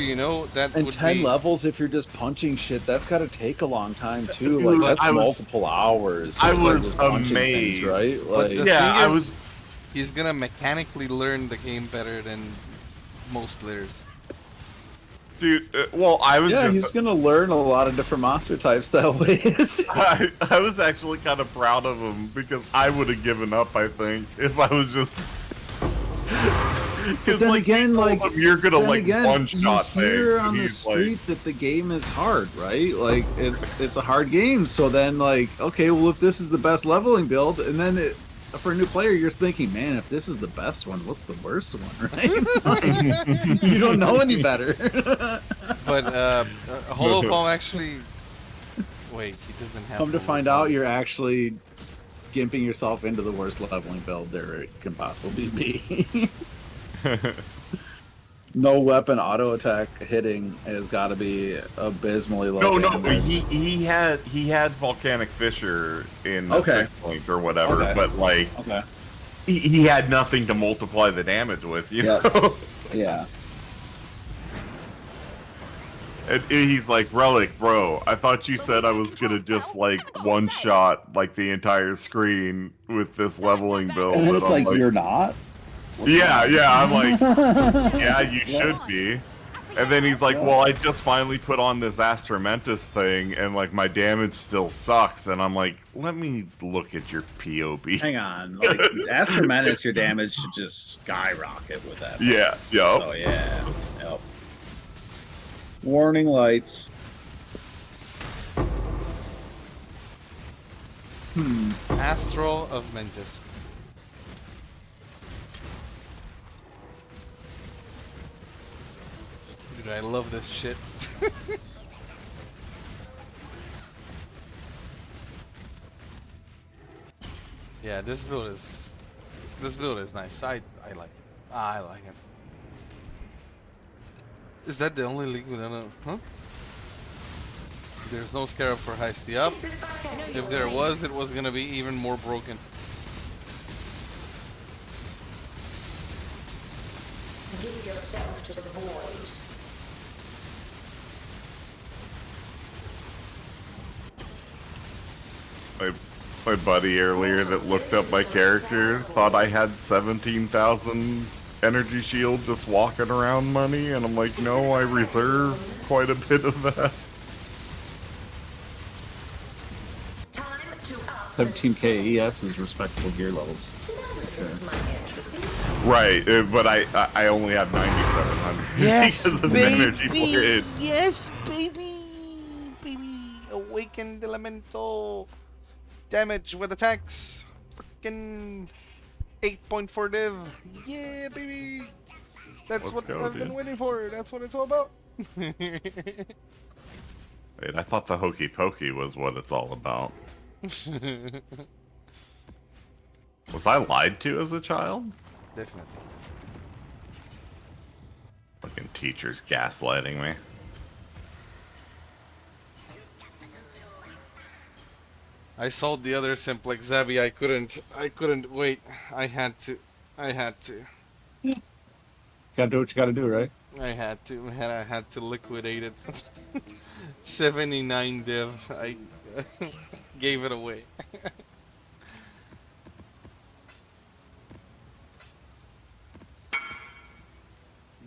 you know that and would 10 be... levels if you're just punching shit. That's got to take a long time too. Like that's multiple hours. I of, was punching amazed, things, right? But Like, the thing is, he's gonna mechanically learn the game better than most players. Dude, well, I was he's gonna learn a lot of different monster types that way. I was actually kind of proud of him because I would have given up, I think, if I was just. Because like, again, like you're gonna like one shot you hear on the street that the game is hard, right? Like it's a hard game. So then like, okay, well if this is the best leveling build, and then for a new player, you're thinking, man, if this is the best one, what's the worst one, right? Like, you don't know any better. But Holopalm actually... Wait, he doesn't have... Come to find out, you're actually gimping yourself into the worst leveling build there can possibly be. No weapon auto attack hitting has got to be abysmally low. No, he had volcanic fissure in the 6th point or whatever, but like he had nothing to multiply the damage with, you know? Yeah. And he's like, Relic, bro, I thought you said I was gonna just like one shot like the entire screen with this leveling build. And then it's like, like, you're not? Yeah, I'm like, yeah, you should be. And then he's like, well, I just finally put on this Astramentus thing, and like my damage still sucks. And I'm like, let me look at your POB. Hang on, like Astramentus, your damage should just skyrocket with that. Yeah, yup. So yeah, yep. Warning lights. Astral of Mentis. Dude, I love this shit. Yeah, this build is nice. I like it. I like it. Is that the only league without a... Huh? There's no Scarab for Heisty up. If there was, it was gonna be even more broken. Give yourself to the void. My buddy earlier that looked up my character thought I had 17,000 energy shield just walking around money, and I'm like, no, I reserve quite a bit of that. 17k ES is respectable gear levels. Sure. Right, but I only have 9,700 Yes, because of energy baby! blade. Yes, baby! Baby! Awakened elemental damage with attacks. Frickin' 8.4 div. Yeah, baby! That's Let's what go, I've been dude. waiting for. That's what it's all about. Wait, I thought the hokey pokey was what it's all about. Was I lied to as a child? Definitely. Fucking teachers gaslighting me. I sold the other simplex Zabby. I couldn't wait. I had to. Gotta do what you gotta do, right? I had to liquidate it. 79 div. I gave it away.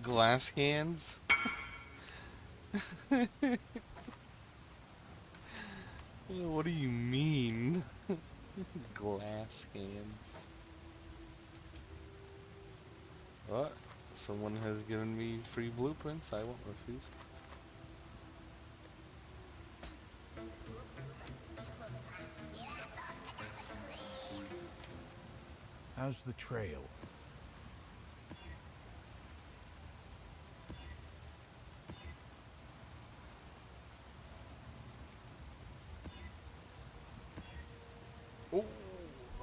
Glass hands. What do you mean? Glass hands. What? Someone has given me free blueprints. I won't refuse. How's the trail? Oh,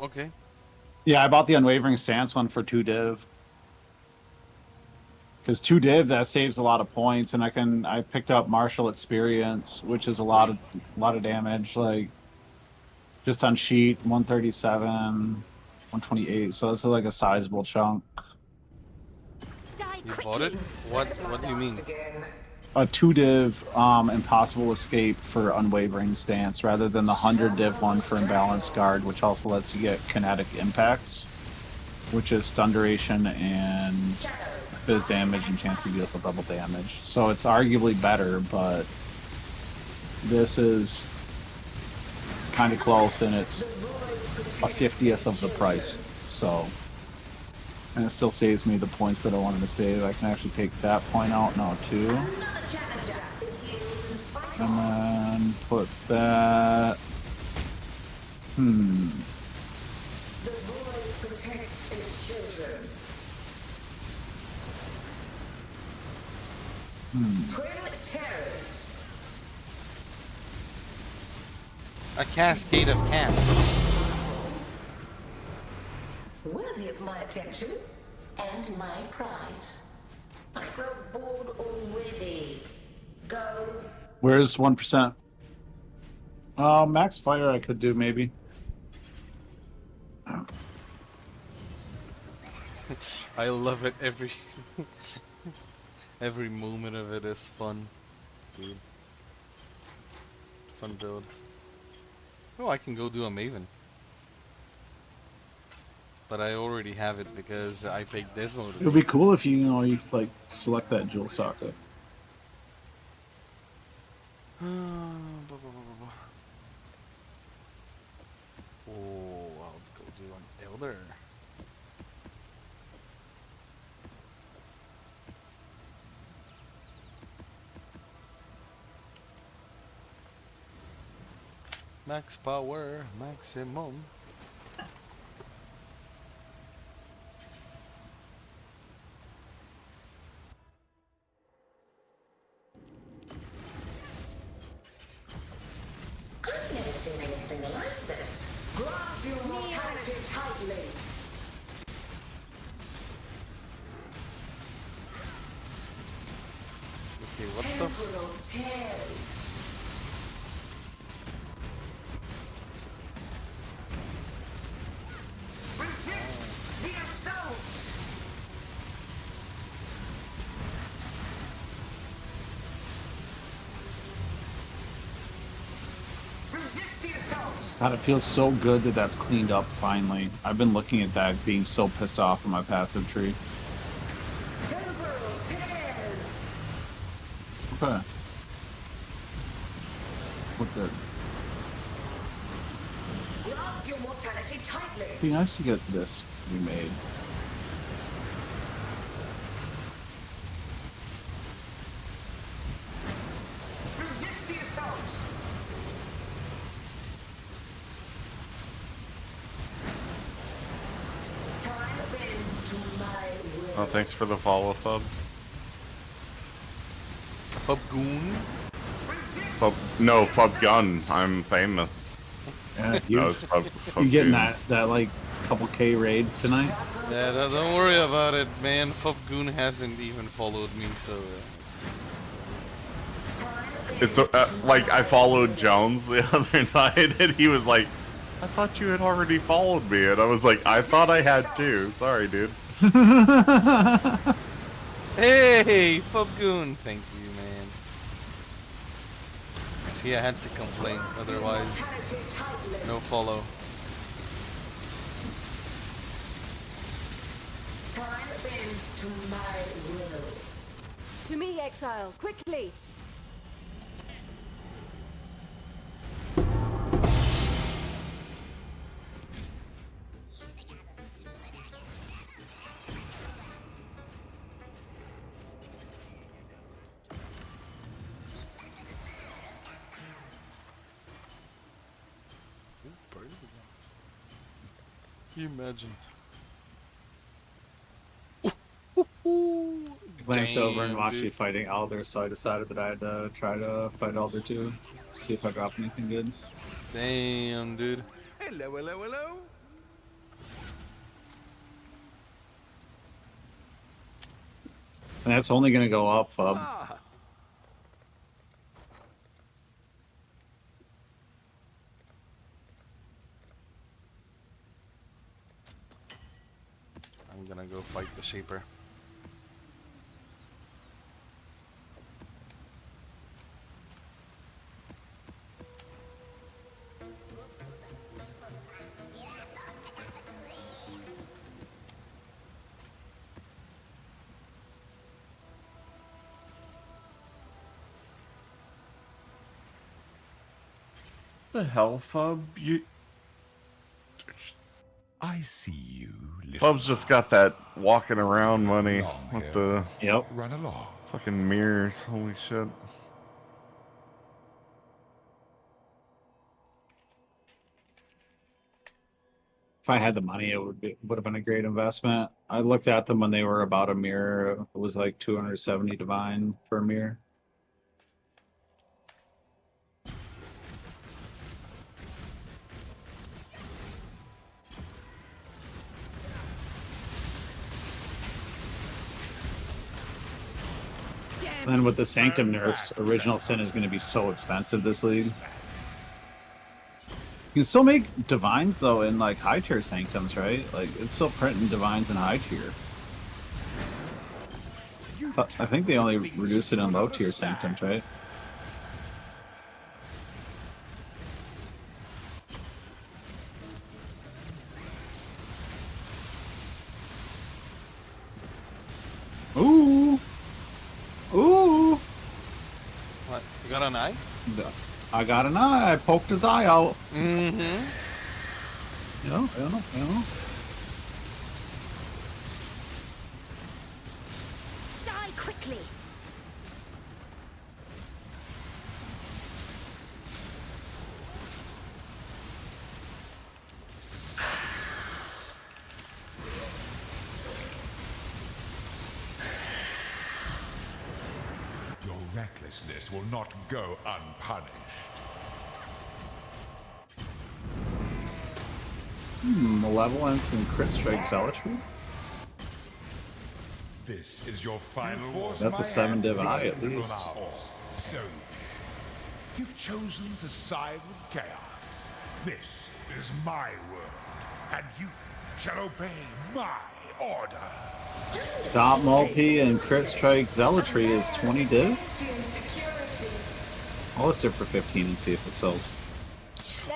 okay. Yeah, I bought the Unwavering Stance one for 2 div. Because 2 div, that saves a lot of points, and I picked up Martial Experience, which is a lot of damage, like just on sheet 137, 128. So that's like a sizable chunk. You bought it? What do you mean? A 2 div Impossible Escape for Unwavering Stance, rather than the 100 div one for Imbalanced Guard, which also lets you get kinetic impacts, which is stun duration and phys damage and chance to deal for double damage. So it's arguably better, but this is kind of close, and it's a 50th of the price. So, and it still saves me the points that I wanted to save. I can actually take that point out now too, and then put that. The void protects its children. Twin terrors. A cascade of cats. Worthy of my attention and my prize. I grow bored already. Go. Where's 1%? Max fire I could do maybe. I love it. Every moment of it is fun, dude. Fun build. Oh, I can go do a Maven. But I already have it because I picked Desmo. It would be cool if you could, like, select that Jewel Saga. Oh, I'll go do an Elder. Max power, maximum. I've never seen anything like this. Grasp your mortality tightly. Okay, what the? Temporal tears. Resist the assault. Resist the assault. God, it feels so good that that's cleaned up finally. I've been looking at that being so pissed off in my passive tree. Temporal tears. Okay. What the? Grasp your mortality tightly. It'd be nice to get this remade. Resist the assault. Time bends to my will. Oh, thanks for the follow, Fub. Fubgoon? Fub, no, Fub Gun. I'm famous. Yeah, No, it's Fub, you getting Fubgoon. that like couple K raid tonight? Yeah, don't worry about it, man. Fubgoon hasn't even followed me, so It's like I followed Jones the other night, and he was like, "I thought you had already followed me," and I was like, "I thought I had too." Sorry, dude. Hey, Fubgoon, thank you, man. See, I had to complain, otherwise, no follow. Time bends to my will. To me, exile, quickly! Can you imagine? Glanced over and watched dude. you fighting Elder, so I decided that I'd try to fight Elder too. See if I drop anything good. Damn, dude. Hello, hello, hello. And that's only gonna go up, Fub. Ah, I'm gonna go fight the Shaper. The hell, Fub? You I see you, little Fub's just got that walking around money Long with hair. the Yep. Run along. fucking mirrors. Holy shit. If I had the money, it would have been a great investment. I looked at them when they were about a mirror. It was like 270 divine per mirror. And with the Sanctum nerfs, Original Sin is going to be so expensive this league. You can still make divines though in like high tier Sanctums, right? Like it's still printing divines in high tier. I think they only reduce it in low tier Sanctums, right? Ooh! Ooh! What? You got an eye? I got an eye. I poked his eye out. Mm-hmm. Yeah. Die quickly. Your recklessness will not go unpunished. Malevolence and crit strike zealotry? This is your final. That's a 7 div eye at least. So, you've chosen to side with chaos. This is my world, and you shall obey my order. Dot multi and crit strike zealotry is 20 div? I'll list it for 15 and see if it sells.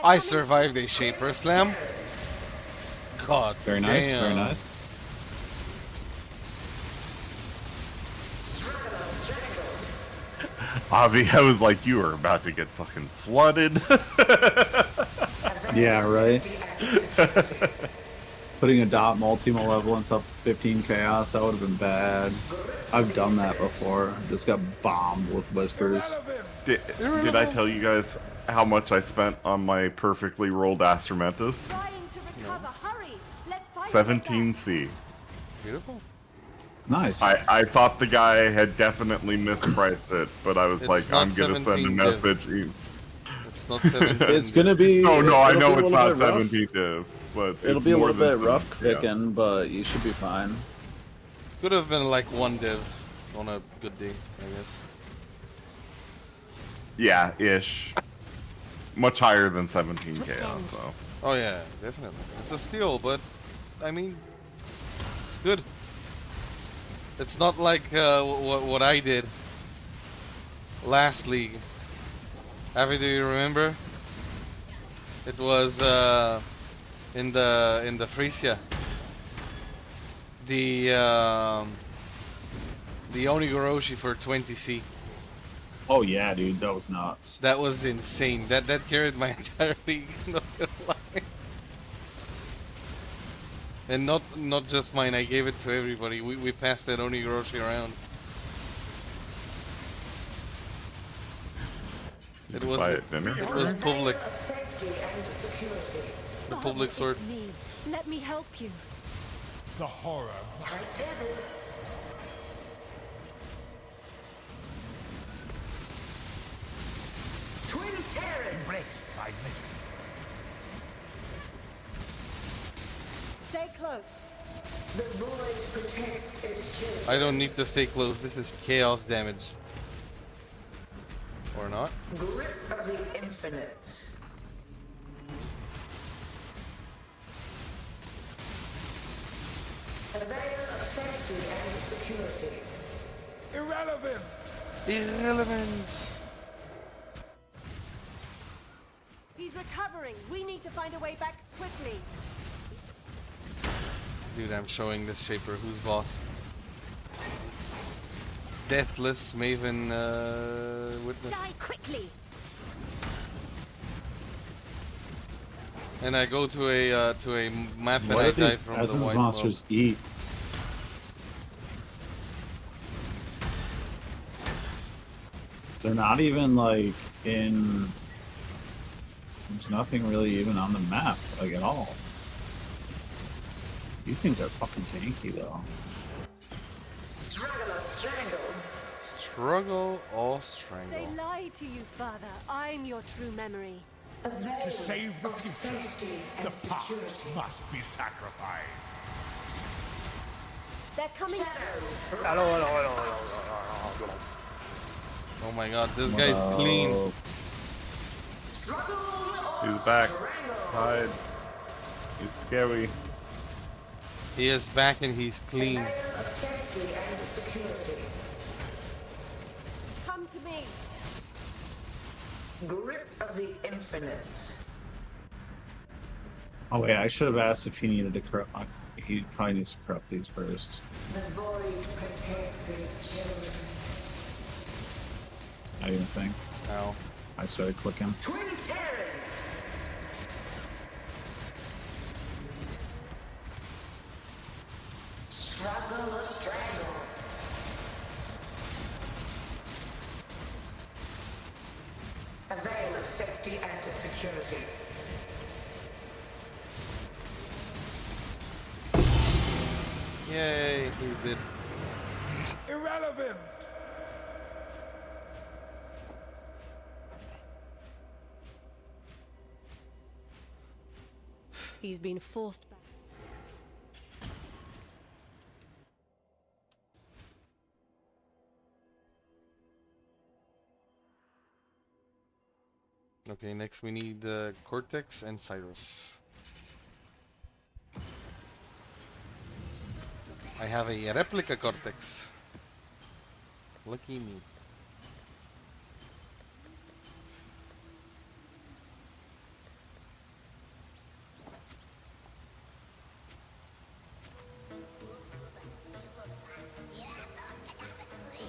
I survived a Shaper Slam. God Very nice, damn. very nice. Javi, I was like, you are about to get fucking flooded. Yeah, right. Putting a dot multi-malevolence up 15 chaos, that would have been bad. I've done that before. Just got bombed with whispers. Did I tell you guys how much I spent on my perfectly rolled Astramentus? Trying to recover. Hurry. Let's fight 17C. Beautiful. Nice. I thought the guy had definitely mispriced it, but I was It's like, not I'm gonna send a 17 message. It's not 17. It's gonna be. No, I know be a it's little not bit rough. 17 div, but It'll it's be a more little than bit rough 17, yeah. picking, but you should be fine. Could have been like 1 div on a good day, I guess. Yeah, ish. Much higher than 17 chaos, so. Oh yeah, definitely. It's a steal, but I mean, it's good. It's not like what I did last league. Avi, do you remember? It was in the Frisia. The Onigoroshi for 20C. Oh yeah, dude, that was nuts. That was insane. That carried my entire league. Not gonna lie. And not just mine. I gave it to everybody. We passed that Onigoroshi around. It was public. The public sword. It's me. Let me help you. The horror. Twin Terrors. Embrace my mission. Stay close. The void protects its children. I don't need to stay close. This is chaos damage. Or not? Grip of the infinite. A veil of safety and security. Irrelevant. Irrelevant. He's recovering. We need to find a way back quickly. Dude, I'm showing this shaper who's boss. Deathless Maven Witness. Die quickly. And I go to a map and What I do die these from the Essence white monsters eat? They're not even like in. There's nothing really even on the map, like at all. These things are fucking tanky though. Struggle or strangle. Struggle or strangle. They lied to you, Father. I'm your true memory. A veil To save the of future, safety and the past security. must be sacrificed. They're coming. Oh my god, this guy's clean. He's back. Hide. He's scary. He is back and he's clean. A veil of safety and security. Come to me. Grip of the infinite. Oh wait, I should have asked if he needed to corrupt. He probably needs to corrupt these first. The void protects its children. I didn't think. Ow. I started clicking. Twin Terrors. Struggle or strangle. A veil of safety and security. Yay, he did. Irrelevant. He's been forced back. Okay, next we need Cortex and Cyrus. I have a replica Cortex. Lucky me.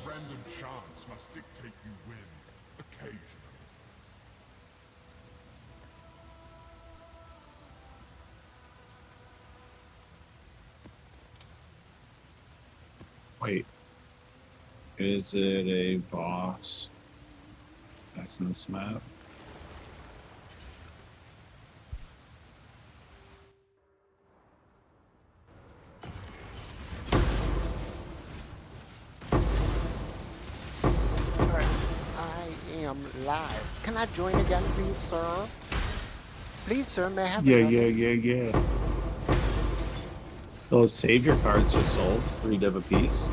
Random chance must dictate you win, occasionally. Wait. Is it a boss essence map? Alright, I am live. Can I join again, please, sir? Please, sir, may I have Yeah. Those savior cards just sold. 3 div a piece.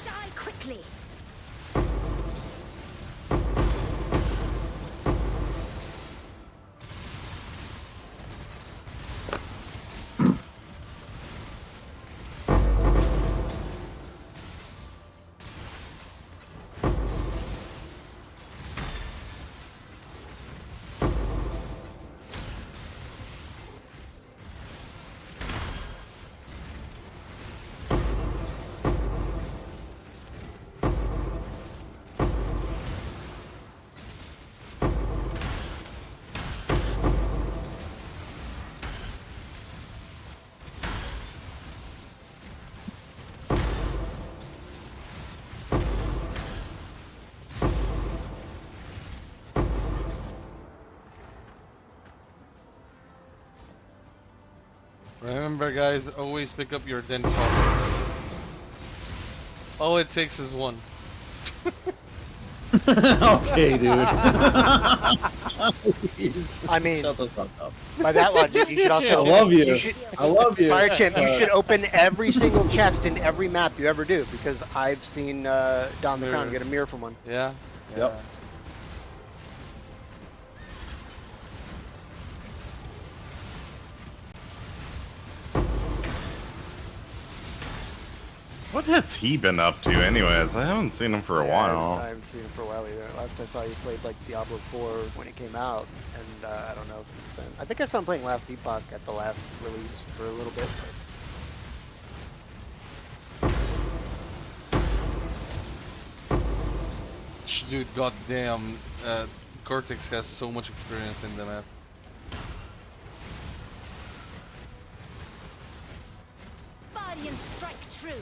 Die quickly. Remember, guys, always pick up your dense fossils. All it takes is one. Okay, dude. I mean, shut the fuck up. By that logic, you should also. I love you. I love you. Fire Champ, you should open every single chest in every map you ever do, because I've seen Don the Crown get a mirror from one. Yeah. Yep. What has he been up to anyways? I haven't seen him for a while. I haven't seen him for a while either. Last I saw you played like Diablo 4 when it came out, and I don't know since then. I think I saw him playing Last Epoch at the last release for a little bit. Dude, goddamn, Cortex has so much experience in the map. Body and strike true.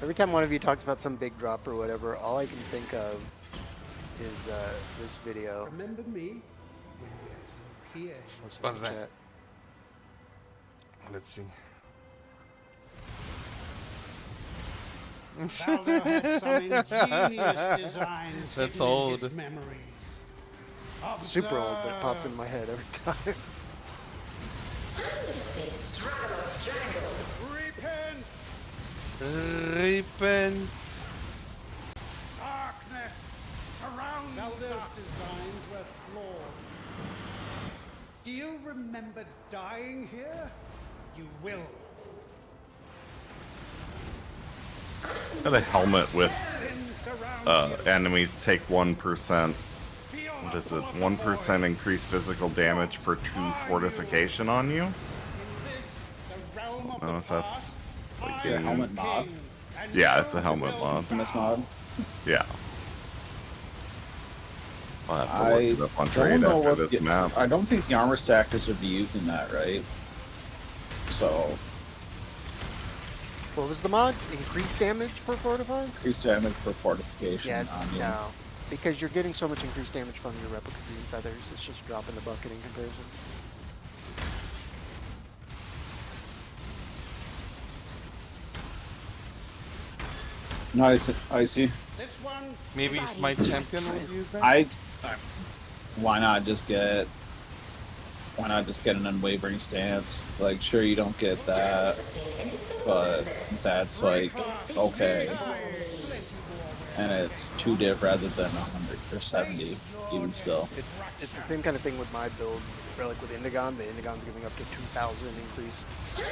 Every time one of you talks about some big drop or whatever, all I can think of is this video. Remember me when we're here. What's that? Let's see. Baldo had some ingenious designs That's hidden in old. his memories. Super old, but it pops in my head every time. Repent! Repent. Darkness surrounds Baldo's designs were flawed. Do you remember dying here? You will. Got a helmet with enemies take 1%. What is it? 1% increased physical damage per 2 fortification on you? I don't know if that's like Is it a helmet mod? Yeah, it's a helmet mod. This mod? Yeah. I'll have to I look it up on don't trade know after what this map. I don't think the armor stackers would be using that, right? So What was the mod? Increased damage per fortified? increased damage per fortification Yeah, on you. no. Because you're getting so much increased damage from your replica green feathers, it's just a drop in the bucket in comparison. Nice, I see. This one. Maybe Smite Champion would use that? Why not just get an unwavering stance? Like, sure, you don't get that, but that's like okay, and it's 2 div rather than 100 or 70. even still. It's the same kind of thing with my build, where like with Indigon, the Indigon's giving up to 2,000 increased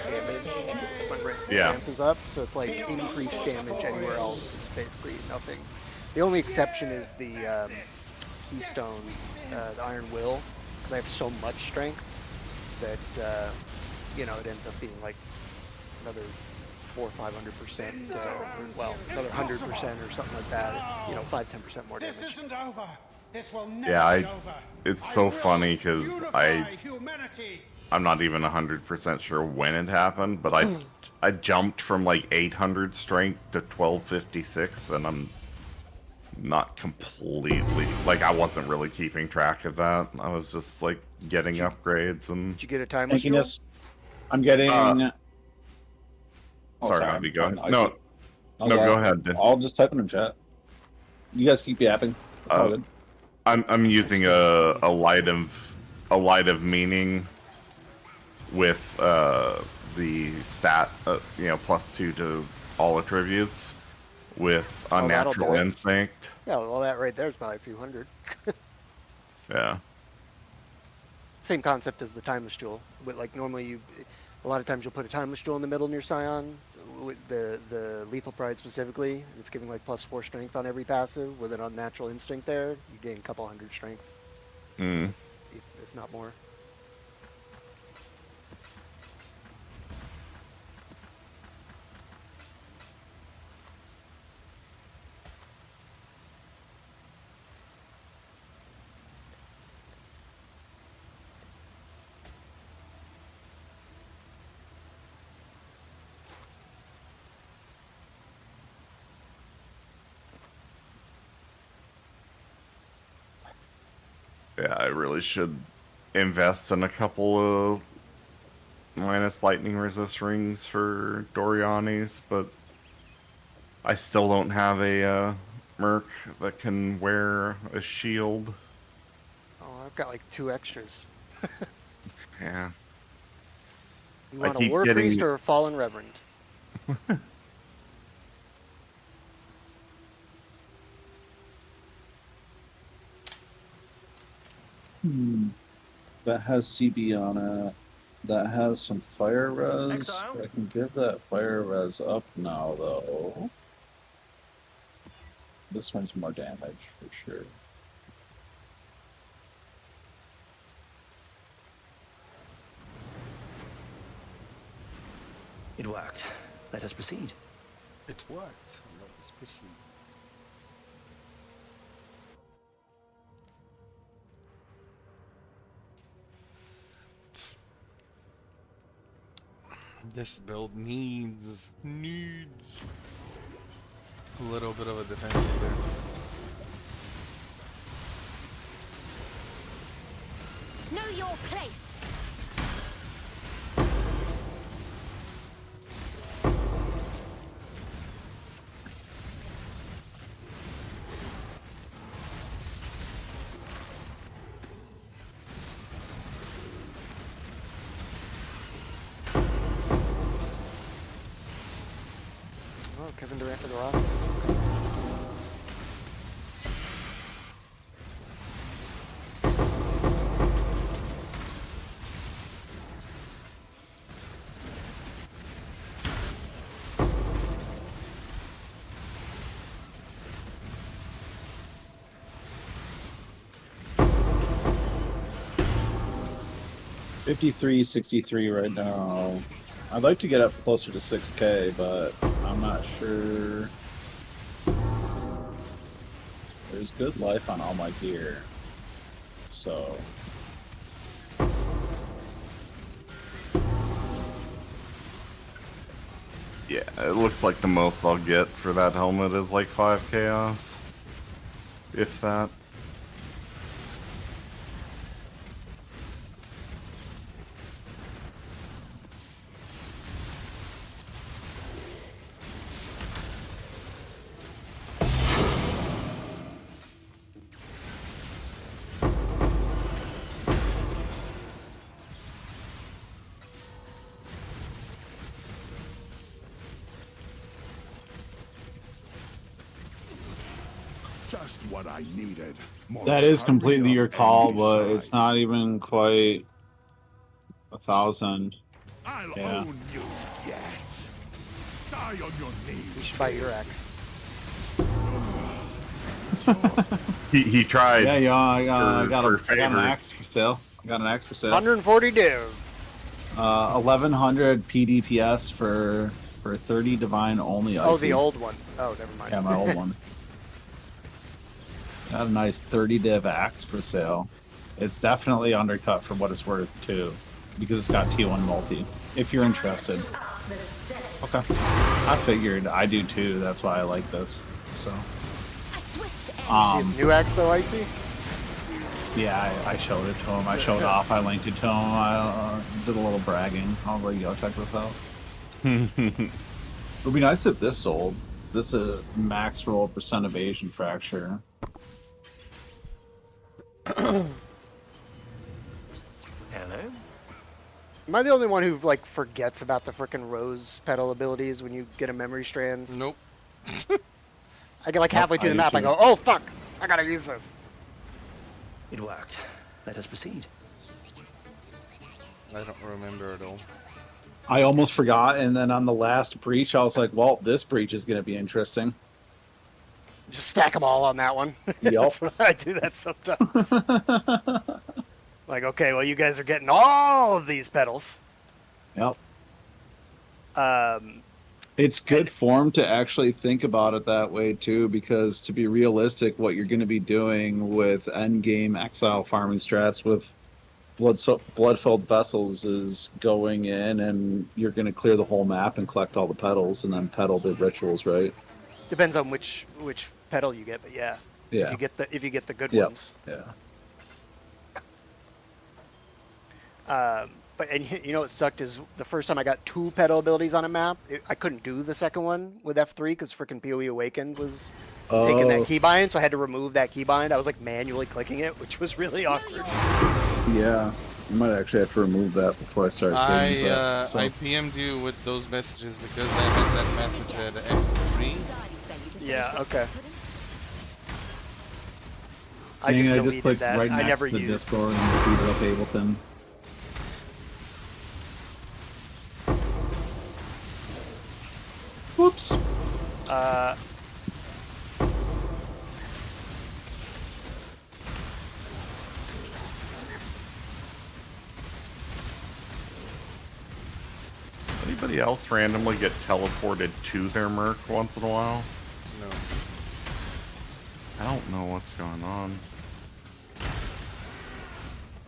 damage when ramp is up, so it's like increased damage anywhere else is basically nothing. The only exception is the Keystone, the Iron Will, because I have so much strength that, you know, it ends up being like another 400 or 500%, well, another 100% or something like that. It's, you know, 5-10% more damage. This isn't over. This will never Yeah, be over. it's so funny because Humanity. I'm not even 100% sure when it happened, but I jumped from like 800 strength to 1256, and I'm not completely, like, I wasn't really keeping track of that. I was just like getting upgrades and. Did you get a timeless jewel? I'm getting. Sorry, Hobby, go ahead. No, Go ahead. I'll just type in chat. You guys keep yapping. It's all good. I'm using a light of meaning with the stat, you know, +2 to all attributes with unnatural instinct. Yeah, well, that right there is probably a few hundred. Yeah. Same concept as the timeless jewel. But like normally, a lot of times you'll put a timeless jewel in the middle near Scion, with the lethal pride specifically. It's giving like +4 strength on every passive with an unnatural instinct there. You gain a couple hundred strength, if not more. Yeah, I really should invest in a couple of minus lightning resist rings for Doriani's, but I still don't have a Merc that can wear a shield. Oh, I've got like 2 extras. Yeah. You want a War Priest or a Fallen Reverend? That has CB on it. That has some fire res. I can give that fire res up now, though. This one's more damage for sure. It worked. Let us proceed. It worked. Let us proceed. This build needs a little bit of a defensive there. Know your place. Oh, Kevin Durant for the Rockets. $53.63 right now. I'd like to get up closer to 6K, but I'm not sure. There's good life on all my gear, so. Yeah, it looks like the most I'll get for that helmet is like 5 chaos. If that. just what I needed. More That is hurry completely up your and call, but decide. it's not even quite 1,000. I'll Yeah. own you yet. Die on your knees. You should buy your axe. He tried. Yeah, yeah, I got an favors. axe for sale. I got an axe for sale. 140 dude. 1100 PDPS for 30 divine only. Oh, icy. the old one. Oh, never mind. Yeah, my old one. Got a nice 30 div axe for sale. It's definitely undercut for what it's worth too, because it's got T1 multi. If you're interested. Okay. I figured I do too. That's why I like this. So. New axe though, Icy? Yeah, I showed it to him. I showed off. I linked it to him. I did a little bragging. I was like, yo, check this out. It would be nice if this sold. This is max roll percent evasion fracture. Hello? Am I the only one who like forgets about the frickin' rose petal abilities when you get a memory strands? Nope. I get like halfway through the I map, I do go, oh fuck, I gotta use this. It worked. Let us proceed. I don't remember at all. I almost forgot, and then on the last breach, I was like, well, this breach is going to be interesting. Just stack them all on that one. Yep. That's what I do that sometimes. Like, okay, well, you guys are getting all of these petals. Yep. It's good form to actually think about it that way too, because to be realistic, what you're going to be doing with endgame exile farming strats with blood-filled vessels is going in and you're going to clear the whole map and collect all the petals and then petal the rituals, right? Depends on which petal you get, but yeah. Yeah. If you get the good Yep. ones. Yeah. But you know what sucked is the first time I got 2 petal abilities on a map, I couldn't do the second one with F3 because freaking PoE Awakened was taking that keybind, so I had to remove that keybind. I was like manually clicking it, which was really awkward. Yeah. I might actually have to remove that before I start doing that. So. I PM'd you with those messages because I had that message at F3. Yeah, okay. I just deleted clicked that. right I next never to the used. Discord and booted up Ableton. Whoops. Anybody else randomly get teleported to their Merc once in a while? No. I don't know what's going on.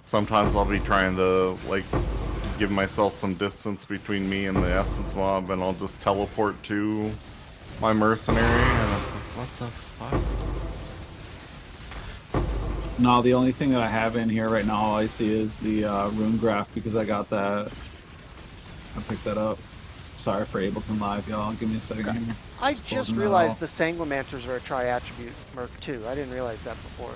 Sometimes I'll be trying to, like, give myself some distance between me and the Essence Mob, and I'll just teleport to my mercenary, and it's like, what the fuck? No, the only thing that I have in here right now, all I see is the rune graph because I got that. I picked that up. Sorry for Ableton Live, y'all. Give me a second here. I just realized the Sanguimancers are a tri-attribute Merc too. I didn't realize that before.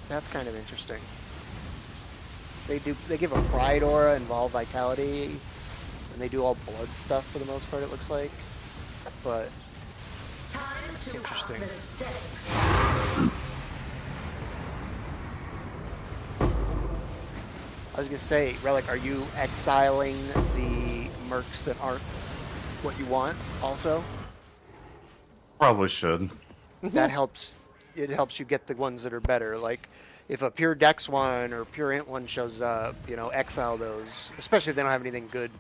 That's kind of interesting. They give a pride aura, involve vitality, and they do all blood stuff for the most part, it looks like. But interesting. I was gonna say, Relic, are you exiling the mercs that aren't what you want also? Probably should. That helps. It helps you get the ones that are better. Like, if a pure Dex one or pure Int one shows up, you know, exile those. Especially if they don't have anything good,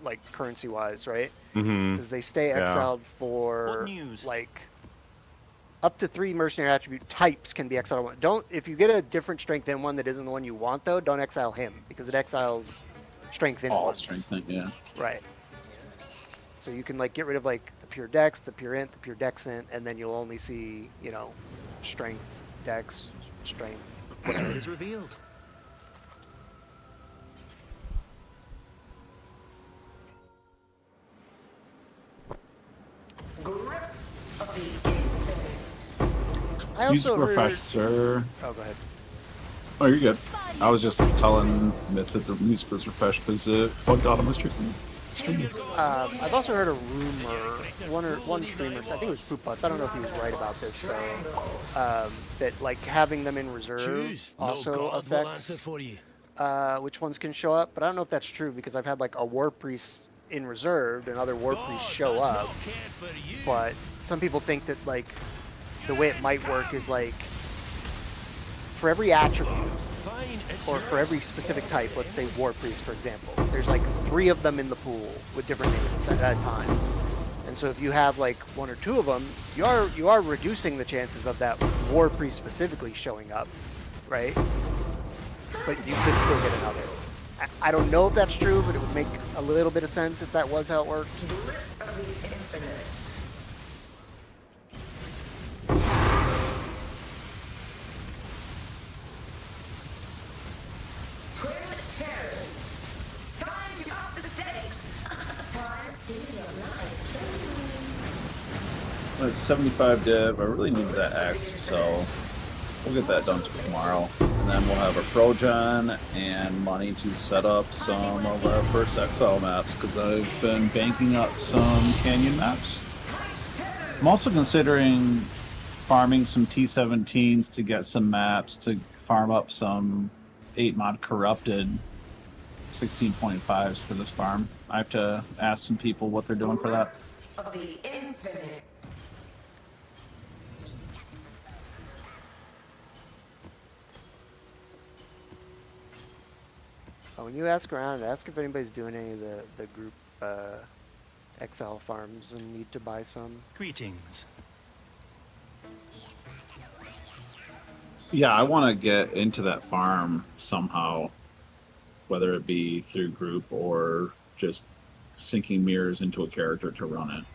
like currency-wise, right? Mm-hmm. Because they stay Yeah. exiled for like up to 3 mercenary attribute types can be exiled. Don't, if you get a different strength in one that isn't the one you want, though, don't exile him because it exiles strength in All ones. strength in, yeah. Right. So you can like get rid of like the pure Dex, the pure Int, the pure Dexint, and then you'll only see, you know, strength, Dex, strength. Whatever is revealed. I also Music refresh, heard... sir. Oh, go ahead. Oh, you're good. I was just telling Myth that the music was refreshed because it bugged out on my stream. I've also heard a rumor, one streamer, I think it was Poop Butts, I don't know if he was right about this though, that like having them in reserve also affects which ones can show up, but I don't know if that's true because I've had like a War Priest in reserve and other War Priests show up, but some people think that like the way it might work is like for every attribute or for every specific type, let's say War Priest for example, there's like 3 of them in the pool with different names at a time. And so if you have like 1 or 2 of them, you are reducing the chances of that War Priest specifically showing up, right? But you could still get another. I don't know if that's true, but it would make a little bit of sense if that was how it worked. It's 75 div. I really need that axe, so we'll get that done tomorrow. And then we'll have a pro gen and money to set up some of our first XL maps because I've been banking up some canyon maps. I'm also considering farming some T17s to get some maps to farm up some 8 mod corrupted 16.5s for this farm. I have to ask some people what they're doing for that. Of the infinite. When you ask around, ask if anybody's doing any of the group XL farms and need to buy some. Greetings. Yeah, I want to get into that farm somehow, whether it be through group or just sinking mirrors into a character to run it.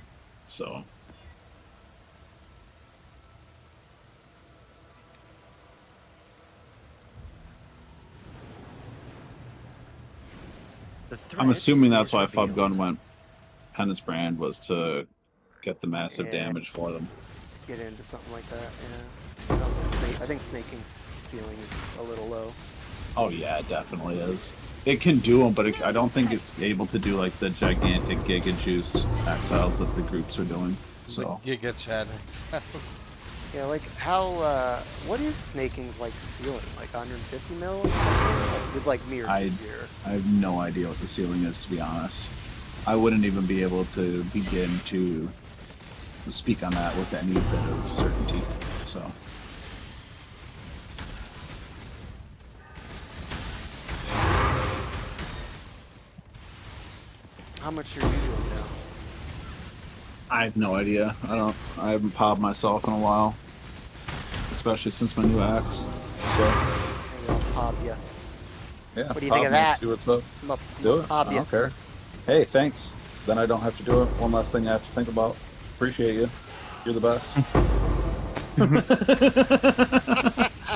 So. I'm assuming that's why Fubgun went Penance Brand, was to get the massive damage for them. Get into something like that, yeah. I think Snaking's ceiling is a little low. Oh yeah, it definitely is. It can do them, but I don't think it's able to do like the gigantic giga juiced exiles that the groups are doing. So Giga Chad exiles. Yeah, like how, what is Snaking's like ceiling? Like 150 mil? With like mirror gear. I have no idea what the ceiling is, to be honest. I wouldn't even be able to begin to speak on that with any bit of certainty. So. How much are you doing now? I have no idea. I haven't popped myself in a while. Especially since my new axe. So. Maybe I'll pop ya. Yeah, what do you think of that? See what's up. Do it. I don't care. Hey, thanks. Then I don't have to do it. One last thing I have to think about. Appreciate you. You're the best.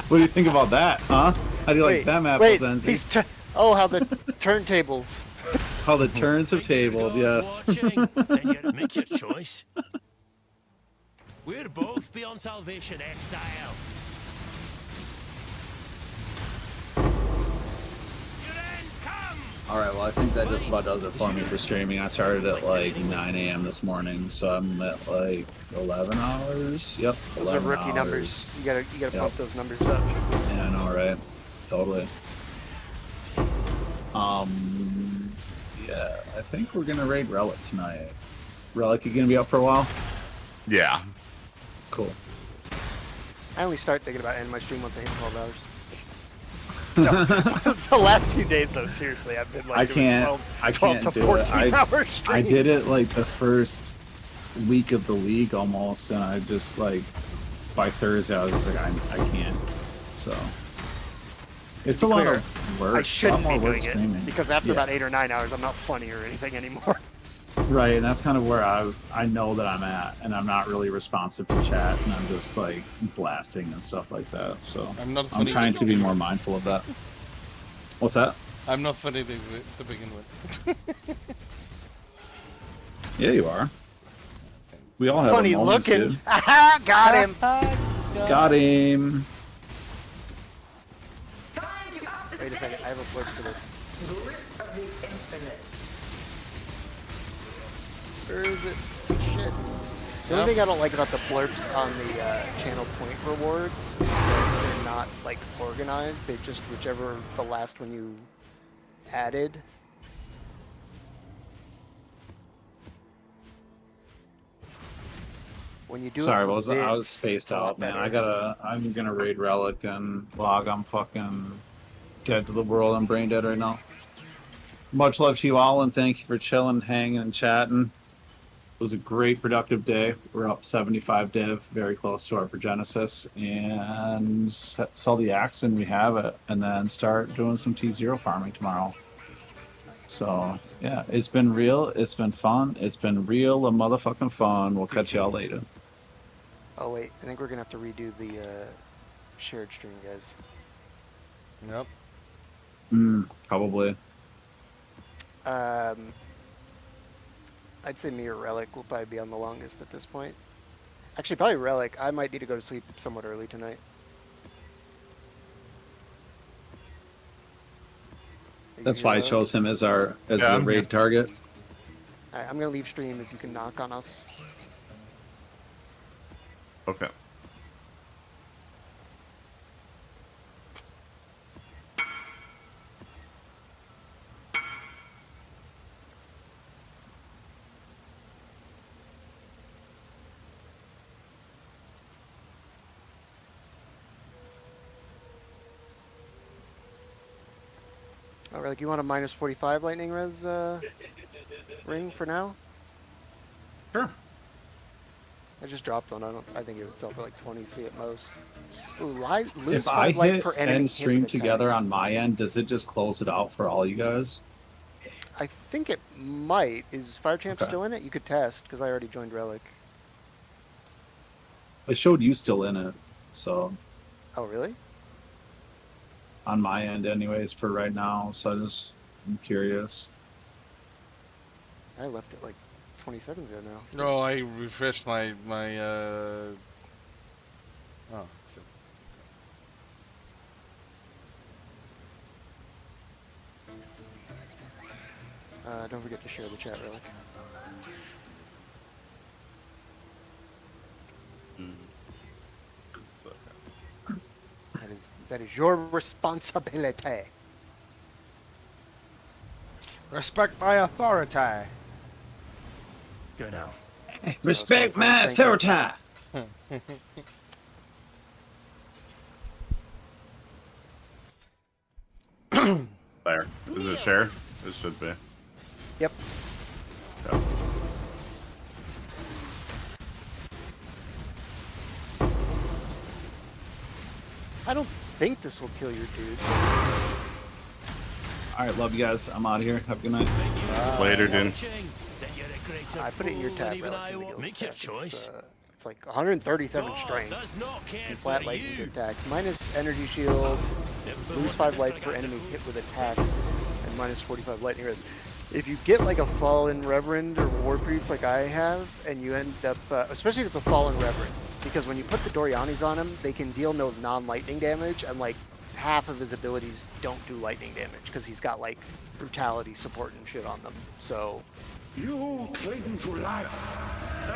What do you think about that, huh? How do you like that map, Zenzi? How the turntables. How the turns have tabled, yes. Then you make your choice. We're both beyond salvation, exile. Alright, well I think that just about does it for me for streaming. I started at like 9 AM this morning, so I'm at like 11 hours. Yep. Those are rookie numbers. You gotta bump those numbers up. Yeah, I know, right? Totally. Yeah, I think we're gonna raid Relic tonight. Relic, you gonna be up for a while? Yeah. Cool. I only start thinking about ending my stream once I hit 12 hours. No, the last few days though, seriously, I've been like 12 to 14 hour streams. I did it like the first week of the league almost, and I just like by Thursday I was just like I can't. So it's a lot of work. I shouldn't be doing streaming. it because after about 8 or 9 hours, I'm not funny or anything anymore. Right, and that's kind of where I know that I'm at, and I'm not really responsive to chat, and I'm just like blasting and stuff like that. So I'm trying to be more mindful of that. What's that? I'm not funny to begin with. Yeah, you are. We all have funny moments, looking. dude. Got him. Got him. Wait a second, I have a word for this. Grip of the infinite. Or is it? Shit. The only thing I don't like about the blurps on the channel point rewards is that they're not like organized. They're just whichever the last one you added. When you do Sorry, it what for was I was vids, spaced it's a lot out, man. better. I'm gonna raid Relic and log. I'm fucking dead to the world. I'm brain dead right now. Much love to you all, and thank you for chilling, hanging, and chatting. It was a great, productive day. We're up 75 div, very close to our Progenesis, and sell the axe, and we have it, and then start doing some T0 farming tomorrow. So, yeah, it's been real. It's been fun. It's been real a motherfucking fun. We'll catch y'all later. Oh wait, I think we're gonna have to redo the shared stream, guys. Yep. Probably. I'd say me or Relic will probably be on the longest at this point. Actually, probably Relic. I might need to go to sleep somewhat early tonight. That's why I chose him as the raid target. Alright, I'm gonna leave stream if you can knock on us. Okay. Oh, Relic, you want a minus 45 lightning res ring for now? Sure. I just dropped one. I think it would sell for like 20C at most. Ooh, lose If I 5 light hit per enemy and stream hit together on my end, does it just close it out for all you guys? I think it might. Is Fire Champ Okay. still in it? You could test, because I already joined Relic. I showed you still in it, so Oh, really? on my end, anyways, for right now. So I'm curious. I left it like 20 seconds ago now. No, I refreshed my oh, so. Don't forget to share the chat, Relic. That is your responsibility. Respect my authority. Go now. Respect my authority. There. Is it share? It should be. Yep. Yeah. I don't think this will kill your dude. Alright, love you guys. I'm out of here. Have a good night. Later, dude. I put it in your tab, Relic. Make your choice. It's like 137 strength. Some flat lightning to attacks. Minus energy shield. Lose 5 life per enemy hit with attacks. And minus 45 lightning res. If you get like a Fallen Reverend or War Priest like I have, and you end up, especially if it's a Fallen Reverend, because when you put the Dorianis on him, they can deal no non-lightning damage, and like half of his abilities don't do lightning damage, because he's got like brutality support and shit on them. So You cling to life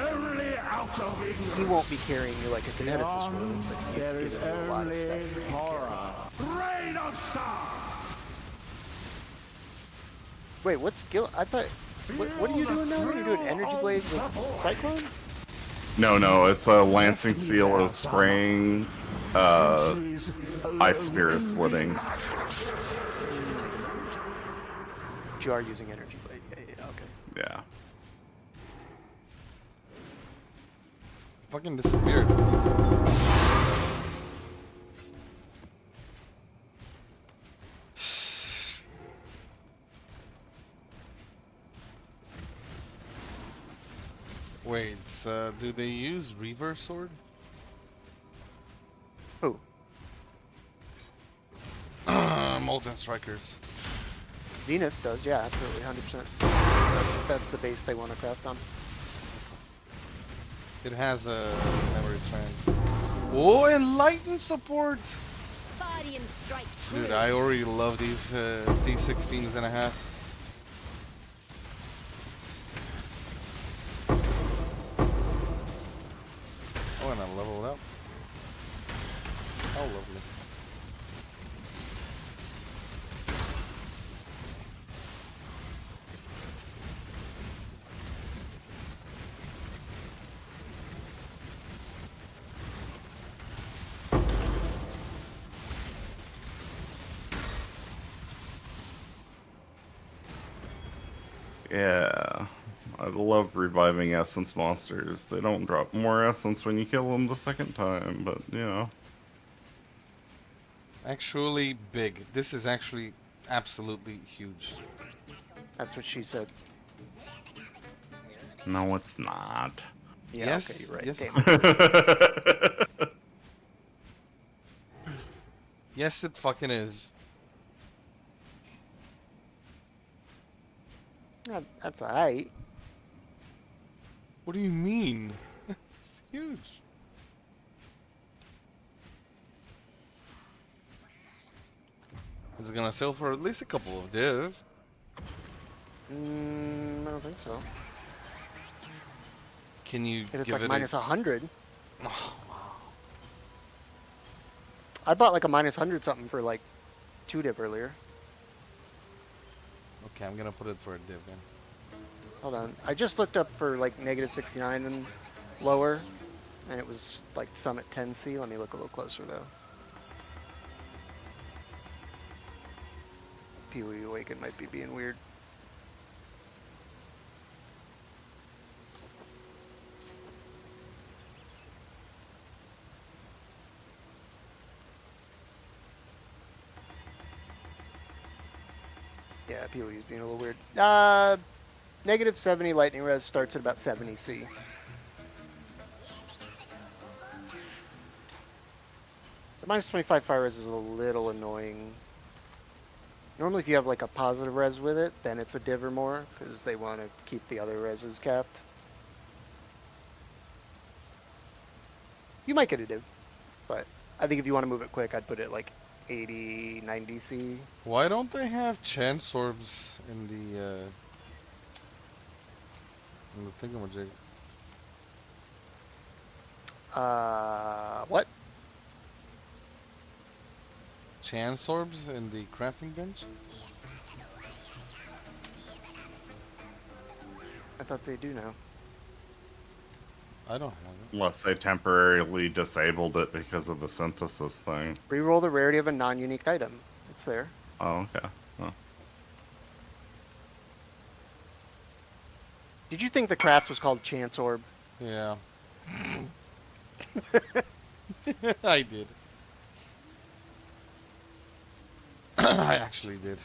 only out of ignorance. he won't be carrying you like a Kineticist would, but he's There is giving you a lot of only stuff. horror. Rain of stars. Wait, what skill? I thought. What are you doing now? You're doing energy blades with Cyclone? No, it's a Lancing Seal of Spraying, Ice Spirit Splitting. You are using energy blade. Yeah, okay. Yeah. Fucking disappeared. Wait, do they use Reaver Sword? Who? Molten Strikers. Zenith does, yeah, absolutely, 100%. That's the base they want to craft on. It has a memory strength. Oh, Enlighten support! Body and strike Dude, true. I already love these D16s and a half. Yeah. I love reviving essence monsters. They don't drop more essence when you kill them the second time, but you know. Actually big. This is actually absolutely huge. That's what she said. No, it's not. Yeah, Yes, okay, you're right. yes. Damn it. Yes, it fucking is. That's alright. What do you mean? It's huge. It's gonna sell for at least a couple of div. I don't think so. Can you If it's give like it minus a... 100. Oh, wow. I bought like a minus 100 something for like 2 div earlier. Okay, I'm gonna put it for a div then. Hold on. I just looked up for like negative 69 and lower, and it was like some at 10C. Let me look a little closer though. PoE Awaken might be being weird. Yeah, PoE is being a little weird. Negative 70 lightning res starts at about 70C. The minus 25 fire res is a little annoying. Normally if you have like a positive res with it, then it's a div or more, because they want to keep the other reses capped. You might get a div, but I think if you want to move it quick, I'd put it like 80, 90C. Why don't they have chance orbs in the thingamajig? What? Chance orbs in the crafting bench? I thought they do now. I don't have it. Unless they temporarily disabled it because of the synthesis thing. Reroll the rarity of a non-unique item. It's there. Oh, okay. Oh. Did you think the craft was called Chance Orb? Yeah. I did. I actually did.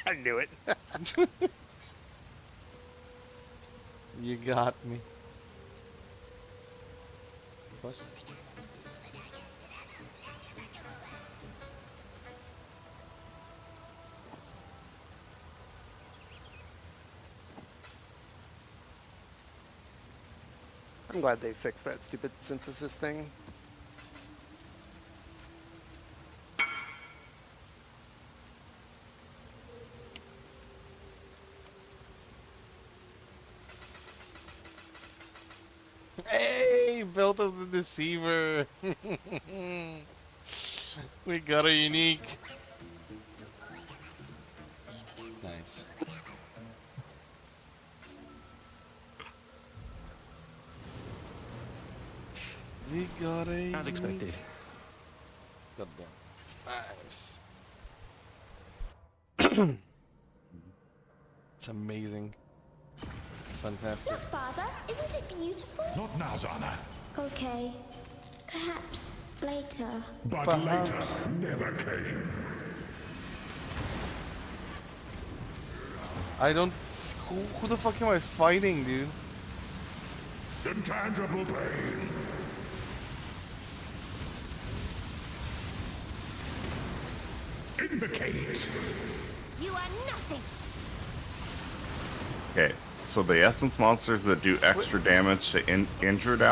I knew it. You got me. What? I'm glad they fixed that stupid synthesis thing. Hey, built of the deceiver. We got a unique. Nice. We got a As expected. God damn. Nice. It's amazing. It's fantastic. Look, Father, isn't it beautiful? Not now, Zana. Okay. Perhaps later. But Perhaps. later never came. I don't... Who the fuck am I fighting, dude? Intangible pain. Invocate. You are nothing. Okay, so the essence monsters that do extra damage to injured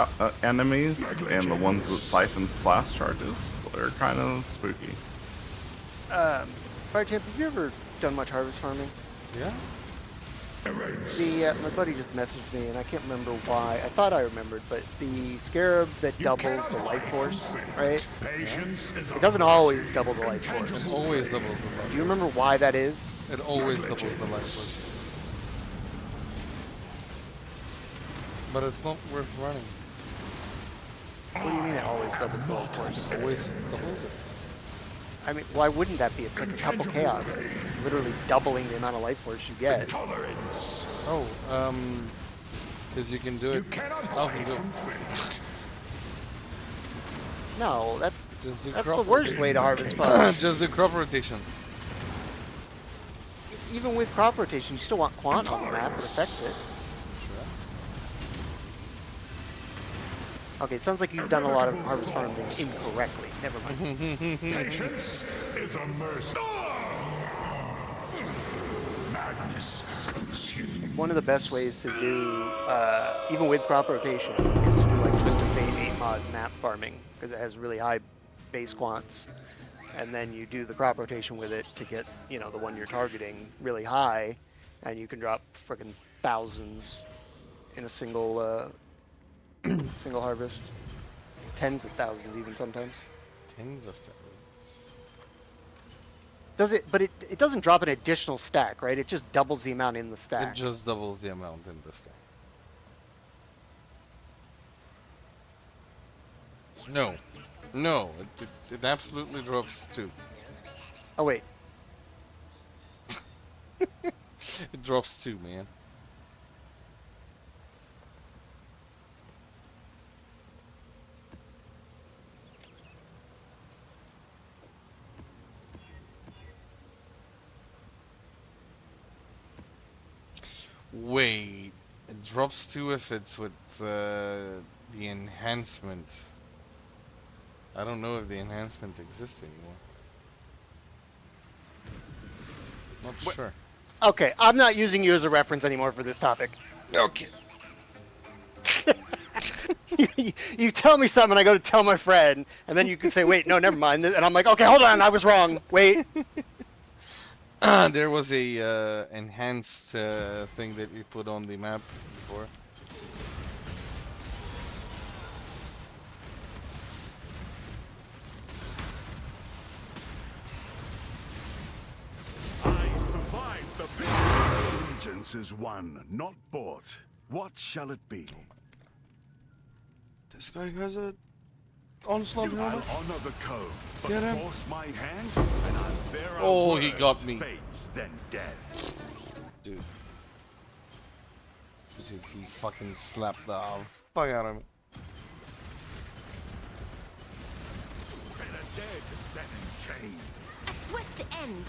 enemies and the ones that siphon flash charges are kind of spooky. Fire Champ, have you ever done much harvest farming? Yeah. My buddy just messaged me, and I can't remember why. I thought I remembered, but the scarab that doubles the life force, right? It doesn't always double the life force. It always doubles the life force. Do you remember why that is? It always doubles the life force. But it's not worth running. What do you mean it always doubles the life force? Always doubles it. I mean, why wouldn't that be? It's like a couple chaos. It's literally doubling the amount of life force you get. Tolerance. Oh, because you can do it. You cannot Oh, hide you can do from it. fate. No, that's Just do the crop worst way to harvest bugs. Just do crop rotation. Even with crop rotation, you still want quant on the map. It affects it. Okay, it sounds like you've done a lot of harvest farming incorrectly. Never mind. Patience is a mercy. Madness consumes. One of the best ways to do, even with crop rotation, is to do like Twisted Fate 8 mod map farming, because it has really high base quants. And then you do the crop rotation with it to get, you know, the one you're targeting really high, and you can drop freaking thousands in a single single harvest. Tens of thousands even sometimes. Tens of thousands. Does it? But it doesn't drop an additional stack, right? It just doubles the amount in the stack. It just doubles the amount in this thing. No. No, it absolutely drops 2. Oh, wait. It drops 2, man. Wait, it drops 2 if it's with the enhancement. I don't know if the enhancement exists anymore. Not sure. Okay, I'm not using you as a reference anymore for this topic. Okay. You tell me something, I go to tell my friend, and then you can say, wait, no, never mind. And I'm like, okay, hold on, I was wrong. Wait. There was a enhanced thing that we put on the map before. I survived the big. Allegiance is won, not bought. What shall it be? This guy has a onslaught I'll helmet. honor the code, but Get him. force my hand, and I'll bear a Oh, he worse got me. fates than death. Dude, he fucking slapped the fuck out of me. Better dead than in chains. A swift end.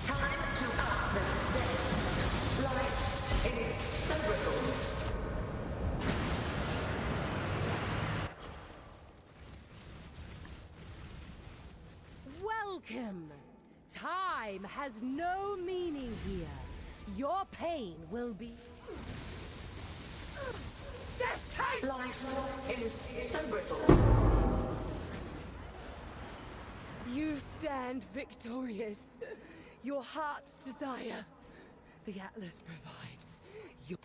Time to up the stakes. Life is so brittle. Welcome! Time has no meaning here. Your pain will be... Life is so brittle. You stand victorious. Your heart's desire. The Atlas provides. Your...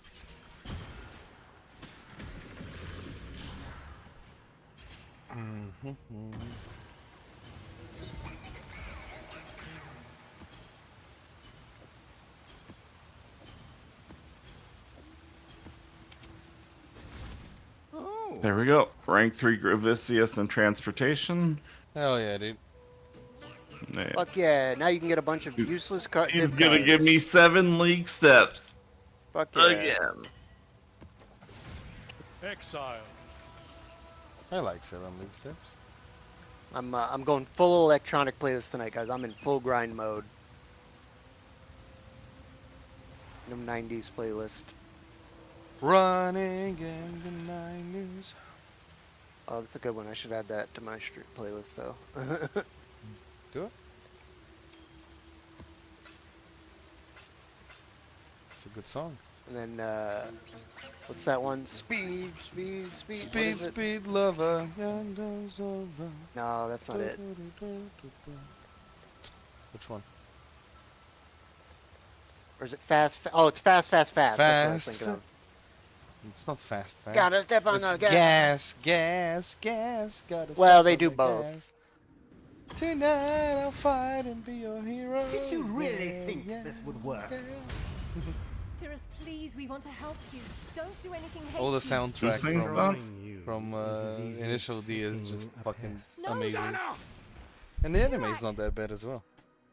There we go. Rank 3 Gravicius and Transportation. Hell yeah, dude. Yeah. Fuck yeah, now you can get a bunch of useless cards. He's gonna give me 7 league steps. Fuck yeah. Again. Exile. I like 7 league steps. I'm going full electronic playlist tonight, guys. I'm in full grind mode. No 90s playlist. Running in the 90s. Oh, that's a good one. I should add that to my playlist, though. Do it. It's a good song. And then What's that one? Speed, speed, speed. Speed, speed, lover. Yonder's over. No, that's not it. Which one? Or is it fast? Oh, it's fast, fast, fast. That's what I was Fast. thinking of. It's not fast, fast. Gotta step on It's the gas. gas, gas, gas. Gotta Well, step they on do the both. gas. Tonight I'll fight and be your hero. Did you really think this would work? Cirrus, please, we want to help you. Don't do anything hasty. All the soundtrack sings from Initial D is just fucking amazing. Saga! And the anime is not that bad as well.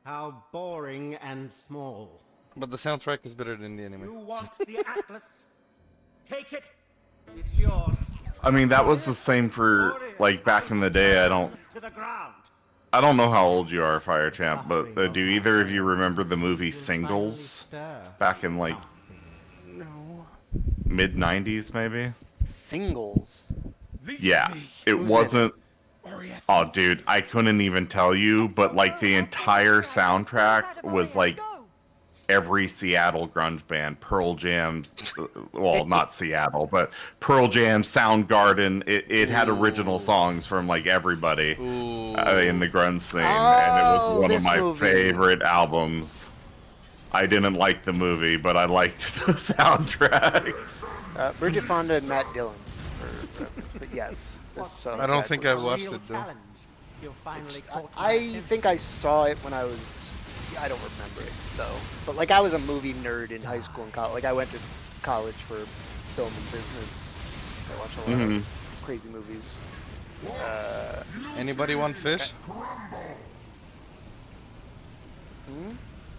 How boring and small. But the soundtrack is better than the You anime. want the Atlas? Take it. It's yours. I mean, that was the same for like back in the day. I don't know how old you are, Fire Champ, but do either of you remember the movie Singles back in like mid '90s, maybe? Singles. Yeah, it wasn't. Oh, dude, I couldn't even tell you, but like the entire soundtrack was like every Seattle grunge band, Pearl Jam, well, not Seattle, but Pearl Jam, Soundgarden. It had original songs from like everybody in the grunge scene, and it was one of my favorite albums. I didn't like the movie, but I liked the soundtrack. Bridget Fonda and Matt Dillon. But yes. I don't think I watched it though. I think I saw it when I was. I don't remember it though. But like I was a movie nerd in high school and college. Like I went to college for film and business. I watched a lot of crazy movies. Anybody want fish?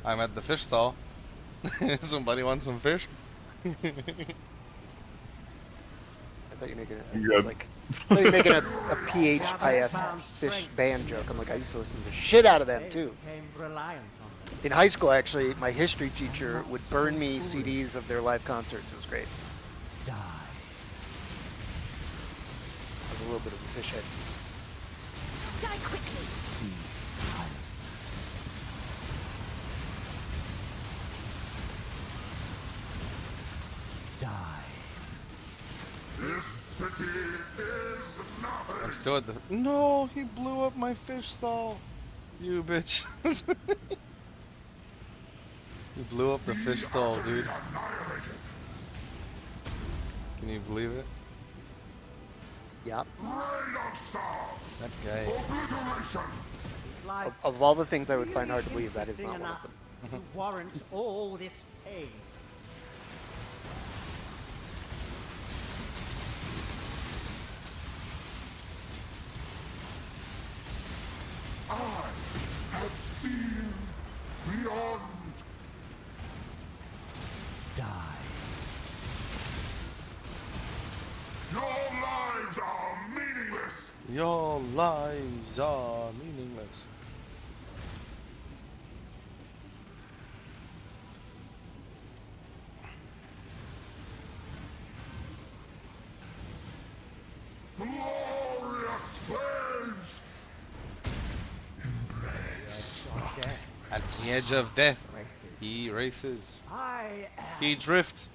I'm at the fish stall. Somebody want some fish? I thought you were making a PHIS fish band joke. I'm like, I used to listen to the shit out of them too. In high school, actually, my history teacher would burn me CDs of their live concerts. It was great. I was a little bit of a fish head. Die quickly. This city is nothing. I'm still at the. No, he blew up my fish stall. You bitch. You blew up the fish stall, dude. Can you believe it? Yep. That guy. Of all the things I would find hard to believe, that is not one of them. To warrant all this pain. I have seen beyond. Your lives are meaningless. Your lives are meaningless. Glorious flames. At the edge of death, he races. He drifts.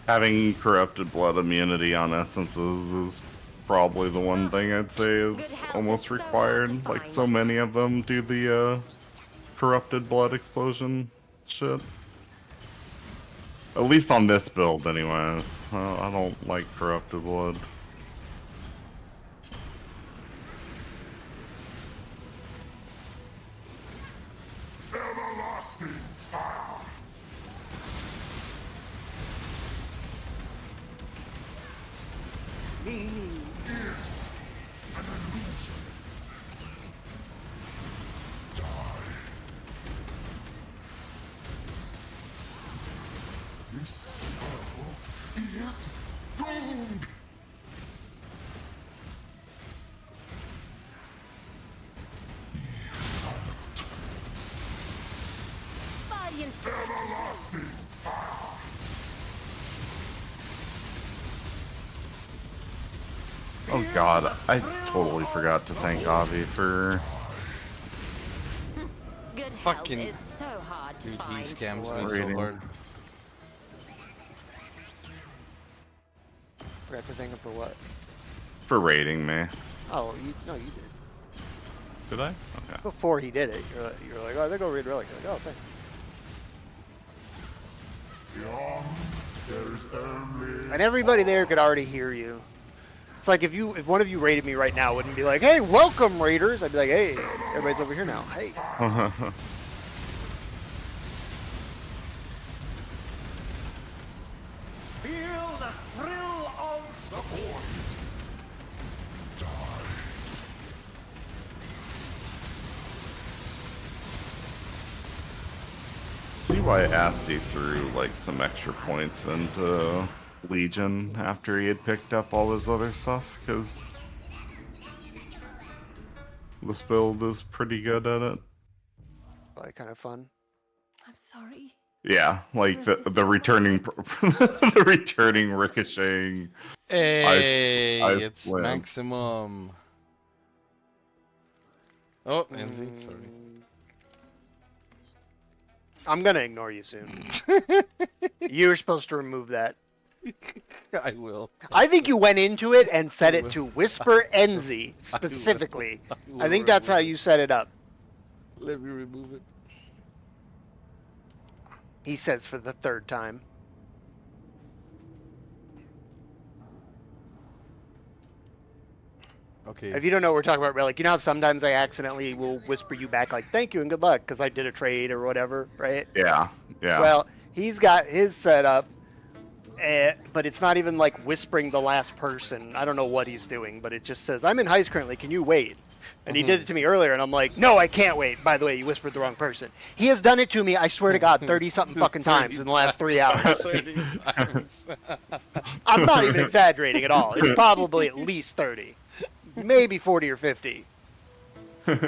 Having corrupted blood immunity on essences is probably the one thing I'd say is almost required. Like so many of them do the corrupted blood explosion shit. At least on this build anyways. I don't like corrupted blood. Everlasting fire. Meaning is an illusion. Die. This world is doomed. Body and Everlasting fire. Oh god, I totally forgot to thank Avi for... Good Fucking- health is so hard to Dude, he find. scams me so Rating. hard. Forgot to thank him for what? For rating me. Oh, no, you did. Did I? Okay. Before he did it, you're like, oh, I think I'll read Relic. You're like, oh, thanks. And everybody there could already hear you. It's like if one of you raided me right now, wouldn't be like, hey, welcome raiders. I'd be like, hey, everybody's over here now. Hey. Feel the thrill of the void. See why Asti threw like some extra points into Legion after he had picked up all his other stuff, because this build is pretty good at it. Like, kind of fun. I'm sorry. Yeah, like the returning the returning ricocheting. Hey, ice it's lamp. maximum. Oh, NZ, sorry. I'm gonna ignore you soon. You were supposed to remove that. I will. I think you went into it and set it to Whisper Enzi specifically. I think that's how you set it up. Let me remove it. He says for the third time. Okay. If you don't know what we're talking about, Relic, you know how sometimes I accidentally will whisper you back like, thank you and good luck, because I did a trade or whatever, right? Yeah, yeah. Well, he's got his set up, but it's not even like whispering the last person. I don't know what he's doing, but it just says, I'm in heist currently, can you wait? And he did it to me earlier, and I'm like, no, I can't wait. By the way, you whispered the wrong person. He has done it to me, I swear to God, 30-something fucking times in the last 3 hours. 30 times. I'm not even exaggerating at all. It's probably at least 30. Maybe 40 or 50. The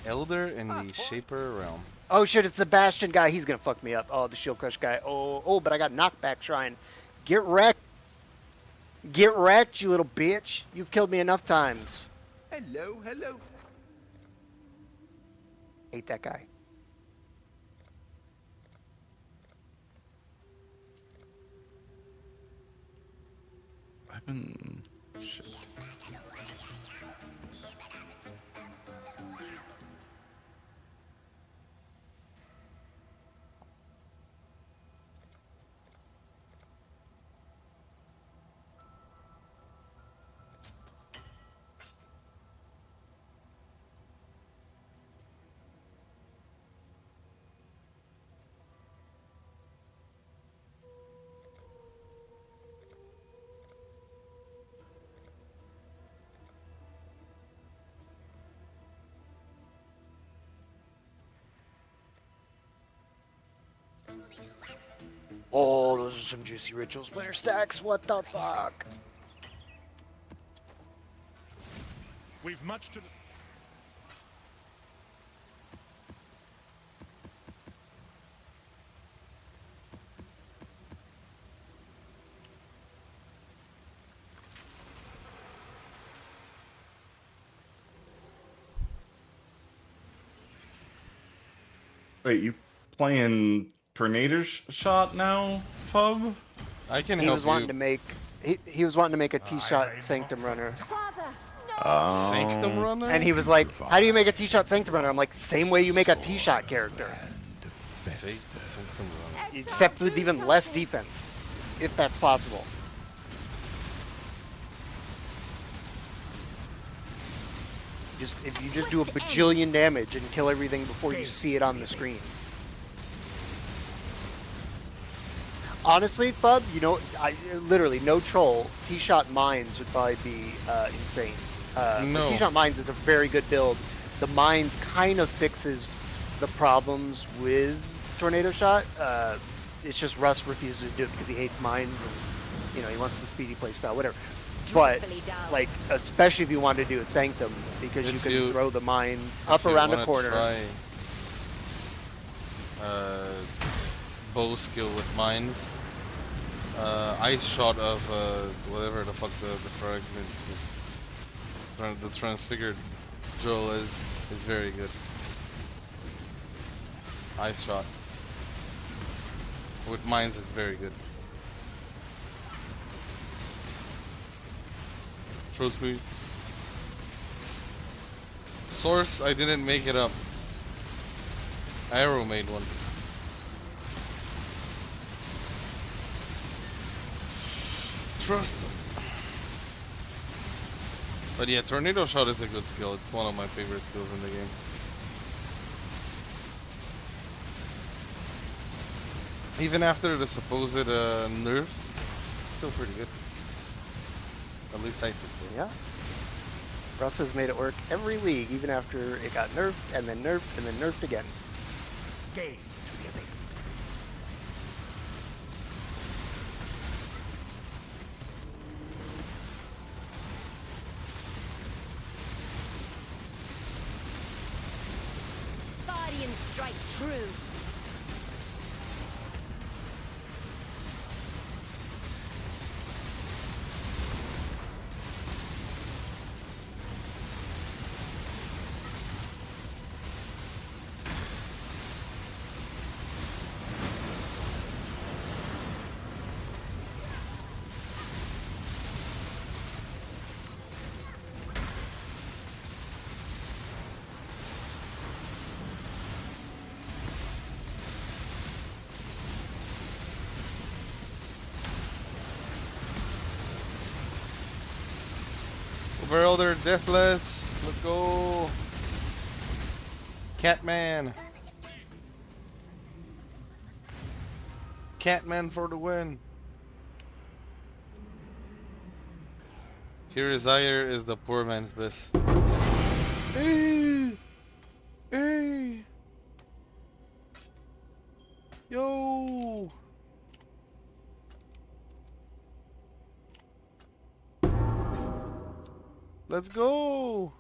Elder and the Shaper realm. Oh shit, it's the Bastion guy. He's gonna fuck me up. Oh, the Shield Crush guy. Oh, but I got Knockback Shrine. Get wrecked. Get wrecked, you little bitch. You've killed me enough times. Hello, hello. Hate that guy. I've been... Shit. Oh, those are some juicy ritual splitter stacks. What the fuck? We've much to... Wait, you playing Tornado Shot now, Fub? I can He help was wanting you. to make he was wanting to make a T-shot Sanctum Runner. Sanctum Runner? And he was like, how do you make a T-shot Sanctum Runner? I'm like, same way you make a T-shot character. Sanctum Runner. Except with even less defense, if that's possible. If you just do a bajillion damage and kill everything before you see it on the screen. Honestly, Bub, you know, literally no troll. T-shot mines would probably be insane. No. T-shot mines is a very good build. The mines kind of fixes the problems with tornado shot. It's just Russ refuses to do it because he hates mines and you know he wants the speedy play style, whatever. But like, especially if you want to do a Sanctum, because you can throw the mines up around a corner. bow skill with mines. Ice shot of whatever the fuck the transfigured Joel is very good. Ice shot. With mines it's very good. Trust me. Source, I didn't make it up. Arrow made one. Trust. But yeah, Tornado Shot is a good skill. It's one of my favorite skills in the game. Even after the supposed nerf, it's still pretty good. At least I think so. Yeah. Russ has made it work every league, even after it got nerfed, and then nerfed, and then nerfed again. Gaze together. Guardian strike true. Overelder Deathless. Let's go. Catman. Catman for the win. Here is Ire is the poor man's best. Hey! Hey! Yo! Let's go!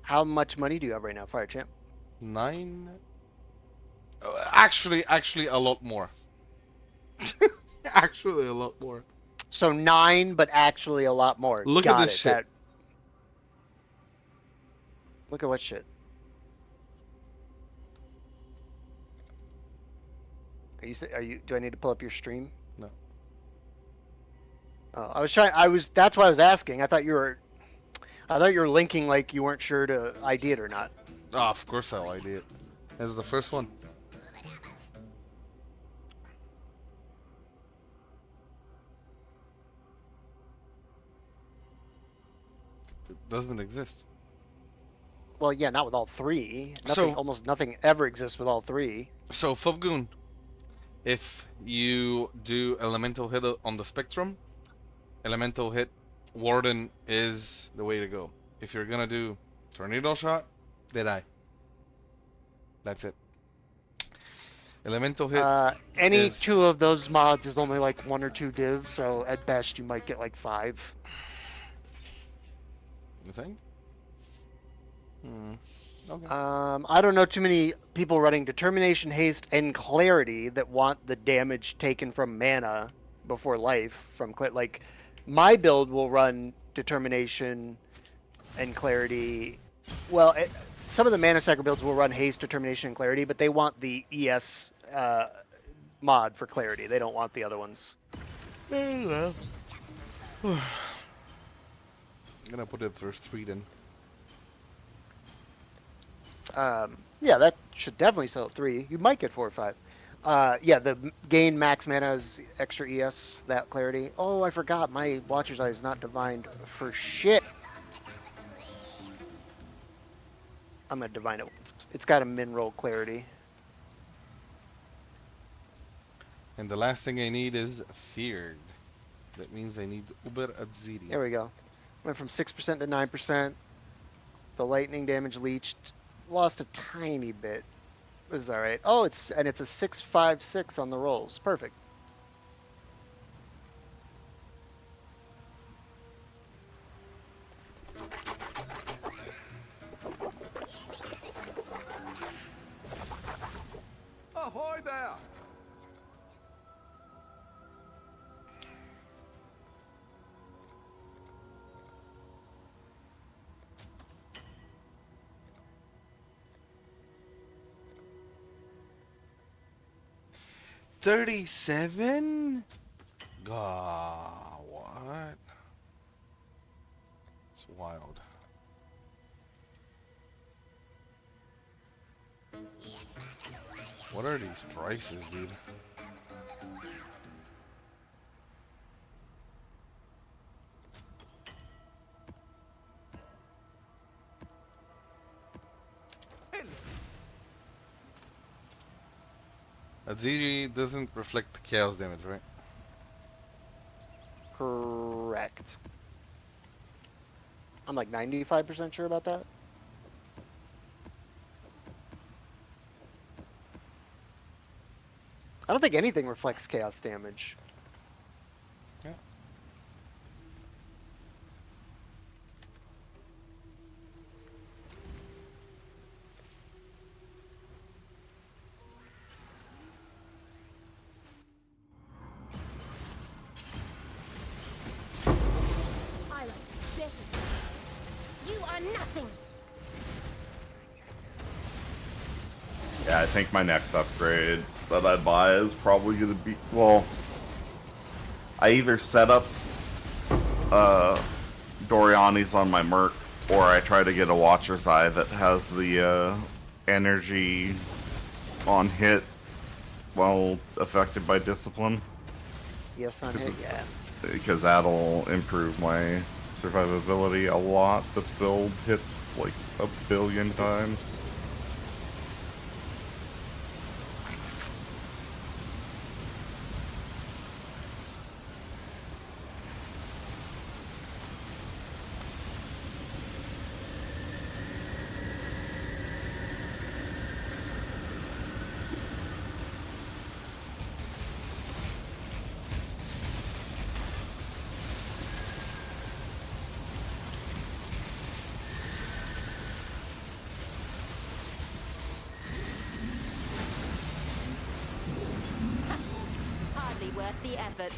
How much money do you have right now, Fire Champ? 9? Actually, a lot more. Actually, a lot more. So 9, but actually a lot more. Look Got at this it. shit. Look at what shit. Are you? Do I need to pull up your stream? No. Oh, that's why I was asking. I thought you were linking like you weren't sure to ID it or not. Oh, of course I'll ID it. As the first one. It doesn't exist. Well, yeah, not with all 3. So- Almost nothing ever exists with all 3. So, Fubgoon, if you do elemental hit on the spectrum, elemental hit Warden is the way to go. If you're gonna do tornado shot, they die. That's it. Elemental hit. Any is- 2 of those mods is only like 1 or 2 divs, so at best you might get like 5. You think? Okay. I don't know too many people running Determination, Haste, and Clarity that want the damage taken from mana before life. Like, my build will run Determination and Clarity. Well, some of the Mana Sacker builds will run Haste, Determination, and Clarity, but they want the ES mod for Clarity. They don't want the other ones. I'm gonna put it for 3 then. Yeah, that should definitely sell at 3. You might get 4 or 5. Yeah, the gain max mana is extra ES, that Clarity. Oh, I forgot, my Watcher's Eye is not divined for shit. I'm gonna divine it once. It's got a min roll Clarity. And the last thing I need is feared. That means I need Uber Atziri. There we go. Went from 6% to 9%. The lightning damage leached. Lost a tiny bit. This is alright. Oh, it's a 6.56 on the rolls. Perfect. 37? God, what? It's wild. What are these prices, dude? Aziri doesn't reflect the chaos damage, right? Correct. I'm like 95% sure about that. I don't think anything reflects chaos damage. Yeah. I like better. You are nothing. Yeah, I think my next upgrade that I buy is probably gonna be, well, I either set up Doriani's on my Merc, or I try to get a Watcher's Eye that has the energy on hit while affected by discipline. Yes, on hit, yeah. Because that'll improve my survivability a lot. This build hits like 1 billion times. Hardly worth the effort.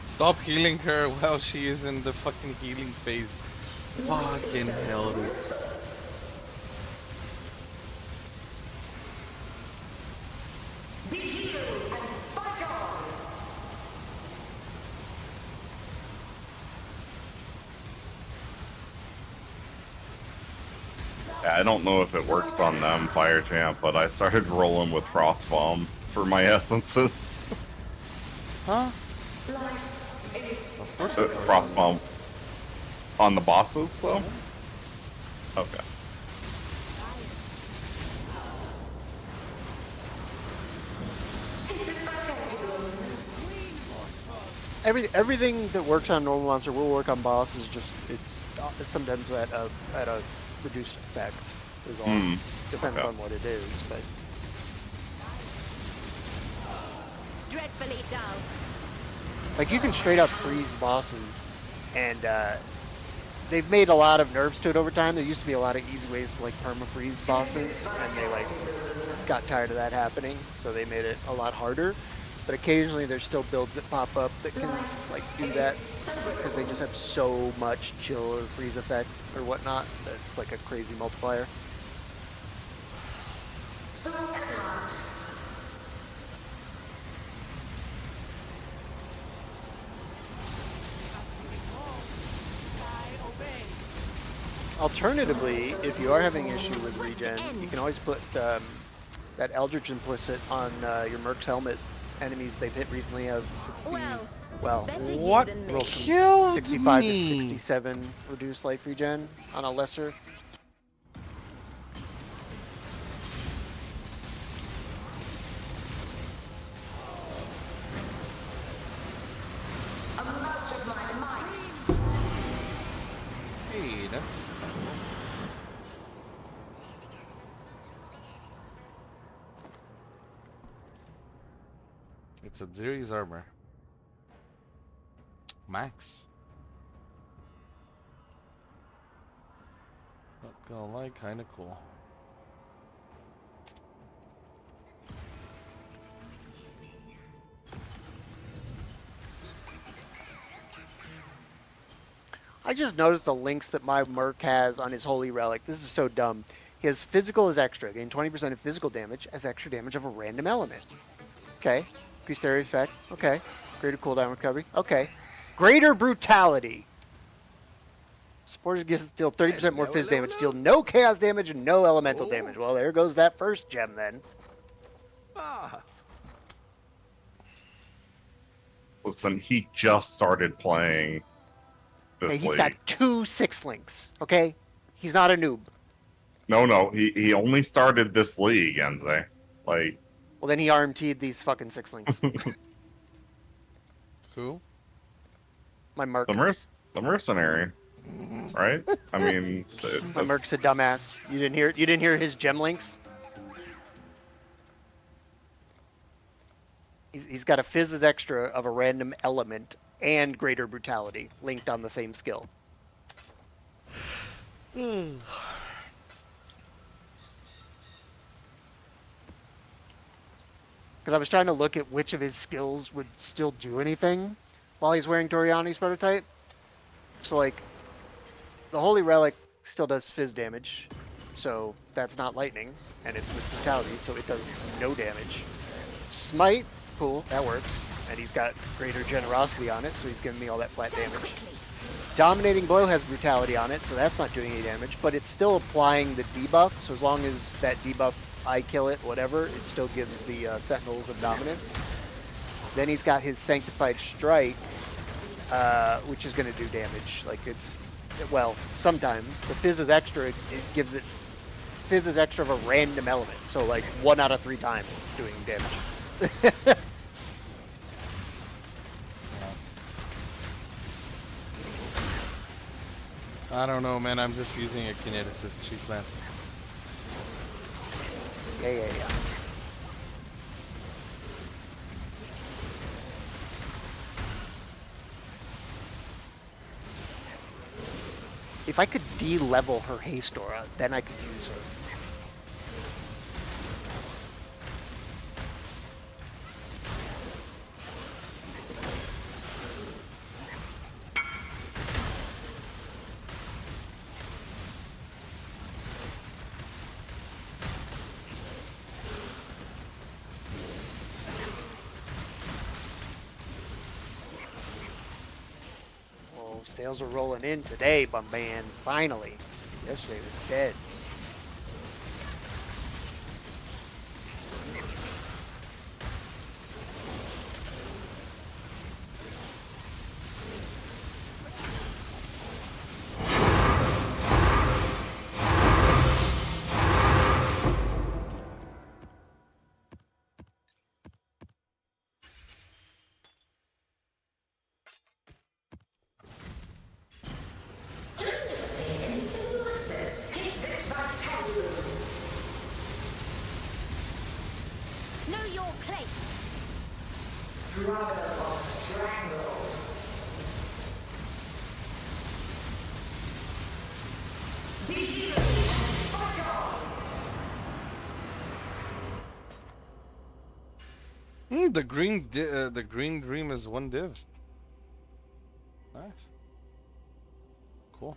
Stop healing her while she is in the fucking healing phase. Fucking hell, dude. Be healed and fight on! Yeah, I don't know if it works on them, Fire Champ, but I started rolling with Frost Bomb for my essences. Huh? Frost Bomb on the bosses, though? Okay. Everything that works on normal monster will work on bosses. Just it's sometimes at a reduced effect. Is all. Depends on what it is, but. Dreadfully dull. Like you can straight up freeze bosses, and they've made a lot of nerfs to it over time. There used to be a lot of easy ways to like perma-freeze bosses, and they like got tired of that happening, so they made it a lot harder. but occasionally there's still builds that pop up that can like do that because they just have so much chill or freeze effect or whatnot. That's like a crazy multiplier. Alternatively, if you are having an issue with regen, you can always put that Eldritch Implicit on your Merc's helmet. Enemies they've hit recently have 60, well, What roll from killed 65 me? to 67 reduced life regen on a lesser. Hey, that's kind of cool. It's a Ziri's armor. Max. Not gonna lie, kinda cool. I just noticed the links that my Merc has on his Holy Relic. This is so dumb. His physical is extra. Gain 20% of physical damage as extra damage of a random element. Okay. Increased area effect. Okay. Greater cooldown recovery. Okay. Greater brutality. Supporters deal 30% more phys damage, deal no chaos damage and no elemental damage. Well, there goes that first gem then. Listen, he just started playing Okay, this he's league. got 2 6 links. Okay? He's not a noob. No, he only started this league, Enze. Like, well, then he RMT'd these fucking 6 links. Who? My Merc. The mercenary, right? I mean, my Merc's a dumbass. You didn't hear his gem links? He's got a Fizz extra of a random element and greater brutality linked on the same skill. Because I was trying to look at which of his skills would still do anything while he's wearing Toriani's prototype. So, like, the Holy Relic still does Fizz damage, so that's not lightning, and it's with brutality, so it does no damage. Smite, cool, that works. And he's got greater generosity on it, so he's giving me all that flat damage. Dominating Blow has brutality on it, so that's not doing any damage, but it's still applying the debuff, so as long as that debuff, I kill it, whatever, it still gives the Sentinels of Dominance. Then he's got his Sanctified Strike, which is going to do damage. Like, it's, well, sometimes. The Fizz is extra, it gives it Fizz is extra of a random element, so like 1 out of 3 times it's doing damage. I don't know, man. I'm just using a kineticist. She slaps. Yeah. If I could de-level her haste aura, then I could use her. Sales are rolling in today, my man. Finally. Yesterday was dead. Damn, the green dream is 1 div. Nice. Cool.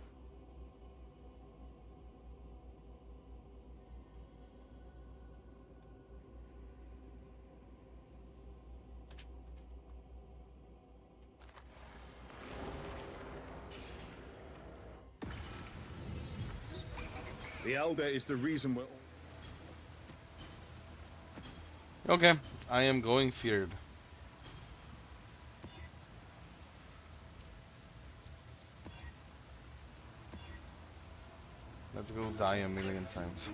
The Elder is the reason we're... Okay, I am going feared. Let's go die a million times.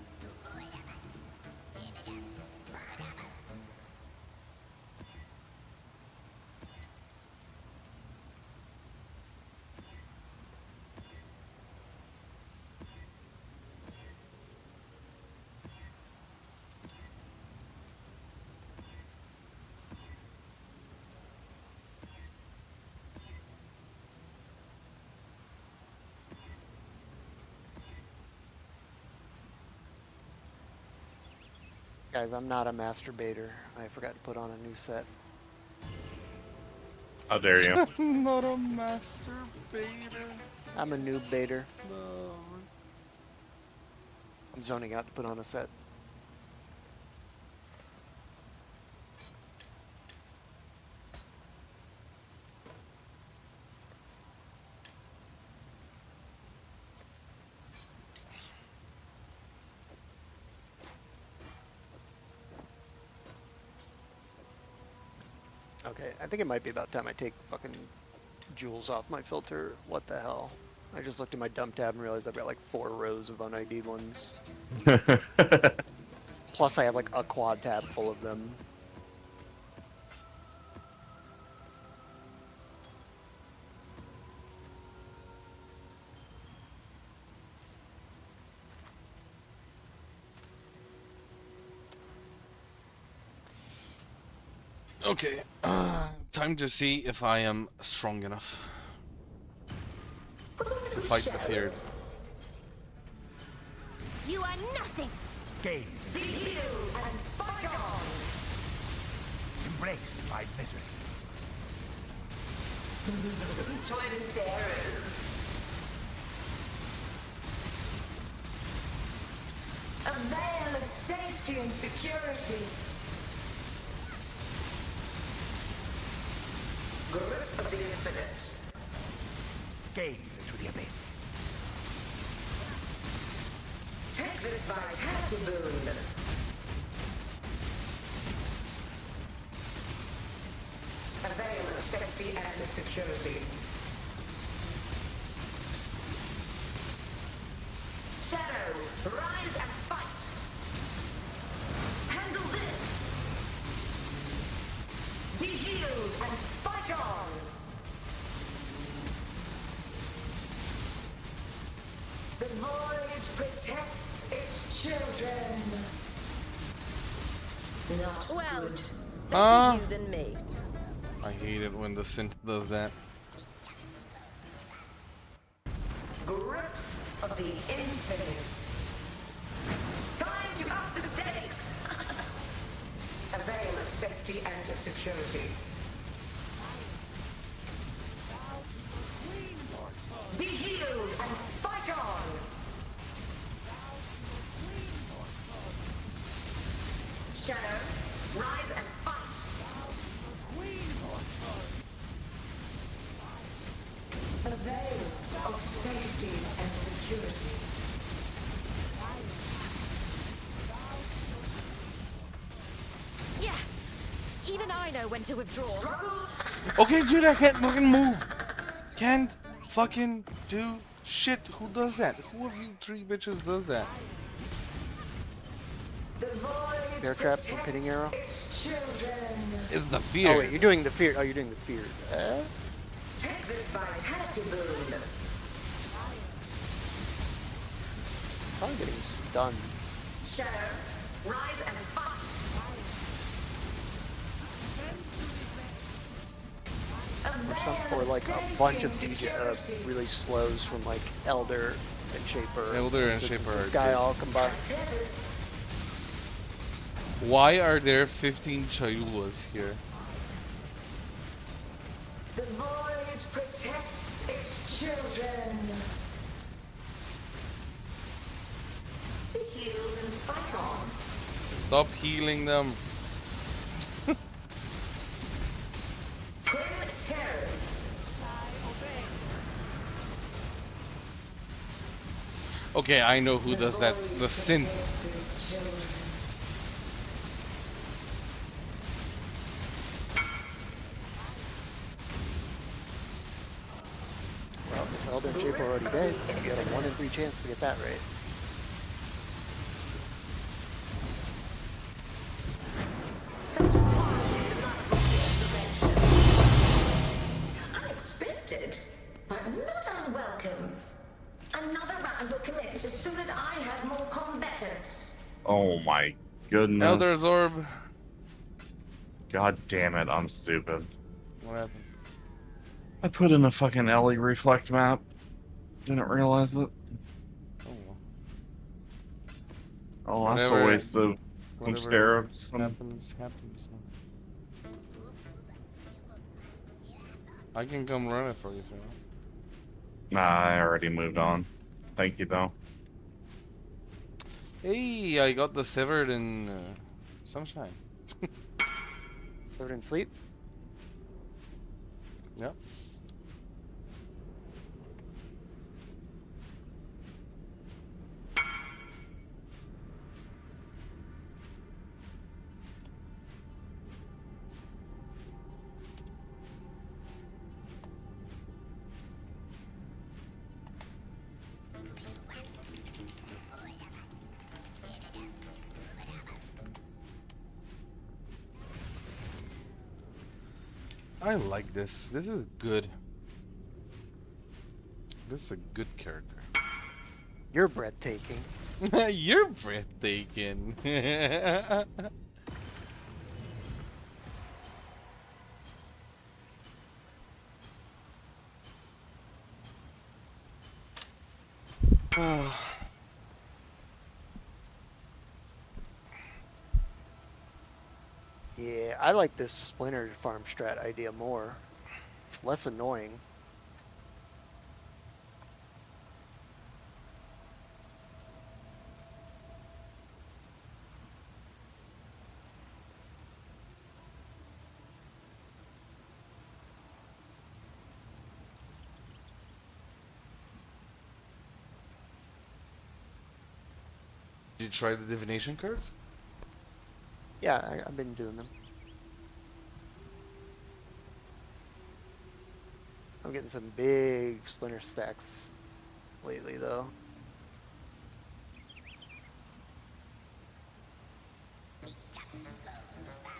Guys, I'm not a masturbator. I forgot to put on a new set. How dare you? Not a masturbator. I'm a noob baiter. No. I'm zoning out to put on a set. Okay, I think it might be about time I take fucking jewels off my filter. What the hell? I just looked at my dump tab and realized I've got like 4 rows of unID'd ones. Plus I have like a quad tab full of them. Okay, time to see if I am strong enough to fight the feared. You are nothing. Gaze. Be healed and fight on. Embrace my misery. Twin terrors. A veil of safety and security. Grip of the infinite. Gaze into the abyss. Take this vitality boon. A veil of safety and security. Shadow, rise and fight. Handle this. Be healed and fight on. The void protects its children. Not Well, good. better you than me. I hate it when the synth does that. Grip of the infinite. Time to up the stakes. A veil of safety and security. Be healed and fight on. Shadow, rise and fight. A veil of safety and security. Yeah. Even I know when to withdraw. Okay, dude, I can't fucking move. Can't fucking do shit. Who does that? Who of you 3 bitches does that? Bear trap and pitting arrow. It's the fear. Oh wait, you're doing the fear. Oh, you're doing the fear. Take this vitality boon. Probably getting stunned. Shadow, rise and fight. Or like a bunch of DJ really slows from like Elder and Shaper. Elder and So Shaper This are guy good. all combined. Why are there 15 Chayulas here? void protects its children. Be healed and fight on. Stop healing them. Twin terrors. Okay, I know who does that. The synth. Well, if Elder and Shape are already dead, you got a 1 in 3 chance to get that right. Unexpected, but not unwelcome. Another round will commence as soon as I have more combatants. Oh my goodness. Elder's Orb. God damn it, I'm stupid. What happened? I put in a fucking Ellie reflect map. Didn't realize it. Oh, that's a Whatever. waste of some Whatever scarabs. happens. I can come run it for you if you want. Nah, I already moved on. Thank you, though. Hey, I got the Severed in Sunshine. Severed in Sleep? Yep. I like this. This is good. This is a good character. You're breathtaking. You're breathtaking. Yeah, I like this Splinter farm strat idea more. It's less annoying. Did you try the divination cards? Yeah, I've been doing them. I'm getting some big Splinter stacks lately, though.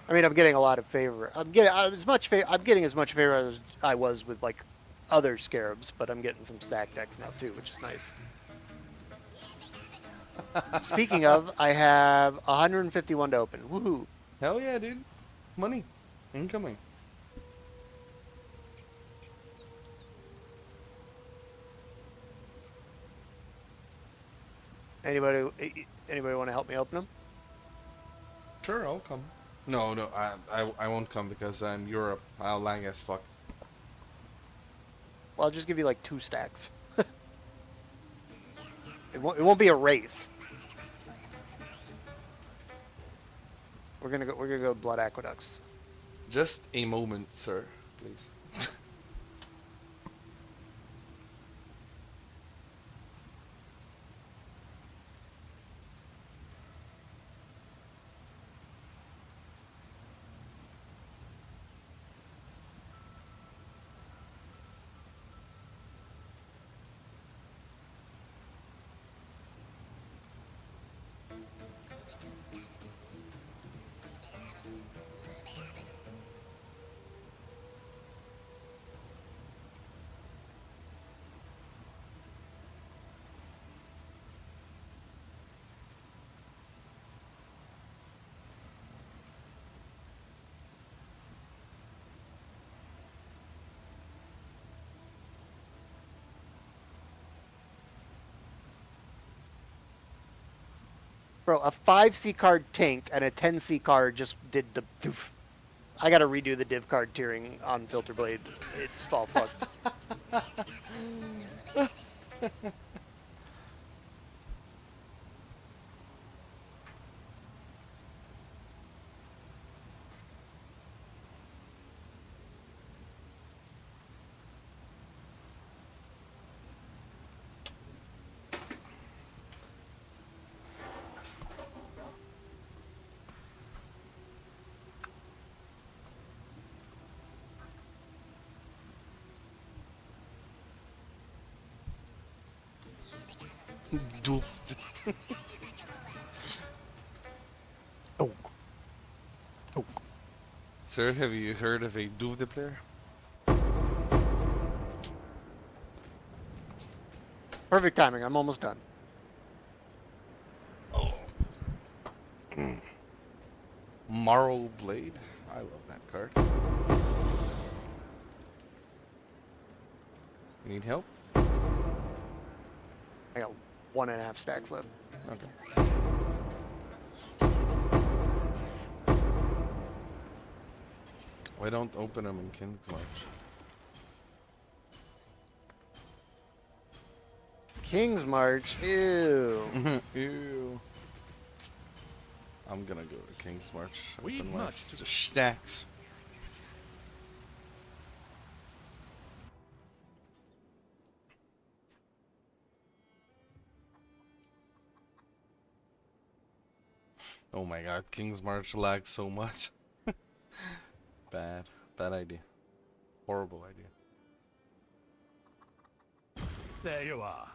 I mean, I'm getting a lot of favor. I'm getting as much favor as I was with like other scarabs, but I'm getting some stack decks now too, which is nice. Speaking of, I have 151 to open. Woohoo! Hell yeah, dude. Money. Incoming. Anybody want to help me open them? Sure, I'll come. No, I won't come because I'm Europe. I'll lag as fuck. Well, I'll just give you like 2 stacks. It won't be a race. We're gonna go Blood Aqueducts. Just a moment, sir, please. Bro, a 5C card tanked and a 10C card just did the doof. I gotta redo the div card tiering on Filter Blade. It's all fucked. Doofed. Oh. Oh. Sir, have you heard of a Doofed player? Perfect timing. I'm almost done. Oh. Marl Blade. I love that card. You need help? I got 1.5 stacks left. Okay. Why don't open them in King's March? King's March. Ew. Ew. I'm gonna go to King's March. We've Open my much to- stacks. Oh my god, King's March lags so much. Bad. Bad idea. Horrible idea. There you are.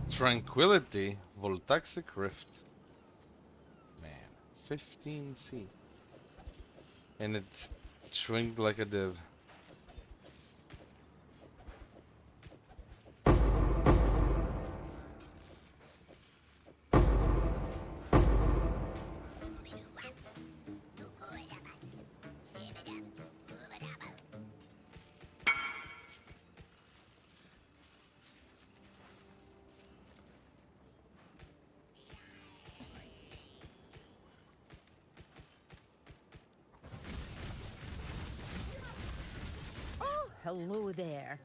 Tranquility, Voltaxic Rift. Man, 15C. And it shrinked like a div. Oh, hello there.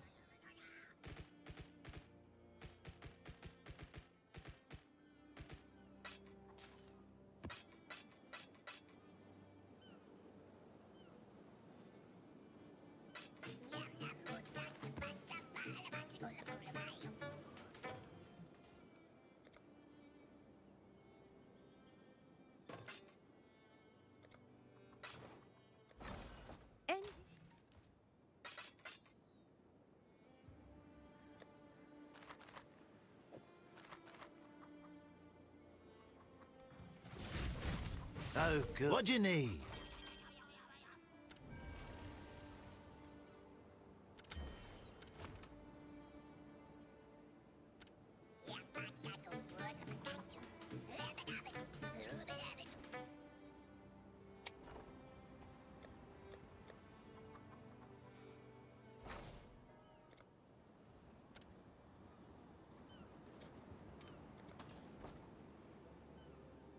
Oh, good. What do you need?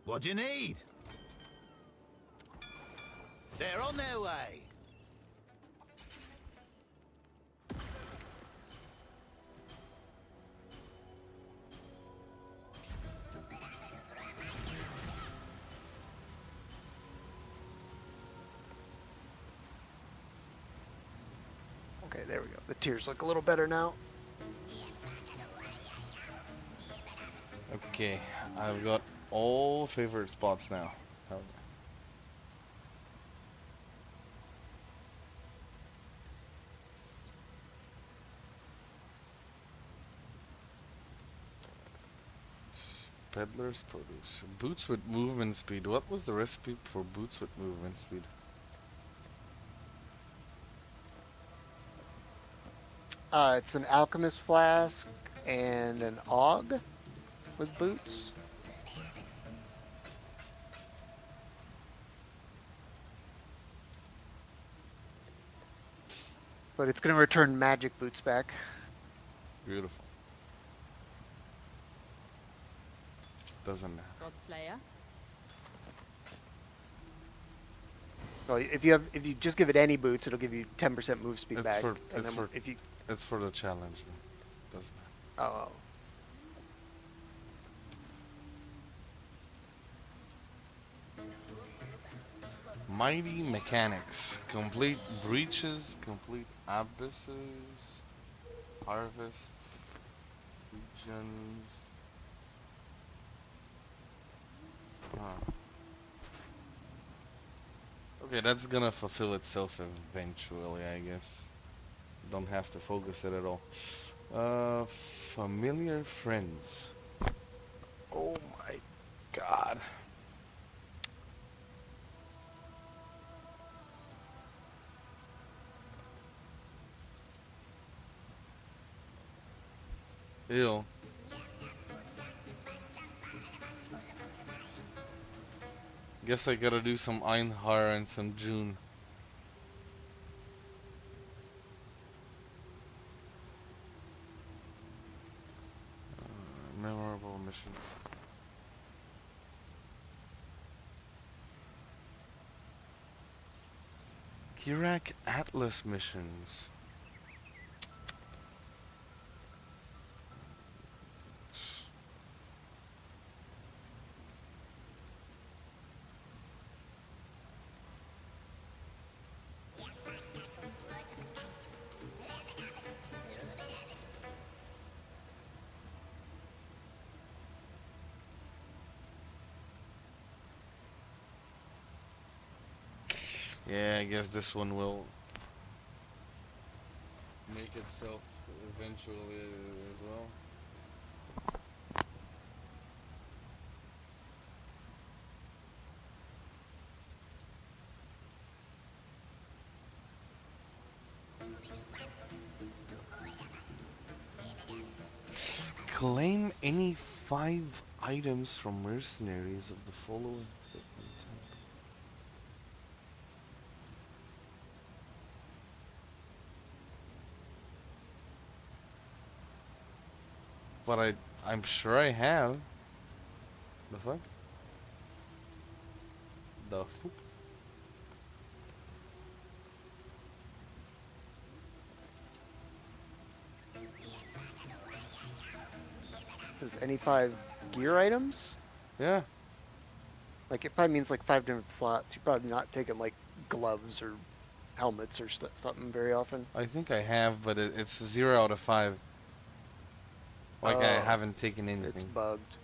What do you need? They're on their way. Okay, there we go. The tiers look a little better now. Okay, I've got all favorite spots now. Hell yeah. Peddler's Produce. Boots with movement speed. What was the recipe for boots with movement speed? It's an alchemist flask. and an AUG with boots. But it's going to return magic boots back. Beautiful. Doesn't matter. Godslayer. Well, if you just give it any boots, it'll give you 10% move speed back. It's for the challenge. Doesn't matter. Oh. Mighty mechanics. Complete breaches. Complete abysses. Harvests. Regions. Huh. Okay, that's gonna fulfill itself eventually, I guess. Don't have to focus it at all. Familiar friends. Oh my god. Ew. Guess I gotta do some Einhar and some June. Memorable missions. Kirak Atlas missions. Yeah, I guess this one will make itself eventually as well. Claim any 5 items from mercenaries of the following equipment type. But I'm sure I have. The fuck? The fuck? Is any 5 gear items? Yeah. Like, it probably means like 5 different slots. You're probably not taking like gloves or helmets or something very often. I think I have, but it's 0 out of 5. Like, I haven't taken anything. It's bugged.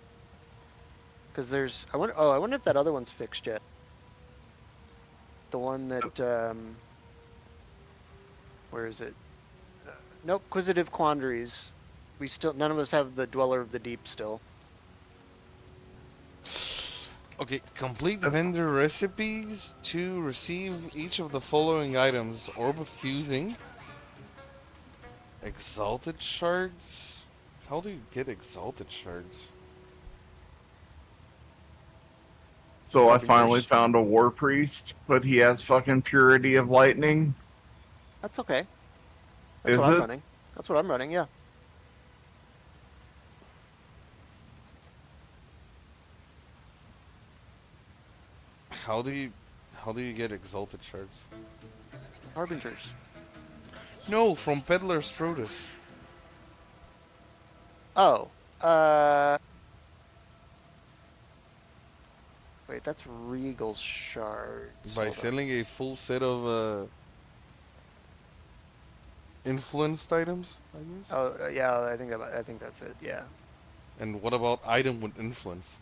Because there's... I wonder if that other one's fixed yet. The one that... where is it? Nope, Quisitive Quandaries. We still... None of us have the Dweller of the Deep still. Okay, complete vendor recipes to receive each of the following items. Orb of Fusing. Exalted Shards. How do you get Exalted Shards? So I finally found a War Priest, but he has fucking Purity of Lightning. That's okay. That's what I'm running. That's what I'm running, yeah. How do you get Exalted Shards? Harbingers. No, from Peddler's Produce. Oh, wait, that's Regal Shards. By selling a full set of influenced items, I guess. Oh, yeah, I think that's it. Yeah. And what about item with influence?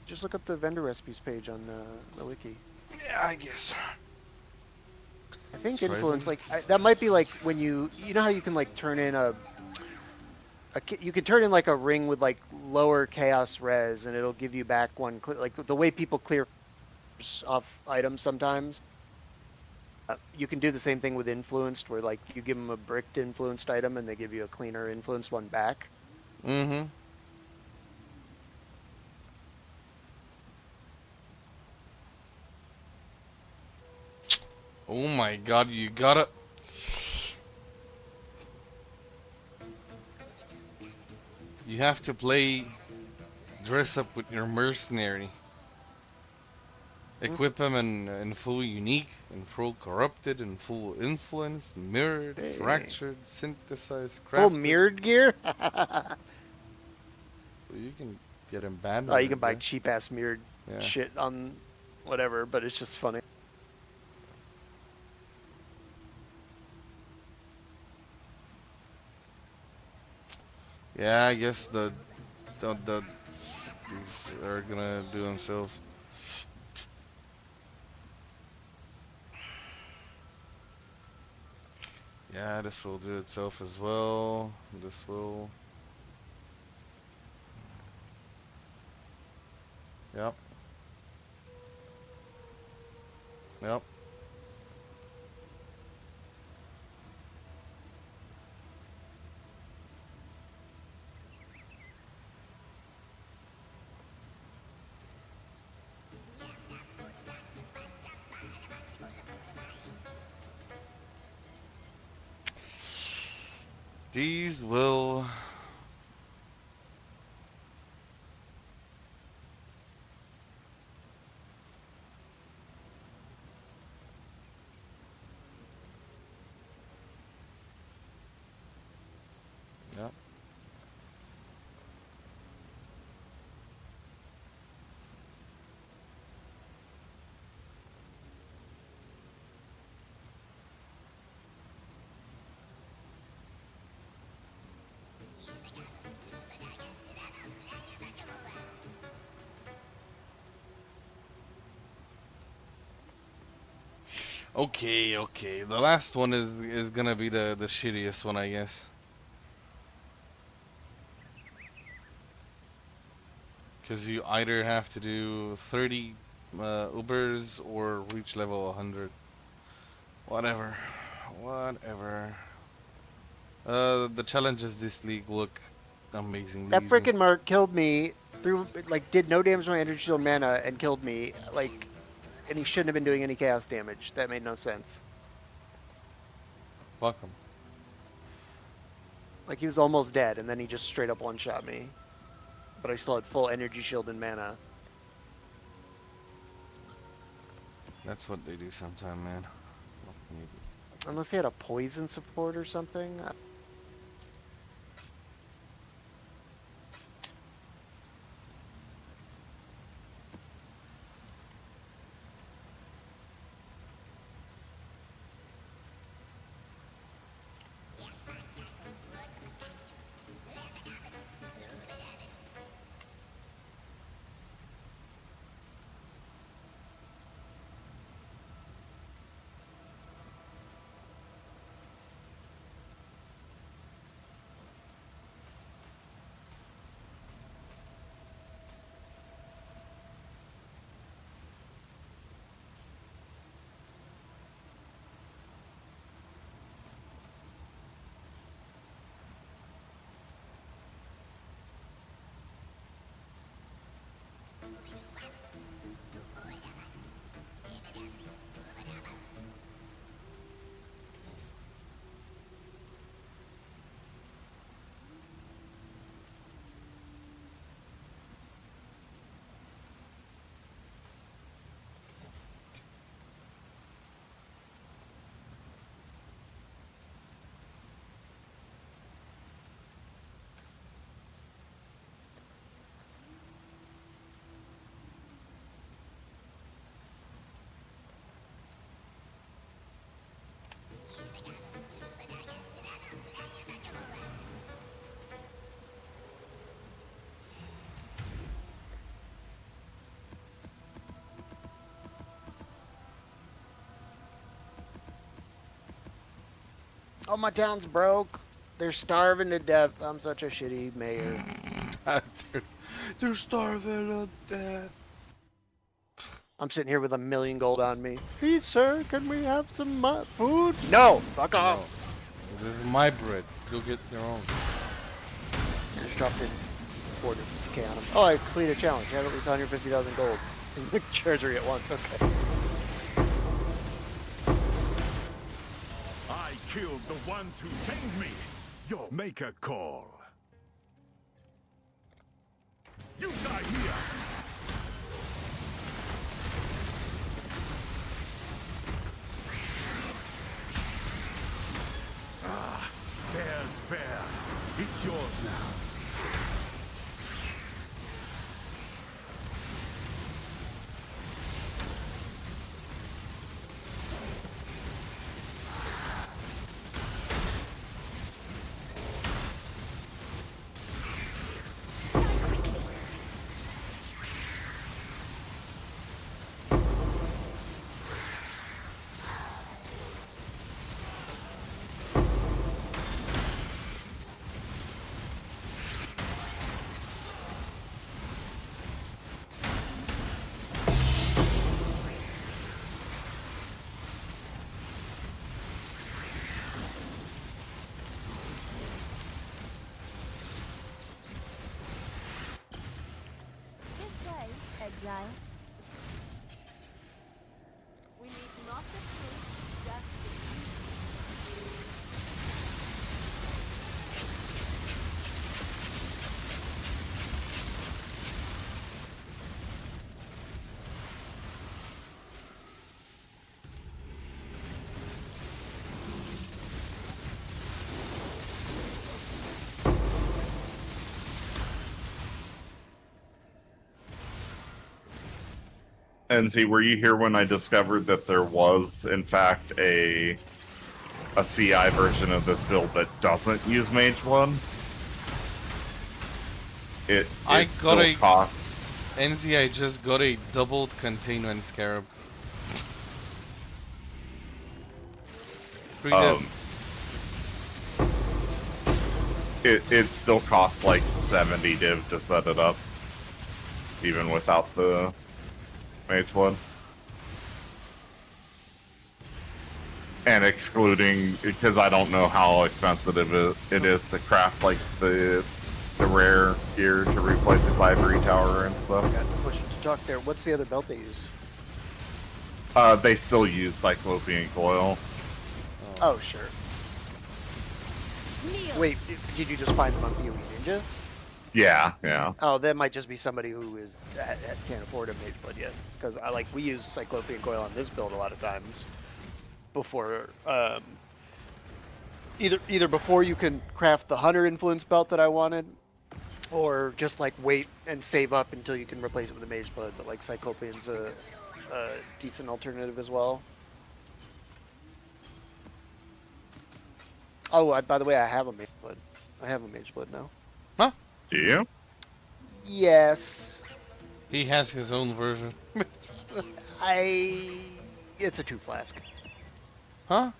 Just look up the vendor recipes page on the wiki. Yeah, I guess. I think influence, like, that might be like when you know how you can like turn in you can turn in like a ring with like lower chaos res and it'll give you back one, like the way people clear off items sometimes. You can do the same thing with influenced, where like you give them a bricked influenced item and they give you a cleaner influenced one back. Mm-hmm. Oh my god, you gotta... You have to play dress up with your mercenary. Equip him in full unique, in full corrupted, in full influenced, mirrored, Hey. fractured, synthesized, Full crafted. mirrored gear? You can get him bad Oh, you can mirrored, buy yeah. cheap ass mirrored Yeah. shit on whatever, but it's just funny. Yeah, I guess these are gonna do themselves. Yeah, this will do itself as well. This will. Yep. Yep. These will. Yep. Okay, okay. The last one is gonna be the shittiest one, I guess. Because you either have to do 30 Ubers or reach level 100. Whatever. Whatever. The challenges this league look amazingly That easy. freaking mark killed me through, like, did no damage to my energy shield mana and killed me. Like, and he shouldn't have been doing any chaos damage. That made no sense. Fuck him. Like, he was almost dead, and then he just straight up one-shot me. But I still had full energy shield and mana. That's what they do sometime, man. What can you do? Unless he had a poison support or something. Oh, my town's broke. They're starving to death. I'm such a shitty mayor. they're starving to death. I'm sitting here with 1,000,000 gold on me. Please, sir, can we have some food? No! Fuck off! No. This is my bread. Go get your own. I just dropped in 40k on him. Oh, I completed a challenge. I have at least 150,000 gold. The treasury at once, okay. I killed the ones who tamed me. Make a call. You die here. Ah, fair's fair. It's yours now. Exile. We need not the truth, just NZ, were you here when I discovered that there was, in fact, a CI version of this build that doesn't use Mage Blood? I got a cost. NZ, I just got a doubled containment scarab. It still costs like 70 div to set it up, even without the Mage Blood. And excluding, because I don't know how expensive it is to craft like the rare gear to replay this ivory tower and stuff. Got the push to talk there. What's the other belt they use? They still use Cyclopean Coil. Oh, sure. Wait, did you just find them on PoE Ninja? Yeah, yeah. Oh, that might just be somebody who can't afford a Mage Blood yet. Because we use Cyclopean Coil on this build a lot of times. Before, either before you can craft the Hunter Influence belt that I wanted, or just like wait and save up until you can replace it with a Mage Blood. But like Cyclopean's a decent alternative as well. Oh, by the way, I have a Mage Blood. I have a Mage Blood now. Huh? Do you? Yes. He has his own version. It's a 2 flask. Huh?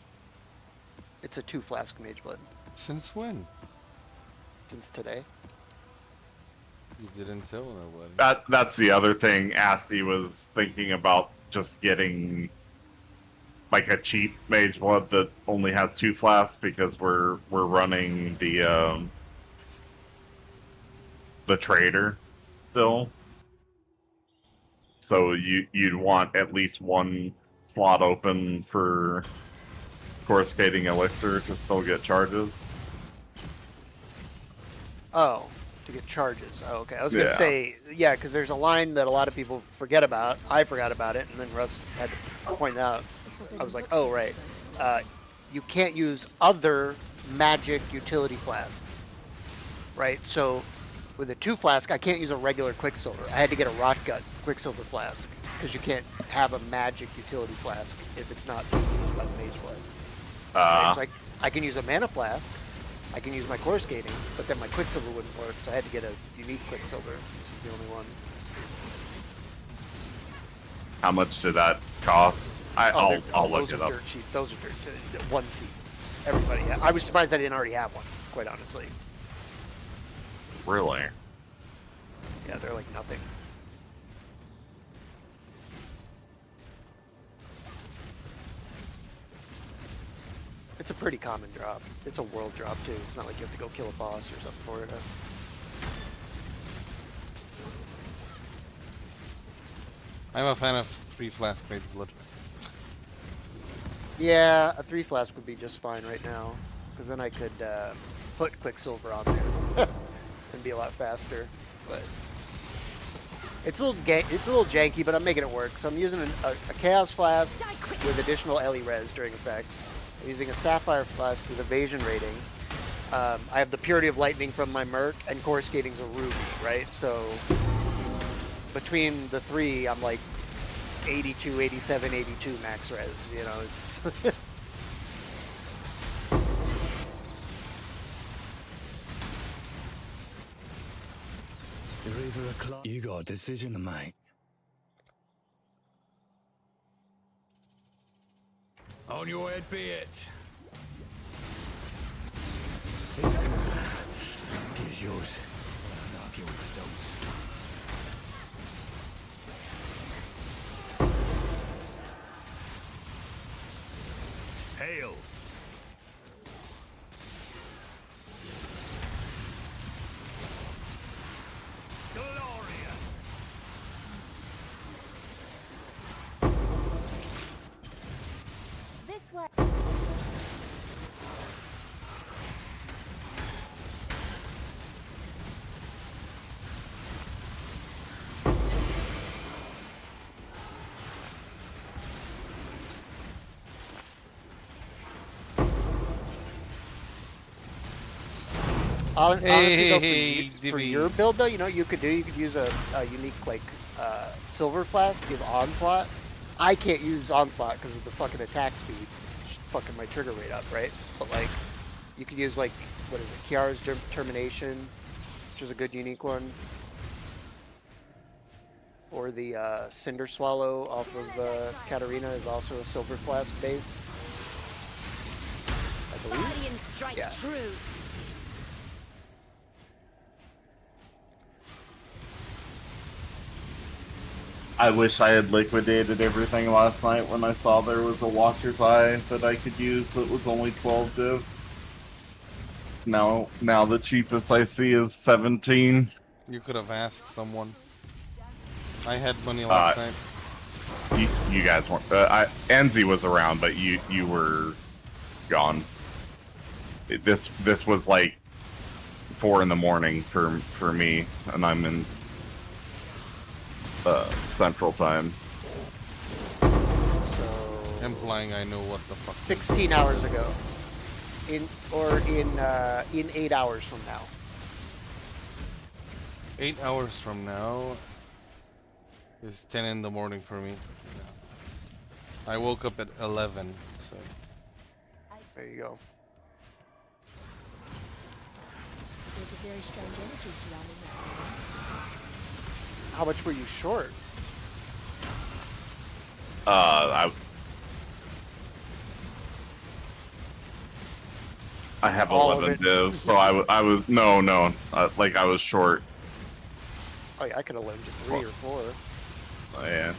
It's a 2 flask Mage Blood. Since when? Since today. You didn't tell nobody. That's the other thing. Asti was thinking about just getting like a cheap Mage Blood that only has 2 flasks because we're running the trader still. So you'd want at least 1 slot open for coruscating elixir to still get charges. Oh, to get charges. Oh, okay. I was gonna say, yeah, because there's a line that a lot of people forget about. I forgot about it, and then Russ had to point out. I was like, oh, right. You can't use other magic utility flasks, right? So with a 2 flask, I can't use a regular Quicksilver. I had to get a Rotgut Quicksilver flask because you can't have a magic utility flask if it's not used by the Mage Blood. Right? So I can use a Mana Flask, I can use my Coruscating, but then my Quicksilver wouldn't work, so I had to get a unique Quicksilver. This is the only one. How much did that cost? I'll look it up. Those are dirt cheap. Those are dirt 1 seat. Everybody. I was surprised I didn't already have one, quite honestly. Really? Yeah, they're like nothing. It's a pretty common drop. It's a world drop too. It's not like you have to go kill a boss or something for it. I'm a fan of 3 flask made blood. Yeah, a 3 flask would be just fine right now, because then I could put Quicksilver on there and be a lot faster. But it's a little janky, but I'm making it work. So I'm using a Chaos Flask with additional Ellie Res during effect. I'm using a Sapphire Flask with evasion rating. I have the Purity of Lightning from my Merc, and Core Skating's a Ruby, right? So between the 3, I'm like 82, 87, 82 max res, you know, it's... You're either a clock. You got a decision to make. On your head be it. Here's yours. I'll argue with results. Hail! Gloria! This way. Honestly, though, for your build, though, you know what you could do? You could use a unique, like, Silver Flask, give Onslaught. I can't use Onslaught because of the fucking attack speed. Fucking my trigger rate up, right? But, like, you could use, like, what is it? Kiara's Determination, which is a good unique one. Or the Cinder Swallow off of Katarina is also a Silver Flask base. I believe? Guardian strike true. I wish I had liquidated everything last night when I saw there was a Watcher's Eye that I could use that was only 12 div. Now the cheapest I see is 17. You could have asked someone. I had money last night. You guys weren't. Enzi was around, but you were gone. This was like 4 in the morning for me, and I'm in Central Time. So implying I know what the fuck. 16 hours ago. In 8 hours from now. 8 hours from now is 10 in the morning for me. I woke up at 11, so. There you go. There's a very strange energy surrounding that. How much were you short? I have All 11 of it. divs, so I was no, like I was short. Oh yeah, I could have limited 3 or 4. Oh, yeah.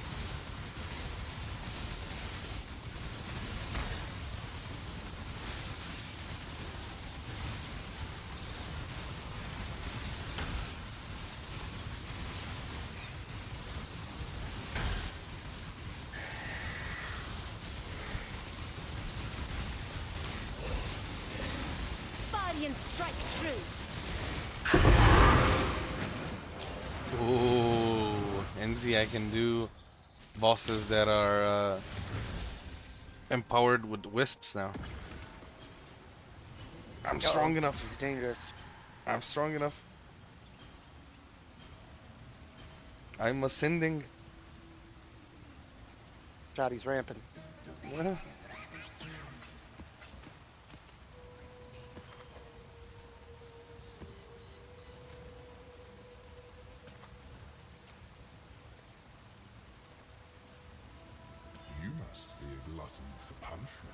Guardian strike true. Ooh, NZ, I can do bosses that are empowered with wisps now. I'm strong enough. He's dangerous. I'm strong enough. I'm ascending. Johnny's ramping. Well, You must be a glutton for punishment.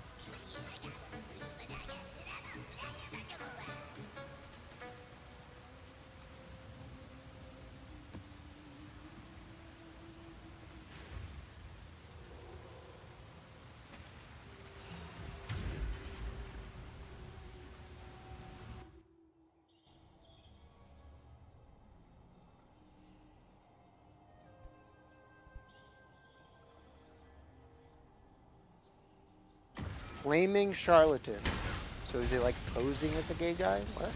Flaming charlatan. So is he like posing as a gay guy? What?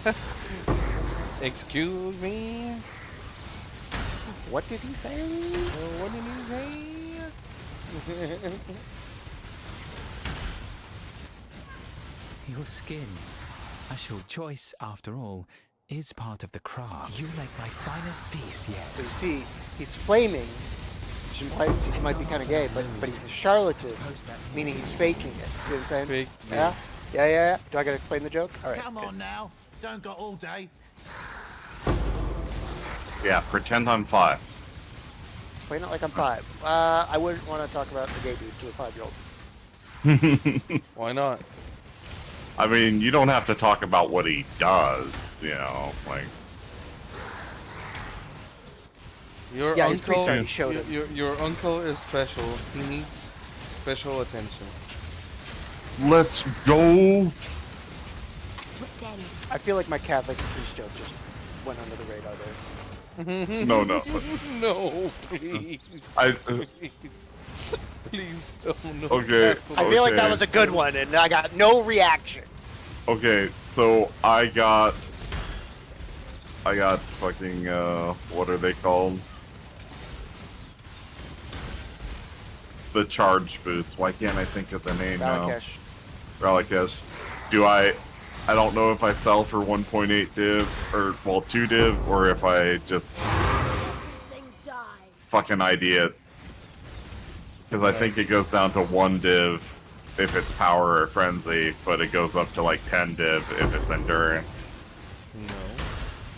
What? Excuse me? What did he say? What did he say? Your skin, a short choice after all, is part of the craft. You make my finest piece yet. So you see, he's flaming, which implies he might be kind of gay, but he's a charlatan, meaning he's faking it. See what I'm saying? Yeah? Yeah. Do I gotta explain the joke? All right. Come on now. Don't got all day. Yeah, pretend I'm 5. Explain it like I'm 5. I wouldn't want to talk about the gay dude to a 5-year-old. Why not? I mean, you don't have to talk about what he does, you know, like... Your Yeah, uncle, he's pretty sorry, he showed it. your uncle is special. He needs special attention. Let's go! A swift end. I feel like my Catholic priest joke just went under the radar there. No. No, please. Please don't. No. Okay. I feel like that was a good one, and I got no reaction. Okay, so I got fucking, what are they called? The charge boots. Why can't I think of the name now? Ralakesh. Do I don't know if I sell for 1.8 div, or, well, 2 div, or if I just fucking ID it. Because I think it goes down to 1 div if it's power or frenzy, but it goes up to like 10 div if it's endurance. No.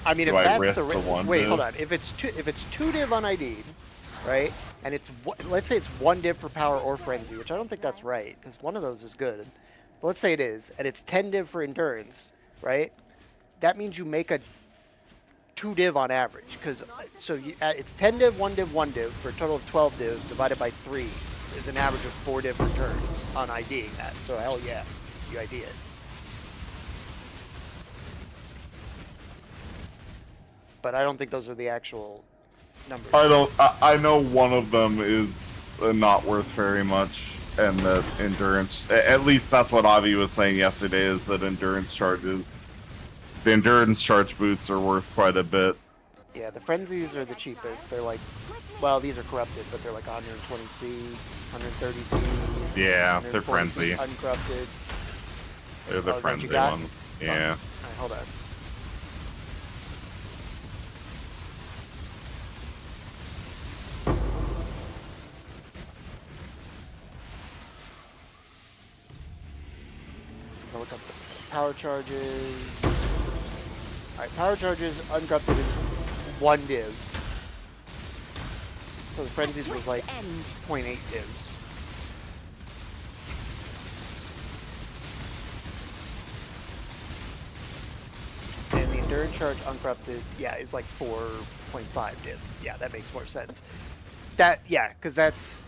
I mean, Do if I that's risk the the 1 wait, div? hold on. If it's 2 div on ID'd, right? And it's let's say it's 1 div for power or frenzy, which I don't think that's right because one of those is good. But let's say it is, and it's 10 div for endurance, right? That means you make a 2 div on average because it's 10 div, 1 div, 1 div for a total of 12 divs divided by 3 is an average of 4 div returns on IDing that. So hell yeah, you ID it. But I don't think those are the actual numbers. I know one of them is not worth very much, and that endurance, at least that's what Avi was saying yesterday, is that endurance charges, the endurance charge boots are worth quite a bit. Yeah, the frenzies are the cheapest. They're like, well, these are corrupted, but they're like 120C, 130C. Yeah, they're 140C frenzy. Uncorrupted. They're the Oh, is that what frenzy you got? one. Yeah. Alright, hold on. I'll look up the power charges. Alright, power charges uncorrupted is 1 div. So the frenzies was like 0.8 divs. And the endurance charge uncorrupted, yeah, is like 4.5 div. Yeah, that makes more sense. Yeah, because that's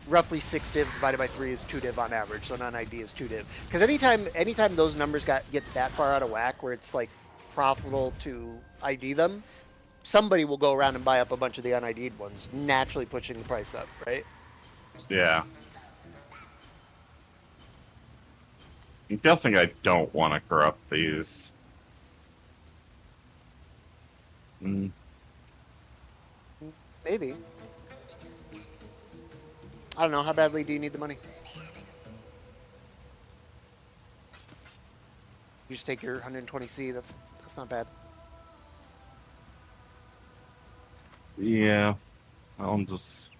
roughly 6 div divided by 3 is 2 div on average, so non-ID is 2 div. Because anytime those numbers get that far out of whack, where it's like profitable to ID them, somebody will go around and buy up a bunch of the unID'd ones, naturally pushing the price up, right? Yeah. I'm guessing I don't want to corrupt these. Maybe. I don't know. How badly do you need the money? You just take your 120C. That's not bad. Yeah. I'll just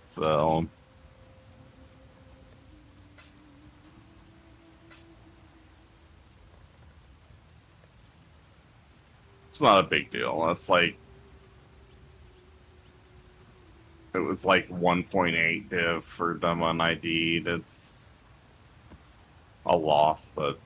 sell 'em. It's not a big deal. That's like, it was like 1.8 div for them on ID. That's a loss, but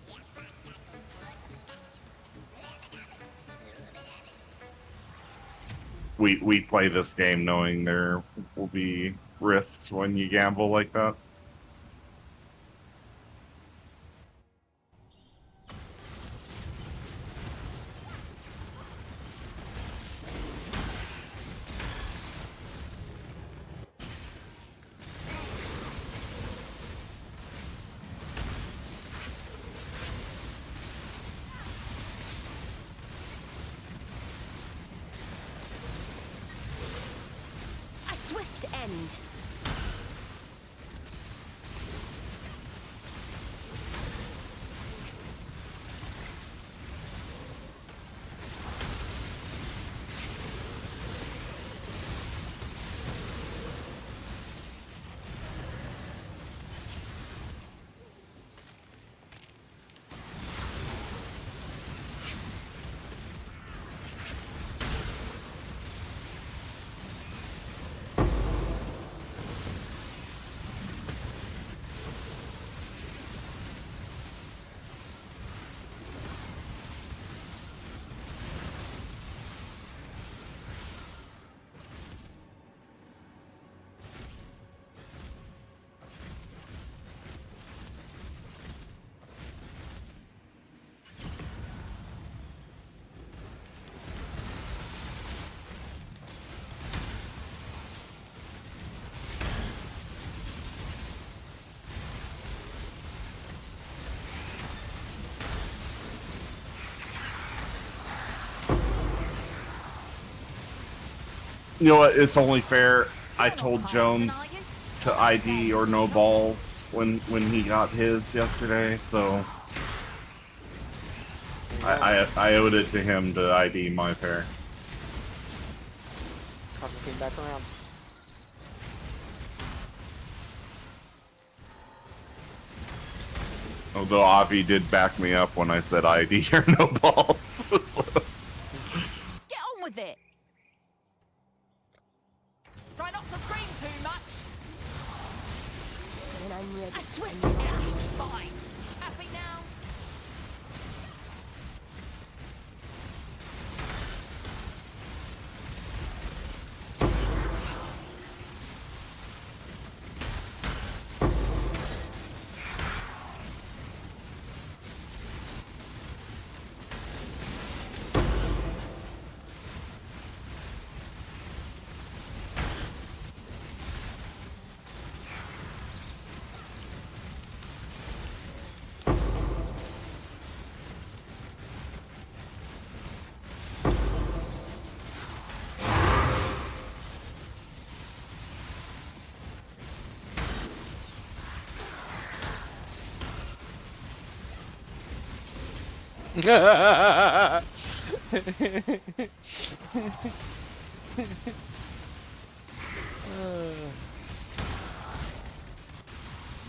we play this game knowing there will be risks when you gamble like that. end. You know what? It's only fair. I told Jones to ID or no balls when he got his yesterday, so I owed it to him to ID my pair. Karma came back around. Although Avi did back me up when I said ID or no balls. So. Get on with it. Try not to scream too much. When I'm ready. A swift end. Fine. Happy now?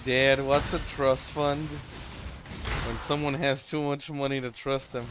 Dad, what's a trust fund? When someone has too much money to trust them.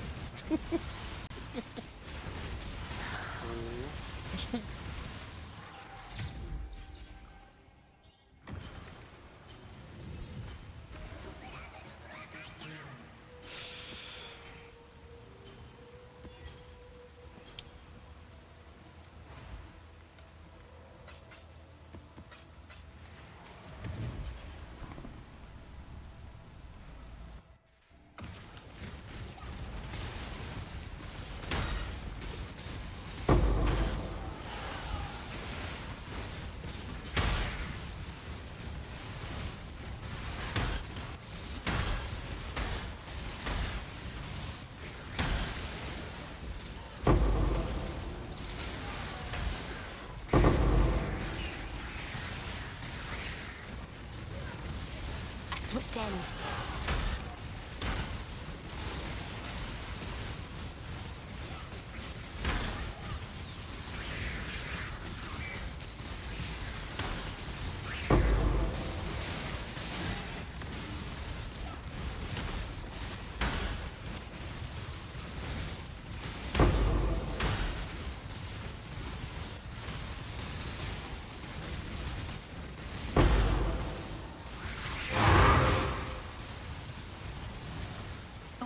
Swift end.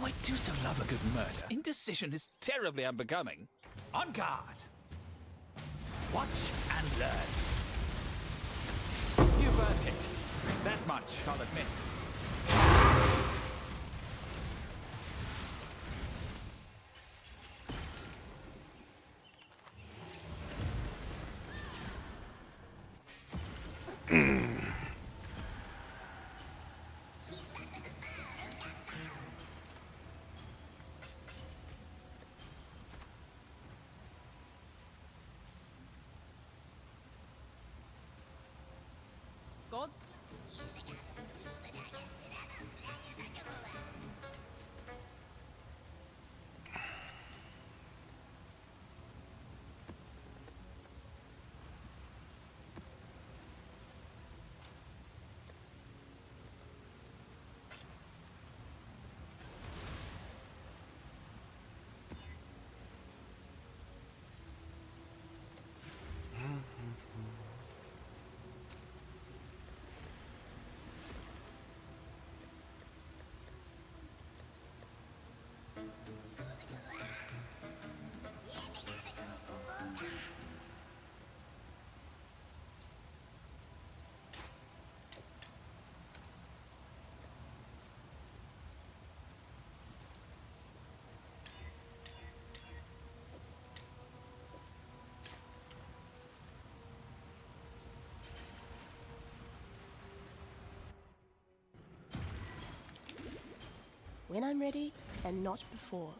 I do so love a good murder. Indecision is terribly unbecoming. On guard. Watch and learn. You've earned it. That much, I'll admit. when I'm ready and not before.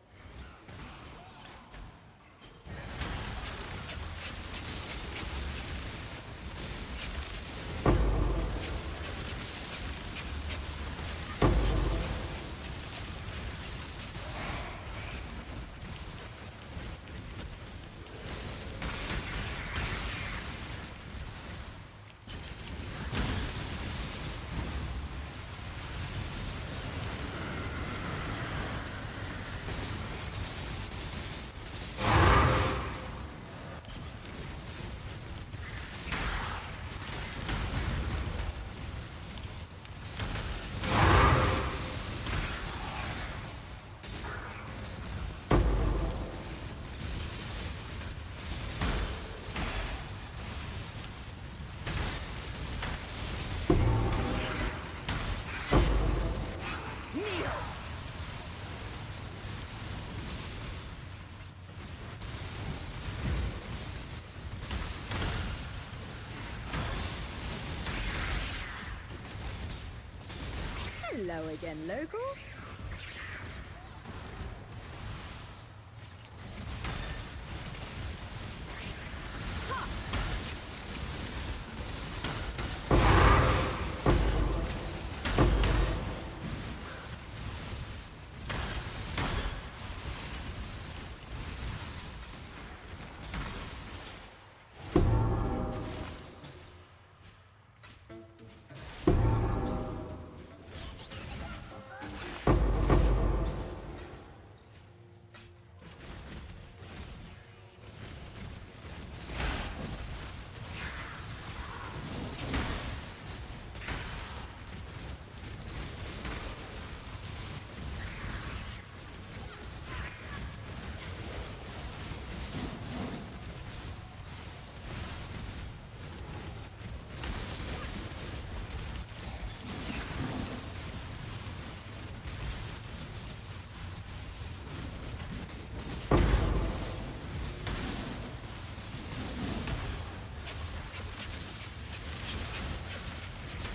Hello again, local.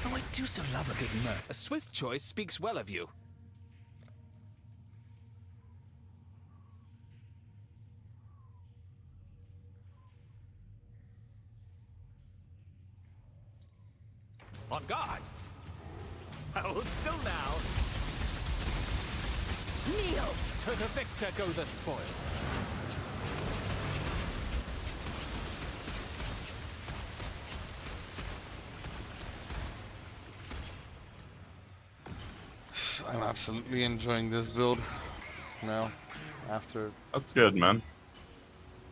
Oh, I do so love a good murder. A swift choice speaks well of you. On guard! Hold still now! Kneel! To the victor go the spoils. I'm absolutely enjoying this build now. That's good, man.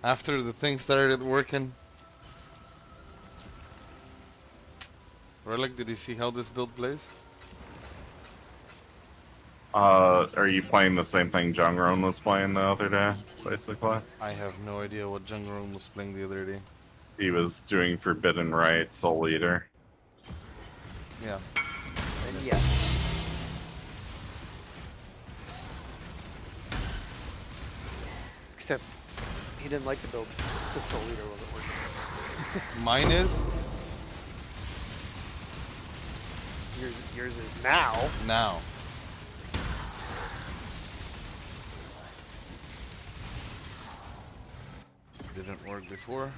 After the thing started working. Relic, did you see how this build plays? Are you playing the same thing Jungron was playing the other day, basically? I have no idea what Jungron was playing the other day. He was doing Forbidden Rite, Soul Eater. Yeah. And yes. Except he didn't like the build. The Soul Eater wasn't working. Mine is? Yours is now. Now. Didn't work before.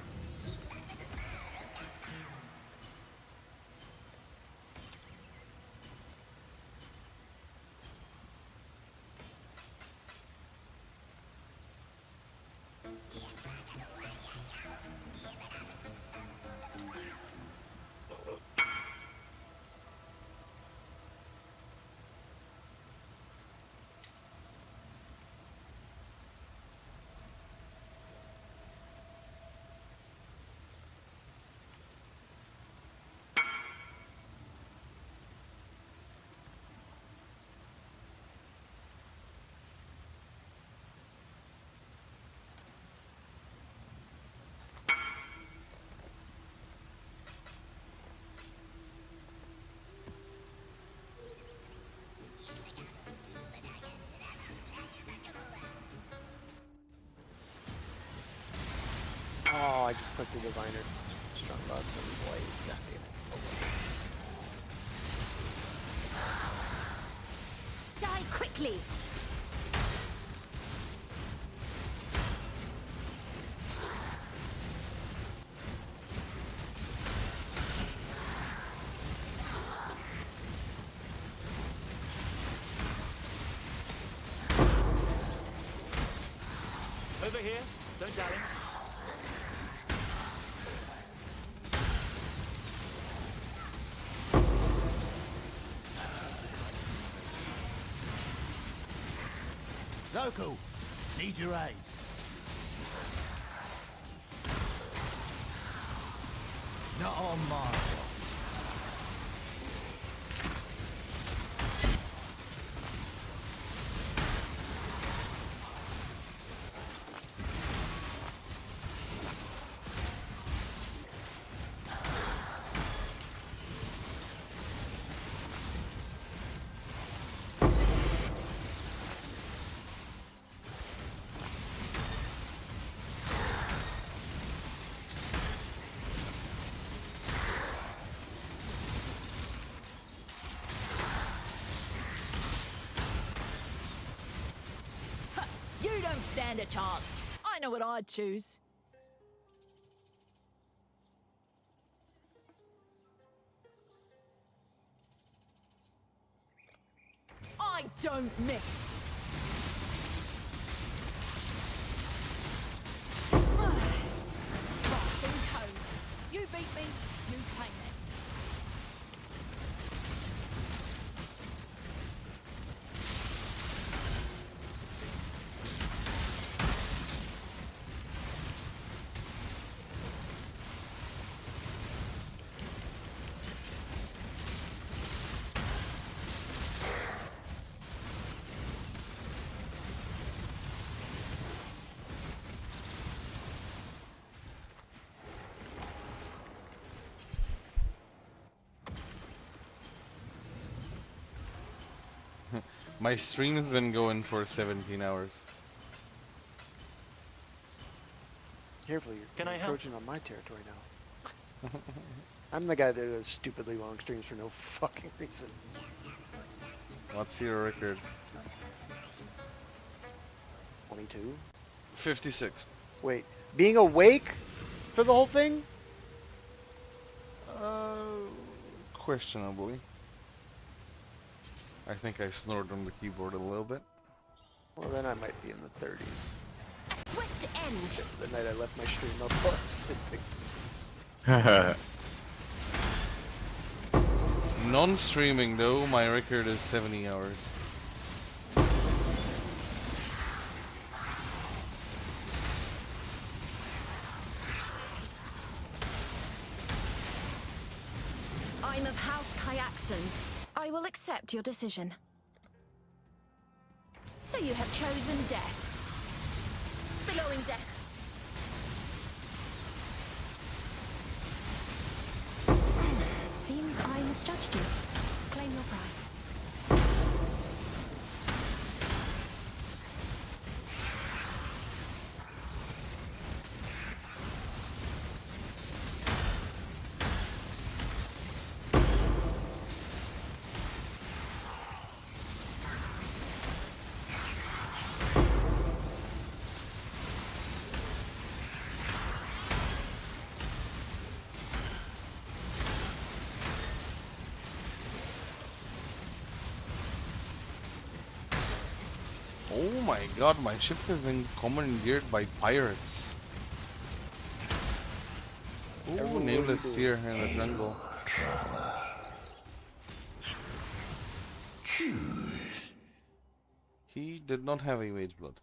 Oh, I just clicked the diviner. Strong bots and blade. God damn it. Die quickly! Over here. Don't dally. Local, need your aid. Not on my watch. You don't stand a chance. I know what I'd choose. I don't miss. Wrath and code. You beat me, you claim it. My stream's been going for 17 hours. Careful, Can you're I help? encroaching on my territory now. I'm the guy that does stupidly long streams for no fucking reason. What's your record? 22? 56. Wait, being awake for the whole thing? Questionably. I think I snored on the keyboard a little bit. Well, then I might be in the 30s. A swift end! Except for the night I left my stream up while I was sleeping. Non-streaming though, my record is 70 hours. I'm of House Kayakson. I will accept your decision. So you have chosen death. Billowing death. Seems I misjudged you. Claim your prize. Oh my god, my ship has been commandeered by pirates. Ooh, nameless seer in the jungle. Choose. He did not have a mage blood.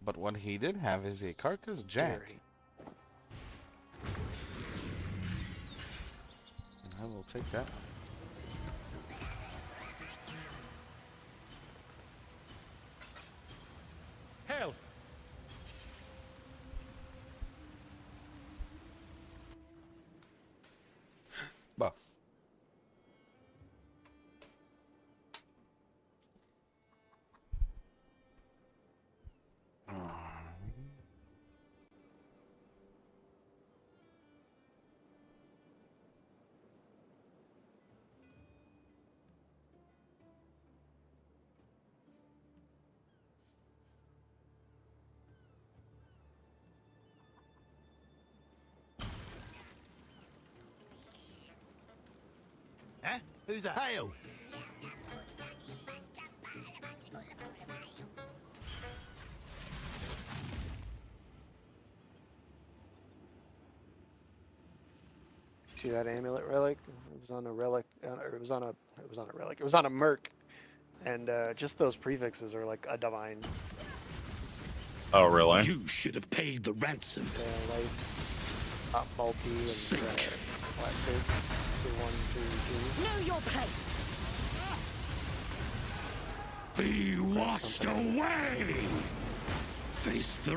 But what he did have is a carcass jack. And I will take that. Hell! Buff. Huh? Who's that? Hail! See that amulet relic? It was on a relic. It was on a relic. It was on a merc, and just those prefixes are like a divine. Oh, really? You should have paid the ransom. Yeah, life, top multi, and flat bits. 1, 2, 2. Know your place. Be washed away. Face the